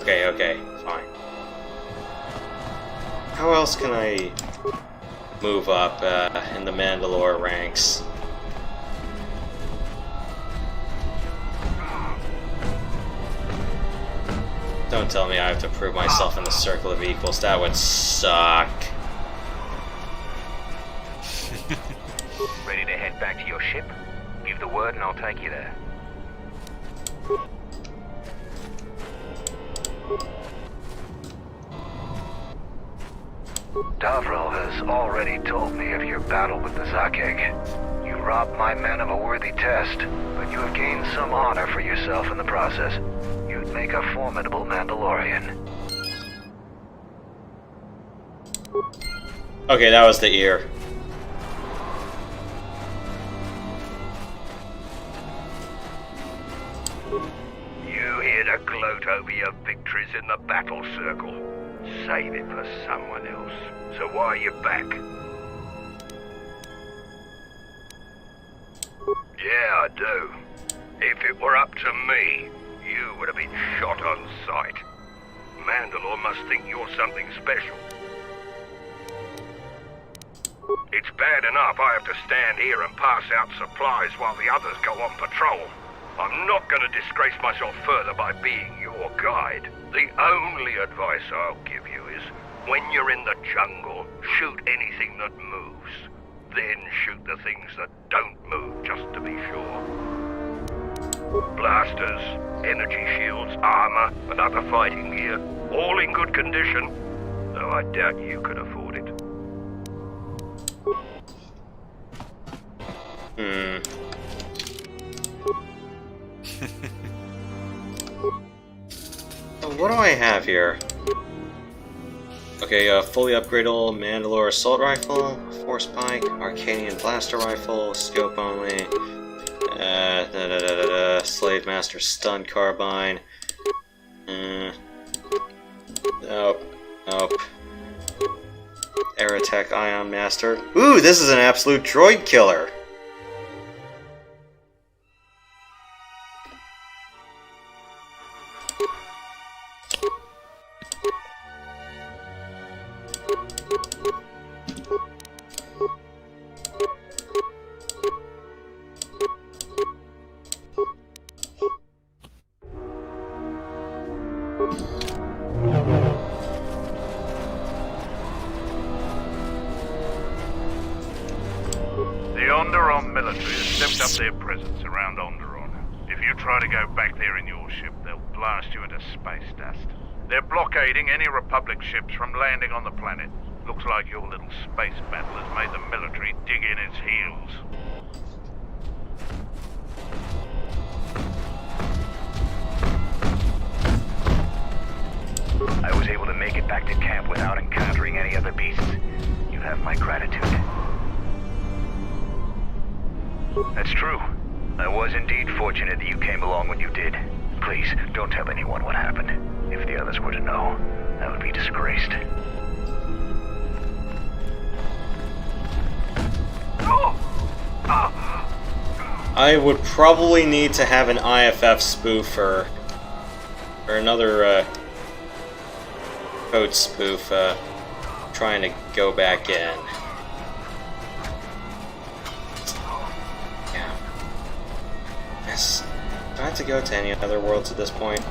Okay, fine. How else can I move up in the Mandalore ranks? Don't tell me I have to prove myself in the circle of equals. That would suck. Ready to head back to your ship? Give the word and I'll take you there. Davril has already told me of your battle with the Zakek. You robbed my men of a worthy test, but you have gained some honor for yourself in the process. You'd make a formidable Mandalorian. Okay, that was the ear. You here to gloat over your victories in the battle circle. Save it for someone else. So why are you back? Yeah, I do. If it were up to me, you would have been shot on sight. Mandalore must think you're something special. It's bad enough I have to stand here and pass out supplies while the others go on patrol. I'm not going to disgrace myself further by being your guide. The only advice I'll give you is, when you're in the jungle, shoot anything that moves. Then shoot the things that don't move, just to be sure. Blasters, energy shields, armor, and other fighting gear, all in good condition, though I doubt you could afford it. What do I have here? Okay, fully upgradable Mandalore assault rifle, force pike, Arcanian blaster rifle, scope only, Slave Master stun carbine. Nope. Air attack ion master. Ooh, this is an absolute droid killer. The Onderon military has stepped up their presence around Onderon. If you try to go back there in your ship, they'll blast you into space dust. They're blockading any Republic ships from landing on the planet. Looks like your little space battle has made the military dig in its heels. I was able to make it back to camp without encountering any other beasts. You have my gratitude. That's true. I was indeed fortunate that you came along when you did. Please, don't tell anyone what happened. If the others were to know, I would be disgraced. I would probably need to have an IFF spoofer or another code spoof trying to go back in. Yeah. I have to go to any other worlds at this point?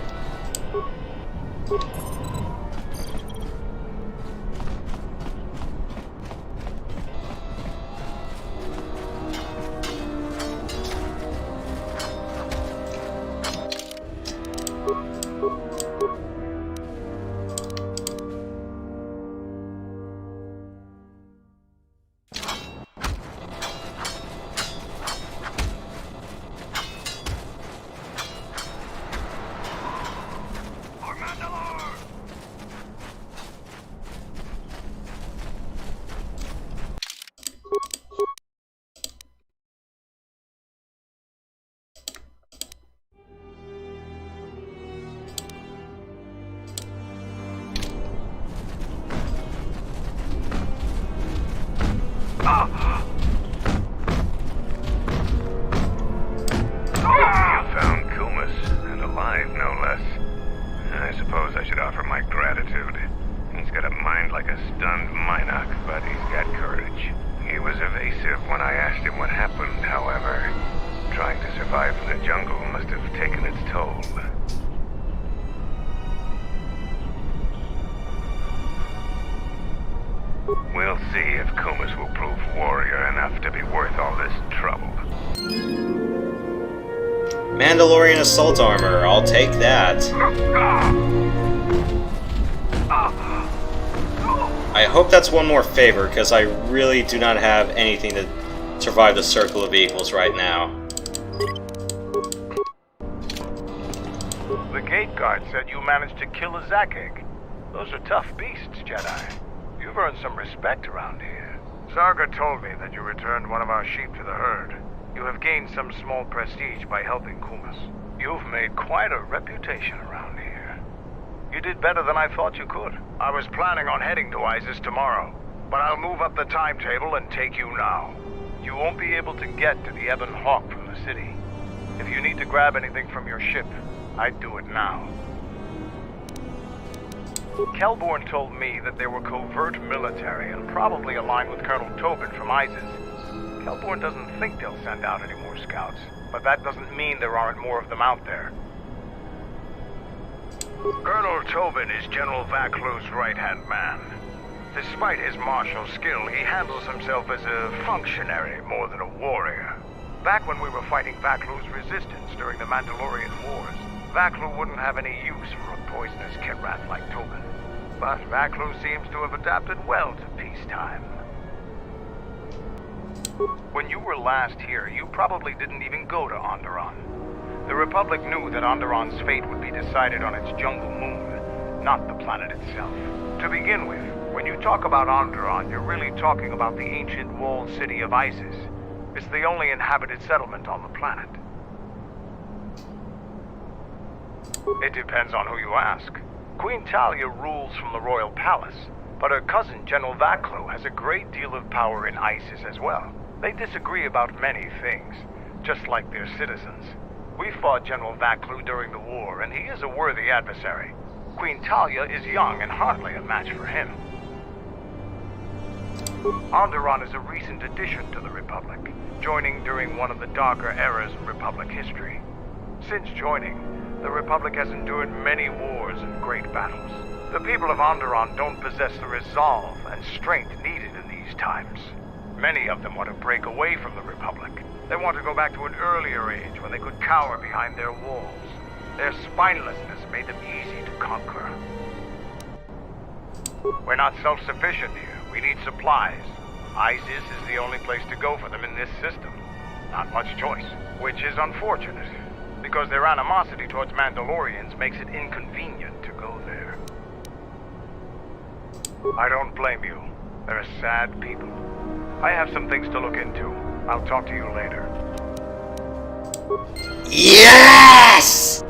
We'll see if Kumas will prove warrior enough to be worth all this trouble. Mandalorian assault armor, I'll take that. I hope that's one more favor, because I really do not have anything to survive the circle of equals right now. The gate guard said you managed to kill a Zakig. Those are tough beasts, Jedi. You've earned some respect around here. Zarga told me that you returned one of our sheep to the herd. You have gained some small prestige by helping Kumas. You've made quite a reputation around here. You did better than I thought you could. I was planning on heading to Isis tomorrow, but I'll move up the timetable and take you now. You won't be able to get to the Ebon Hawk from the city. If you need to grab anything from your ship, I'd do it now. Kelborn told me that they were covert military and probably aligned with Colonel Tobin from Isis. Kelborn doesn't think they'll send out any more scouts, but that doesn't mean there aren't more of them out there. Colonel Tobin is General Vaklu's right-hand man. Despite his martial skill, he handles himself as a functionary more than a warrior. Back when we were fighting Vaklu's resistance during the Mandalorian Wars, Vaklu wouldn't have any use for a poisonous Kirath like Tobin. But Vaklu seems to have adapted well to peacetime. When you were last here, you probably didn't even go to Onderon. The Republic knew that Onderon's fate would be decided on its jungle moon, not the planet itself. To begin with, when you talk about Onderon, you're really talking about the ancient walled city of Isis. It's the only inhabited settlement on the planet. It depends on who you ask. Queen Talia rules from the royal palace, but her cousin General Vaklu has a great deal of power in Isis as well. They disagree about many things, just like their citizens. We fought General Vaklu during the war, and he is a worthy adversary. Queen Talia is young and hardly a match for him. Onderon is a recent addition to the Republic, joining during one of the darker eras of Republic history. Since joining, the Republic has endured many wars and great battles. The people of Onderon don't possess the resolve and strength needed in these times. Many of them want to break away from the Republic. They want to go back to an earlier age when they could cower behind their walls. Their spinelessness made them easy to conquer. We're not self-sufficient here. We need supplies. Isis is the only place to go for them in this system. Not much choice, which is unfortunate, because their animosity towards Mandalorians makes it inconvenient to go there. I don't blame you. They're sad people. I have some things to look into. I'll talk to you later. Yes!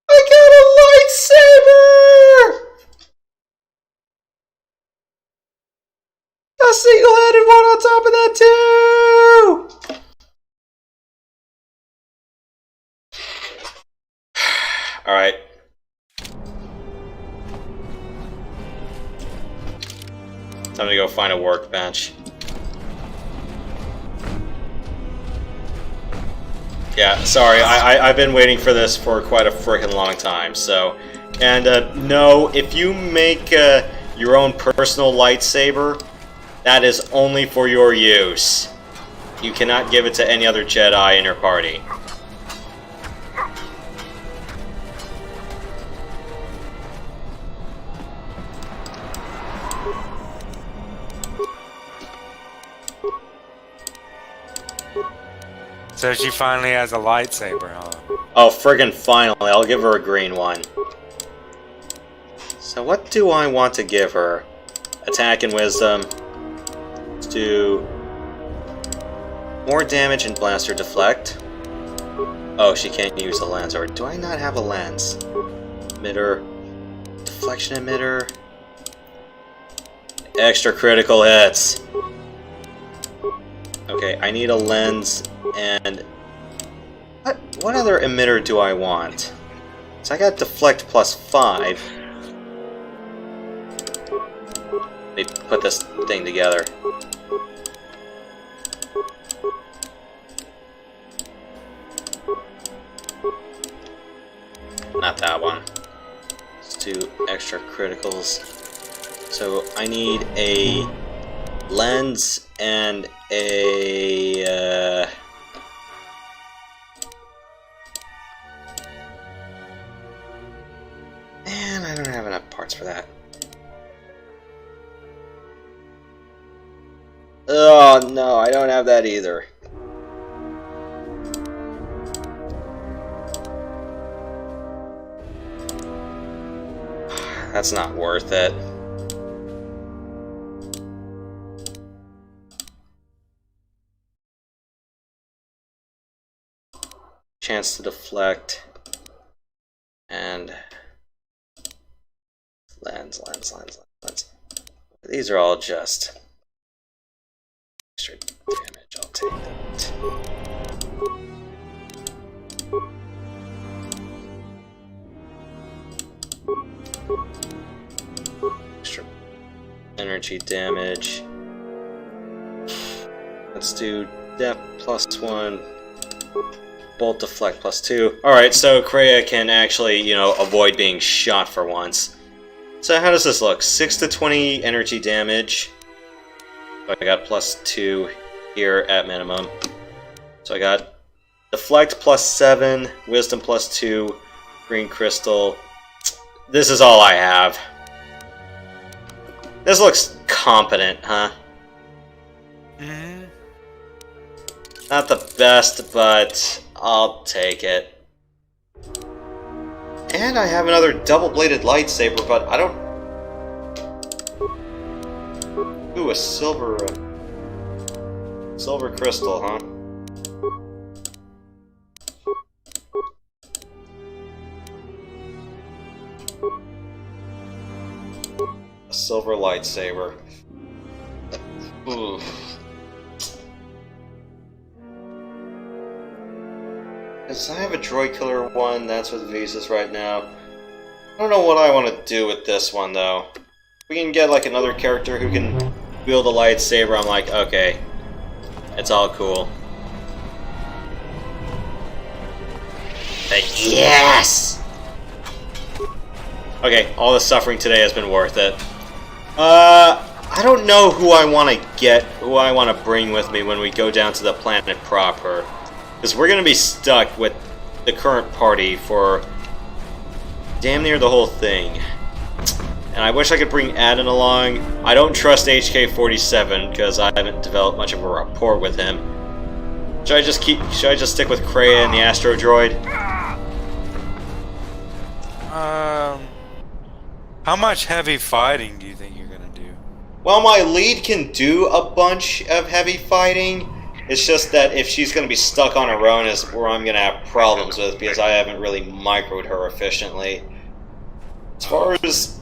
I got a lightsaber! A single-handed one on top of that too! Alright. Time to go find a workbench. Yeah, sorry, I've been waiting for this for quite a freaking long time, so... And, no, if you make, your own personal lightsaber, that is only for your use. You cannot give it to any other Jedi in your party. So she finally has a lightsaber, huh? Oh, friggin' finally, I'll give her a green one. So what do I want to give her? Attack and wisdom. Let's do more damage and blaster deflect. Oh, she can't use a lens, or do I not have a lens? Emitter. Deflection emitter. Extra critical hits. Okay, I need a lens and... What other emitter do I want? So I got deflect plus 5. Let me put this thing together. Not that one. Let's do extra criticals. So I need a lens and a... Man, I don't have enough parts for that. Oh no, I don't have that either. That's not worth it. Chance to deflect. And lens. These are all just extra damage. I'll take that. Extra energy damage. Let's do depth plus 1. Bolt deflect plus 2. Alright, so Kreia can actually, you know, avoid being shot for once. So how does this look? 6 to 20 energy damage. I got plus 2 here at minimum. So I got deflect plus 7, wisdom plus 2, green crystal. This is all I have. This looks competent, huh? Mm-hmm. Not the best, but I'll take it. And I have another double-bladed lightsaber, but I don't... Ooh, a silver crystal, huh? A silver lightsaber. Ooh. Because I have a droid killer one, that's with visas right now. I don't know what I want to do with this one, though. We can get, like, another character who can wield a lightsaber, I'm like, okay. It's all cool. But yes! Okay, all the suffering today has been worth it. I don't know who I want to get, who I want to bring with me when we go down to the planet proper. Because we're going to be stuck with the current party for damn near the whole thing. And I wish I could bring Adden along. I don't trust HK-47 because I haven't developed much of a rapport with him. Should I just stick with Kreia and the Astro Droid? How much heavy fighting do you think you're gonna do? Well, my lead can do a bunch of heavy fighting. It's just that if she's going to be stuck on her own is where I'm going to have problems with, because I haven't really microed her efficiently. As far as...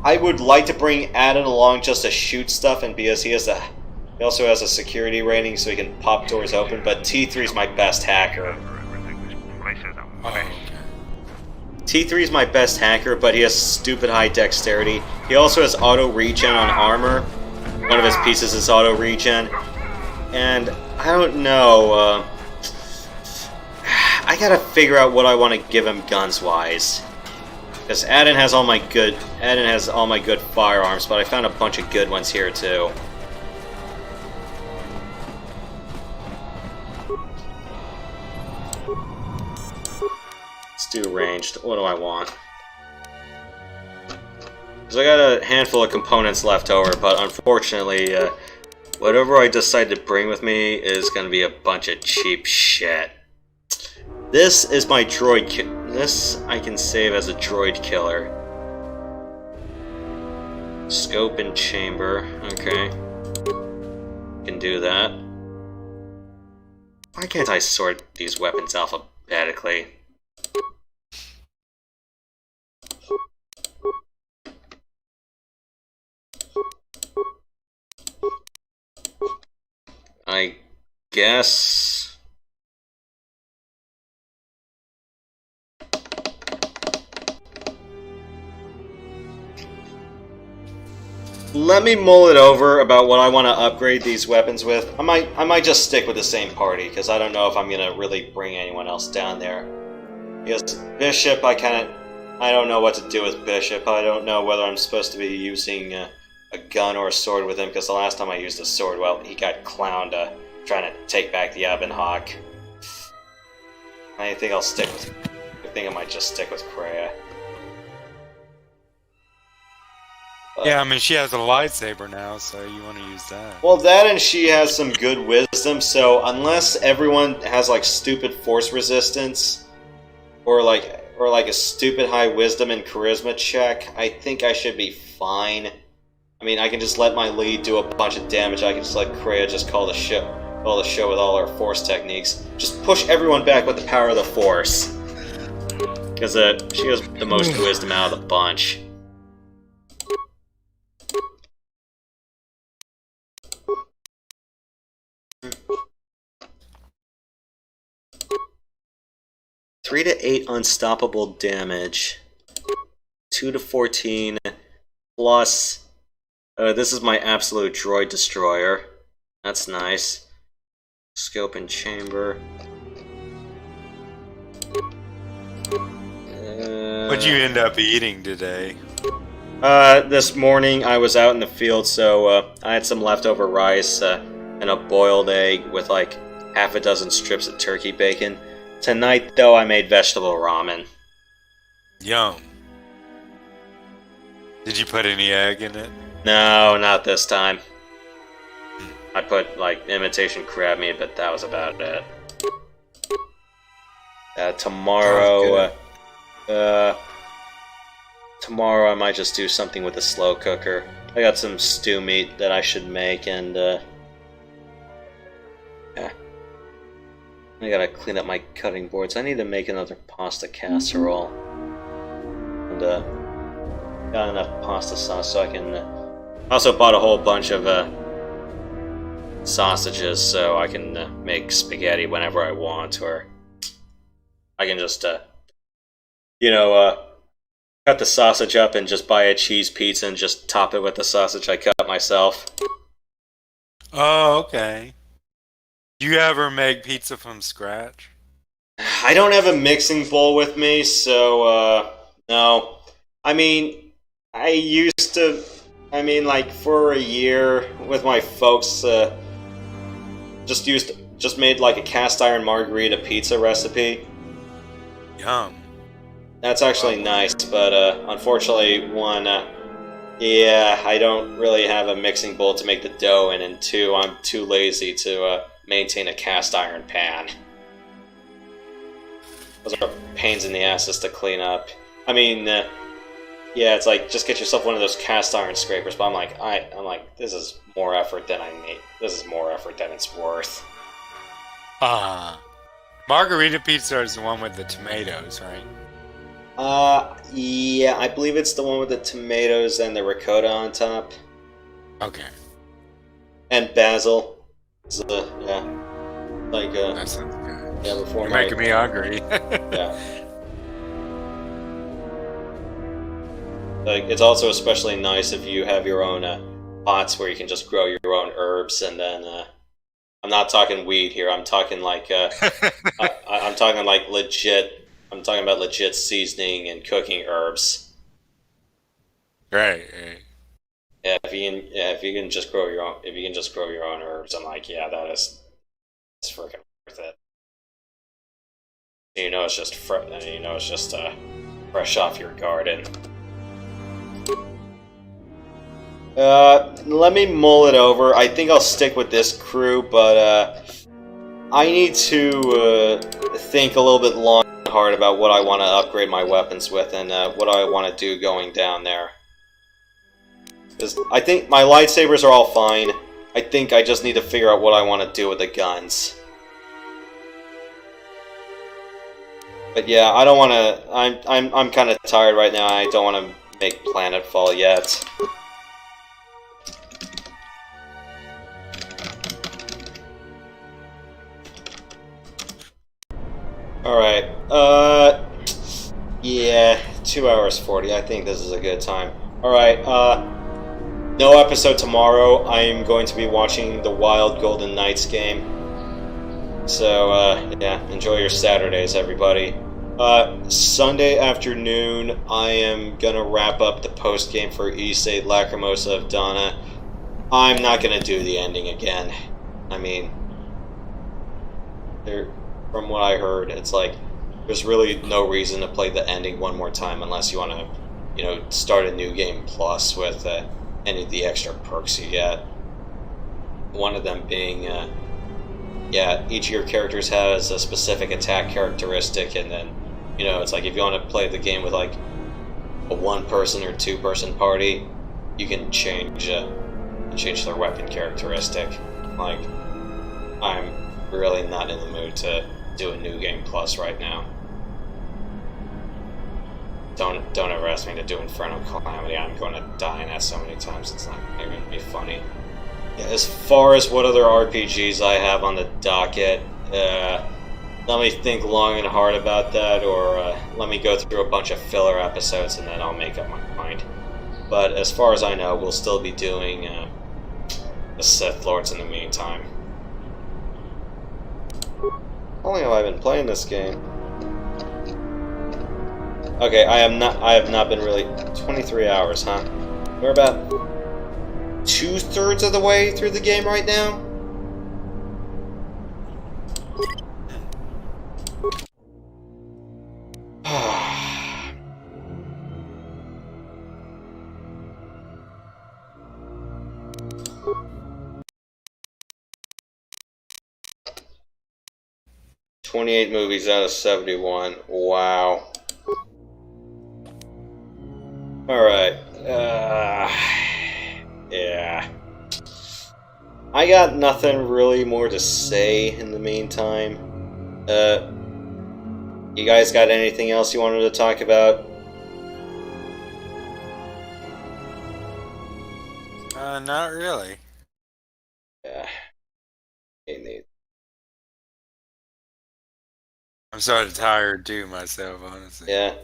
I would like to bring Adden along just to shoot stuff, and because he also has a security rating so he can pop doors open, but T3's my best hacker. T3's my best hacker, but he has stupid high dexterity. He also has auto regen on armor, one of his pieces is auto regen, and I don't know. I gotta figure out what I want to give him guns wise, because Adden has all my good firearms, but I found a bunch of good ones here too. Let's do ranged. What do I want? Because I got a handful of components left over, but unfortunately, whatever I decide to bring with me is going to be a bunch of cheap shit. This is my droid this I can save as a droid killer. Scope and chamber. Okay. Can do that. Why can't I sort these weapons alphabetically? I guess... Let me mull it over about what I want to upgrade these weapons with. I might just stick with the same party, because I don't know if I'm going to really bring anyone else down there. Because Bishop, I don't know what to do with Bishop. I don't know whether I'm supposed to be using a gun or a sword with him, because the last time I used a sword, well, he got clowned trying to take back the Ebon Hawk. I think I'll stick with... I think I might just stick with Kreia. Yeah, I mean, she has a lightsaber now, so you want to use that. Well, that and she has some good wisdom, so unless everyone has, like, stupid force resistance, or like a stupid high wisdom and charisma check, I think I should be fine. I mean, I can just let my lead do a bunch of damage. I can just let Kreia just call the show with all her force techniques. Just push everyone back with the power of the force. Because she has the most wisdom out of the bunch. Three to 8 unstoppable damage. 2 to 14 plus... this is my absolute droid destroyer. That's nice. Scope and chamber. What'd you end up eating today? This morning I was out in the field, so I had some leftover rice and a boiled egg with like half a dozen strips of turkey bacon. Tonight, though, I made vegetable ramen. Yum. Did you put any egg in it? No, not this time. I put, like, imitation crab meat, but that was about it. Tomorrow I might just do something with the slow cooker. I got some stew meat that I should make, and, yeah. I gotta clean up my cutting boards. I need to make another pasta casserole. And, got enough pasta sauce so I can... I also bought a whole bunch of, sausages so I can, make spaghetti whenever I want, or... I can just, cut the sausage up and just buy a cheese pizza and just top it with the sausage I cut myself. Oh, okay. Do you ever make pizza from scratch? I don't have a mixing bowl with me, so, no. I mean, I used to, like, for a year with my folks, just made, like, a cast iron margarita pizza recipe. Yum. That's actually nice, but, unfortunately, one, yeah, I don't really have a mixing bowl to make the dough in, and two, I'm too lazy to, maintain a cast iron pan. Those are pains in the asses to clean up. I mean, yeah, it's like, just get yourself one of those cast iron scrapers, but I'm like, this is more effort than I need. This is more effort than it's worth. Margarita pizza is the one with the tomatoes, right? Yeah, I believe it's the one with the tomatoes and the ricotta on top. Okay. And basil. So, yeah. Like, that sounds good. Yeah, before You're making me hungry. Yeah. Like, it's also especially nice if you have your own pots where you can just grow your own herbs, and then I'm not talking weed here. I'm talking like I'm talking like legit. I'm talking about legit seasoning and cooking herbs. Right. Yeah, if you can just grow your own herbs, I'm like, yeah, it's freaking worth it. You know, it's just fresh off your garden. Let me mull it over. I think I'll stick with this crew, but I need to think a little bit long and hard about what I want to upgrade my weapons with and what I want to do going down there. Because I think my lightsabers are all fine. I think I just need to figure out what I want to do with the guns. But yeah, I don't want to. I'm kind of tired right now. I don't want to make planetfall yet. Alright, yeah, 2 hours 40, I think this is a good time. Alright, no episode tomorrow. I'm going to be watching the Wild Golden Knights game. So, yeah, enjoy your Saturdays, everybody. Sunday afternoon, I am gonna wrap up the post-game for Issei Lacrimosa of Donna. I'm not gonna do the ending again. I mean, from what I heard, it's like there's really no reason to play the ending one more time unless you want to, you know, start a new game plus with any of the extra perks you get. One of them being, yeah, each of your characters has a specific attack characteristic, and then, you know, it's like if you want to play the game with like a one-person or two-person party, you can change their weapon characteristic. Like, I'm really not in the mood to do a new game plus right now. Don't ever ask me to do Inferno Calamity. I'm going to die in that so many times it's not even going to be funny. Yeah, as far as what other RPGs I have on the docket, let me think long and hard about that, or let me go through a bunch of filler episodes and then I'll make up my mind. But as far as I know, we'll still be doing the Sith Lords in the meantime. How long have I been playing this game? Okay, I have not been really 23 hours, huh? We're about 2/3 of the way through the game right now. $28 movies out of 71. Wow. Alright. Yeah. I got nothing really more to say in the meantime. You guys got anything else you wanted to talk about? Not really. Yeah. I'm sort of tired too myself, honestly. Yeah.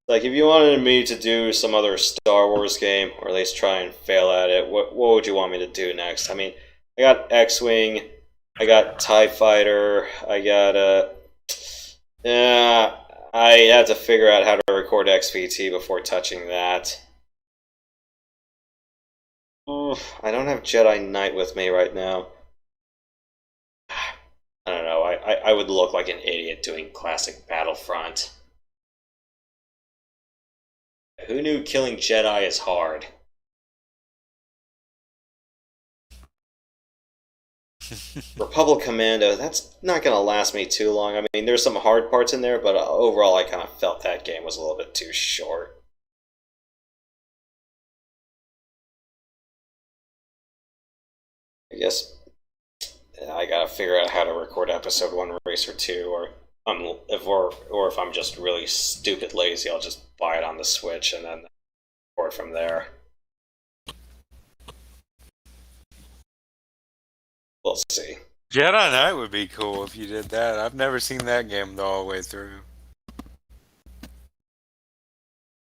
Like, if you wanted me to do some other Star Wars game, or at least try and fail at it, what would you want me to do next? I mean, I got X-Wing, I got TIE Fighter, I got, I had to figure out how to record XVT before touching that. Oof, I don't have Jedi Knight with me right now. I don't know, I would look like an idiot doing classic Battlefront. Who knew killing Jedi is hard? Republic Commando, that's not gonna last me too long. I mean, there's some hard parts in there, but overall I kind of felt that game was a little bit too short. I guess I gotta figure out how to record episode 1 Racer 2, or if I'm just really stupid lazy, I'll just buy it on the Switch and then record from there. We'll see. Jedi Knight would be cool if you did that. I've never seen that game all the way through.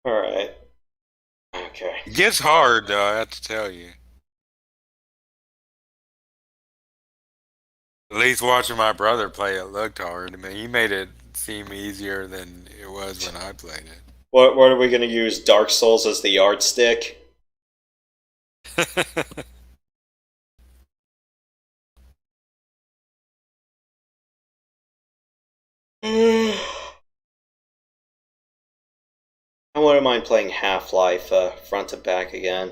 Alright. Okay. It gets hard, though, I have to tell you. At least watching my brother play it looked hard. I mean, he made it seem easier than it was when I played it. What are we going to use? Dark Souls as the yardstick? I wouldn't mind playing Half-Life front to back again.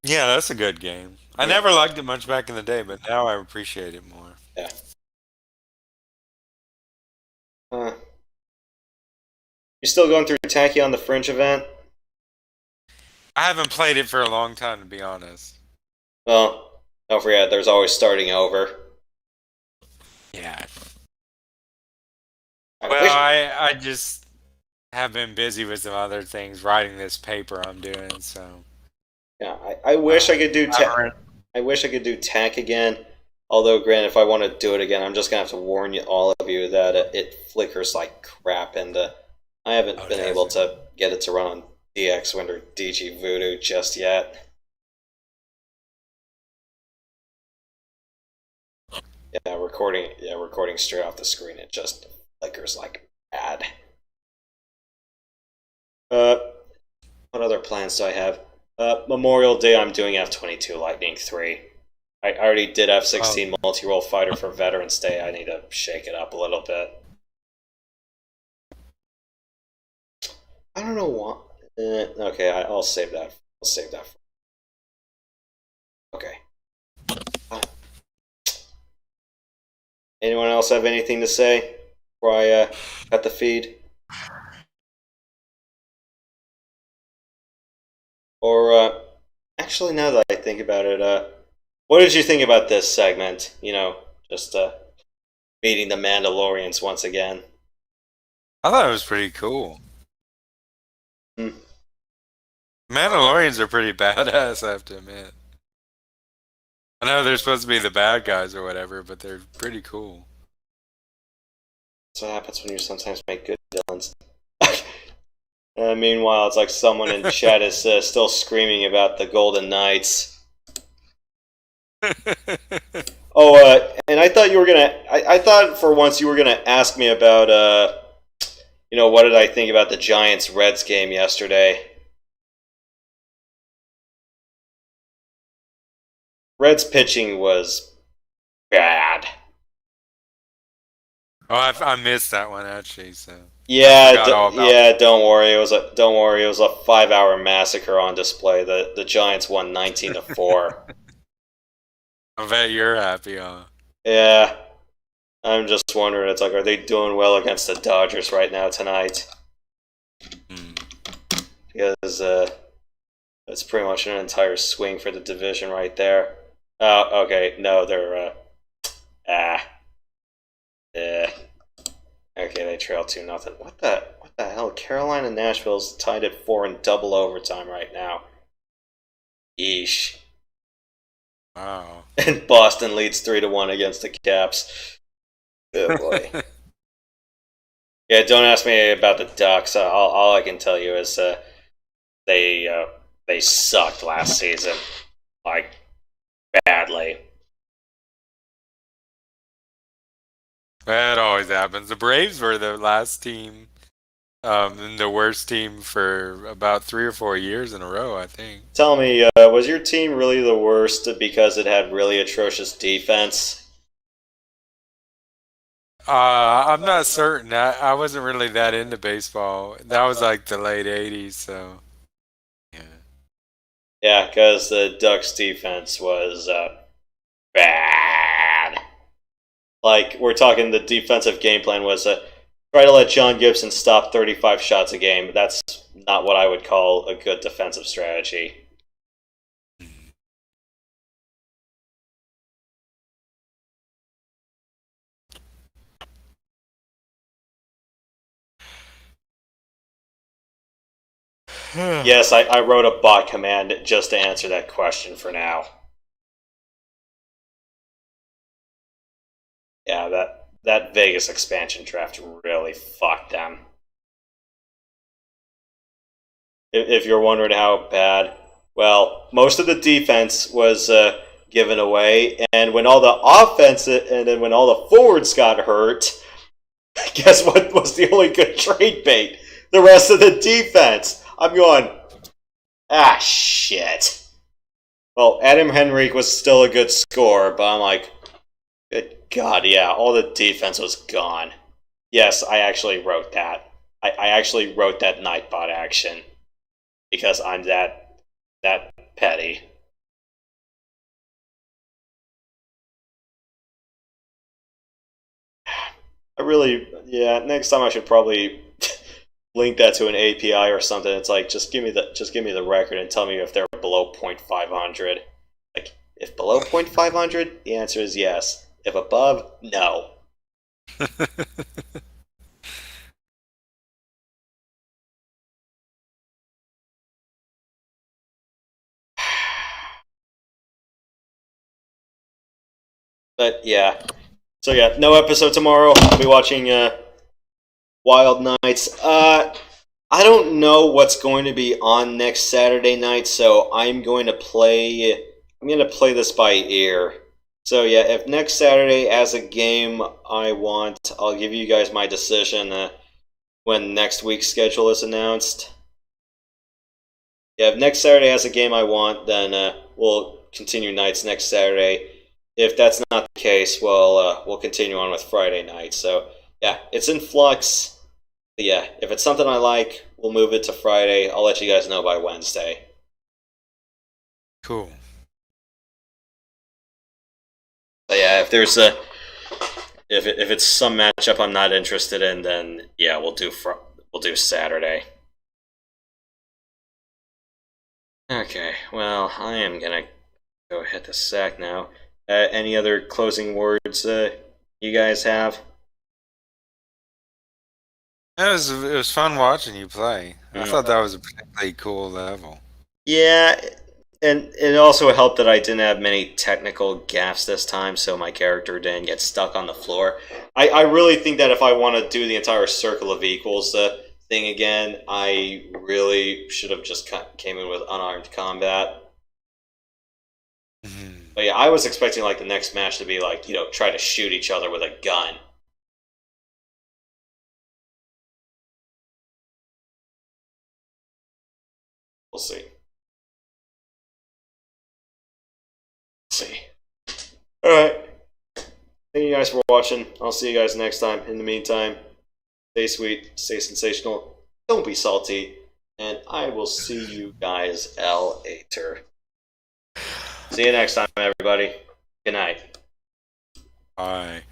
Yeah, that's a good game. I never liked it much back in the day, but now I appreciate it more. Yeah. You still going through Tacky on the Fringe event? I haven't played it for a long time, to be honest. Well, don't forget, there's always starting over. Yeah. Well, I just have been busy with some other things, writing this paper I'm doing, so... Yeah, I wish I could do I wish I could do TAC again. Although, granted, if I want to do it again, I'm just gonna have to warn you, all of you, that it flickers like crap, and I haven't been able to get it to run on DX Wind or DG Voodoo just yet. Yeah, recording straight off the screen, it just flickers like bad. What other plans do I have? Memorial Day, I'm doing F-22 Lightning 3. I already did F-16 multi-role fighter for Veterans Day. I need to shake it up a little bit. I don't know what. Okay, I'll save that. I'll save that. Okay. Anyone else have anything to say before I cut the feed? Or, actually, now that I think about it, what did you think about this segment? You know, just meeting the Mandalorians once again. I thought it was pretty cool. Mandalorians are pretty badass, I have to admit. I know they're supposed to be the bad guys or whatever, but they're pretty cool. That's what happens when you sometimes make good villains. Meanwhile, it's like someone in chat is still screaming about the Golden Knights. And I thought you were gonna. I thought for once you were gonna ask me about, what did I think about the Giants-Reds game yesterday? Reds pitching was bad. Oh, I missed that one actually. So yeah, don't worry. It was a 5-hour massacre on display. The Giants won 19-4. I bet you're happy, huh? Yeah, I'm just wondering. It's like, are they doing well against the Dodgers right now tonight? Because it's pretty much an entire swing for the division right there. Oh, okay. No, they're Okay, they trail 2-0. What the hell? Carolina Nashville's tied at 4 in double overtime right now. Yeesh. Wow. And Boston leads 3-1 against the Caps. Oh boy. Yeah, don't ask me about the Ducks. All I can tell you is they sucked last season, like badly. That always happens. The Braves were the last team, and the worst team for about 3 or 4 years in a row, I think. Tell me, was your team really the worst because it had really atrocious defense? I'm not certain. I wasn't really that into baseball. That was like the late 80s, so yeah. Yeah, because the Ducks' defense was bad. Like, we're talking the defensive game plan was try to let John Gibson stop 35 shots a game. That's not what I would call a good defensive strategy. Yes, I wrote a bot command just to answer that question for now. Yeah, that Vegas expansion draft really fucked them. If you're wondering how bad, well, most of the defense was given away, and when all the offensive, and then when all the forwards got hurt, guess what was the only good trade bait? The rest of the defense. I'm going, shit. Well, Adam Henrique was still a good scorer, but I'm like, good God, yeah, all the defense was gone. Yes, I actually wrote that. I actually wrote that Nightbot action because I'm that petty. Next time I should probably link that to an API or something. It's like, just give me the record and tell me if they're below 0.500. Like, if below 0.500, the answer is yes. If above, no. But yeah. So yeah, no episode tomorrow. I'll be watching Wild Nights. I don't know what's going to be on next Saturday night, so I'm going to play this by ear. So yeah, if next Saturday as a game I want, I'll give you guys my decision when next week's schedule is announced. Yeah, if next Saturday has a game I want, then we'll continue nights next Saturday. If that's not the case, well, we'll continue on with Friday night. So yeah, it's in flux. But yeah, if it's something I like, we'll move it to Friday. I'll let you guys know by Wednesday. Cool. But yeah, if there's if it's some matchup I'm not interested in, then yeah, we'll do Saturday. Okay, well, I am gonna go hit the sack now. Any other closing words you guys have? It was fun watching you play. I thought that was a particularly cool level. Yeah, and it also helped that I didn't have many technical gaffes this time, so my character didn't get stuck on the floor. I really think that if I want to do the entire Circle of Equals thing again, I really should have just came in with unarmed combat. Mm-hmm. But yeah, I was expecting like the next match to be like, try to shoot each other with a gun. We'll see. Alright. Thank you guys for watching. I'll see you guys next time. In the meantime, stay sweet, stay sensational, don't be salty, and I will see you guys later. See you next time, everybody. Good night. Bye.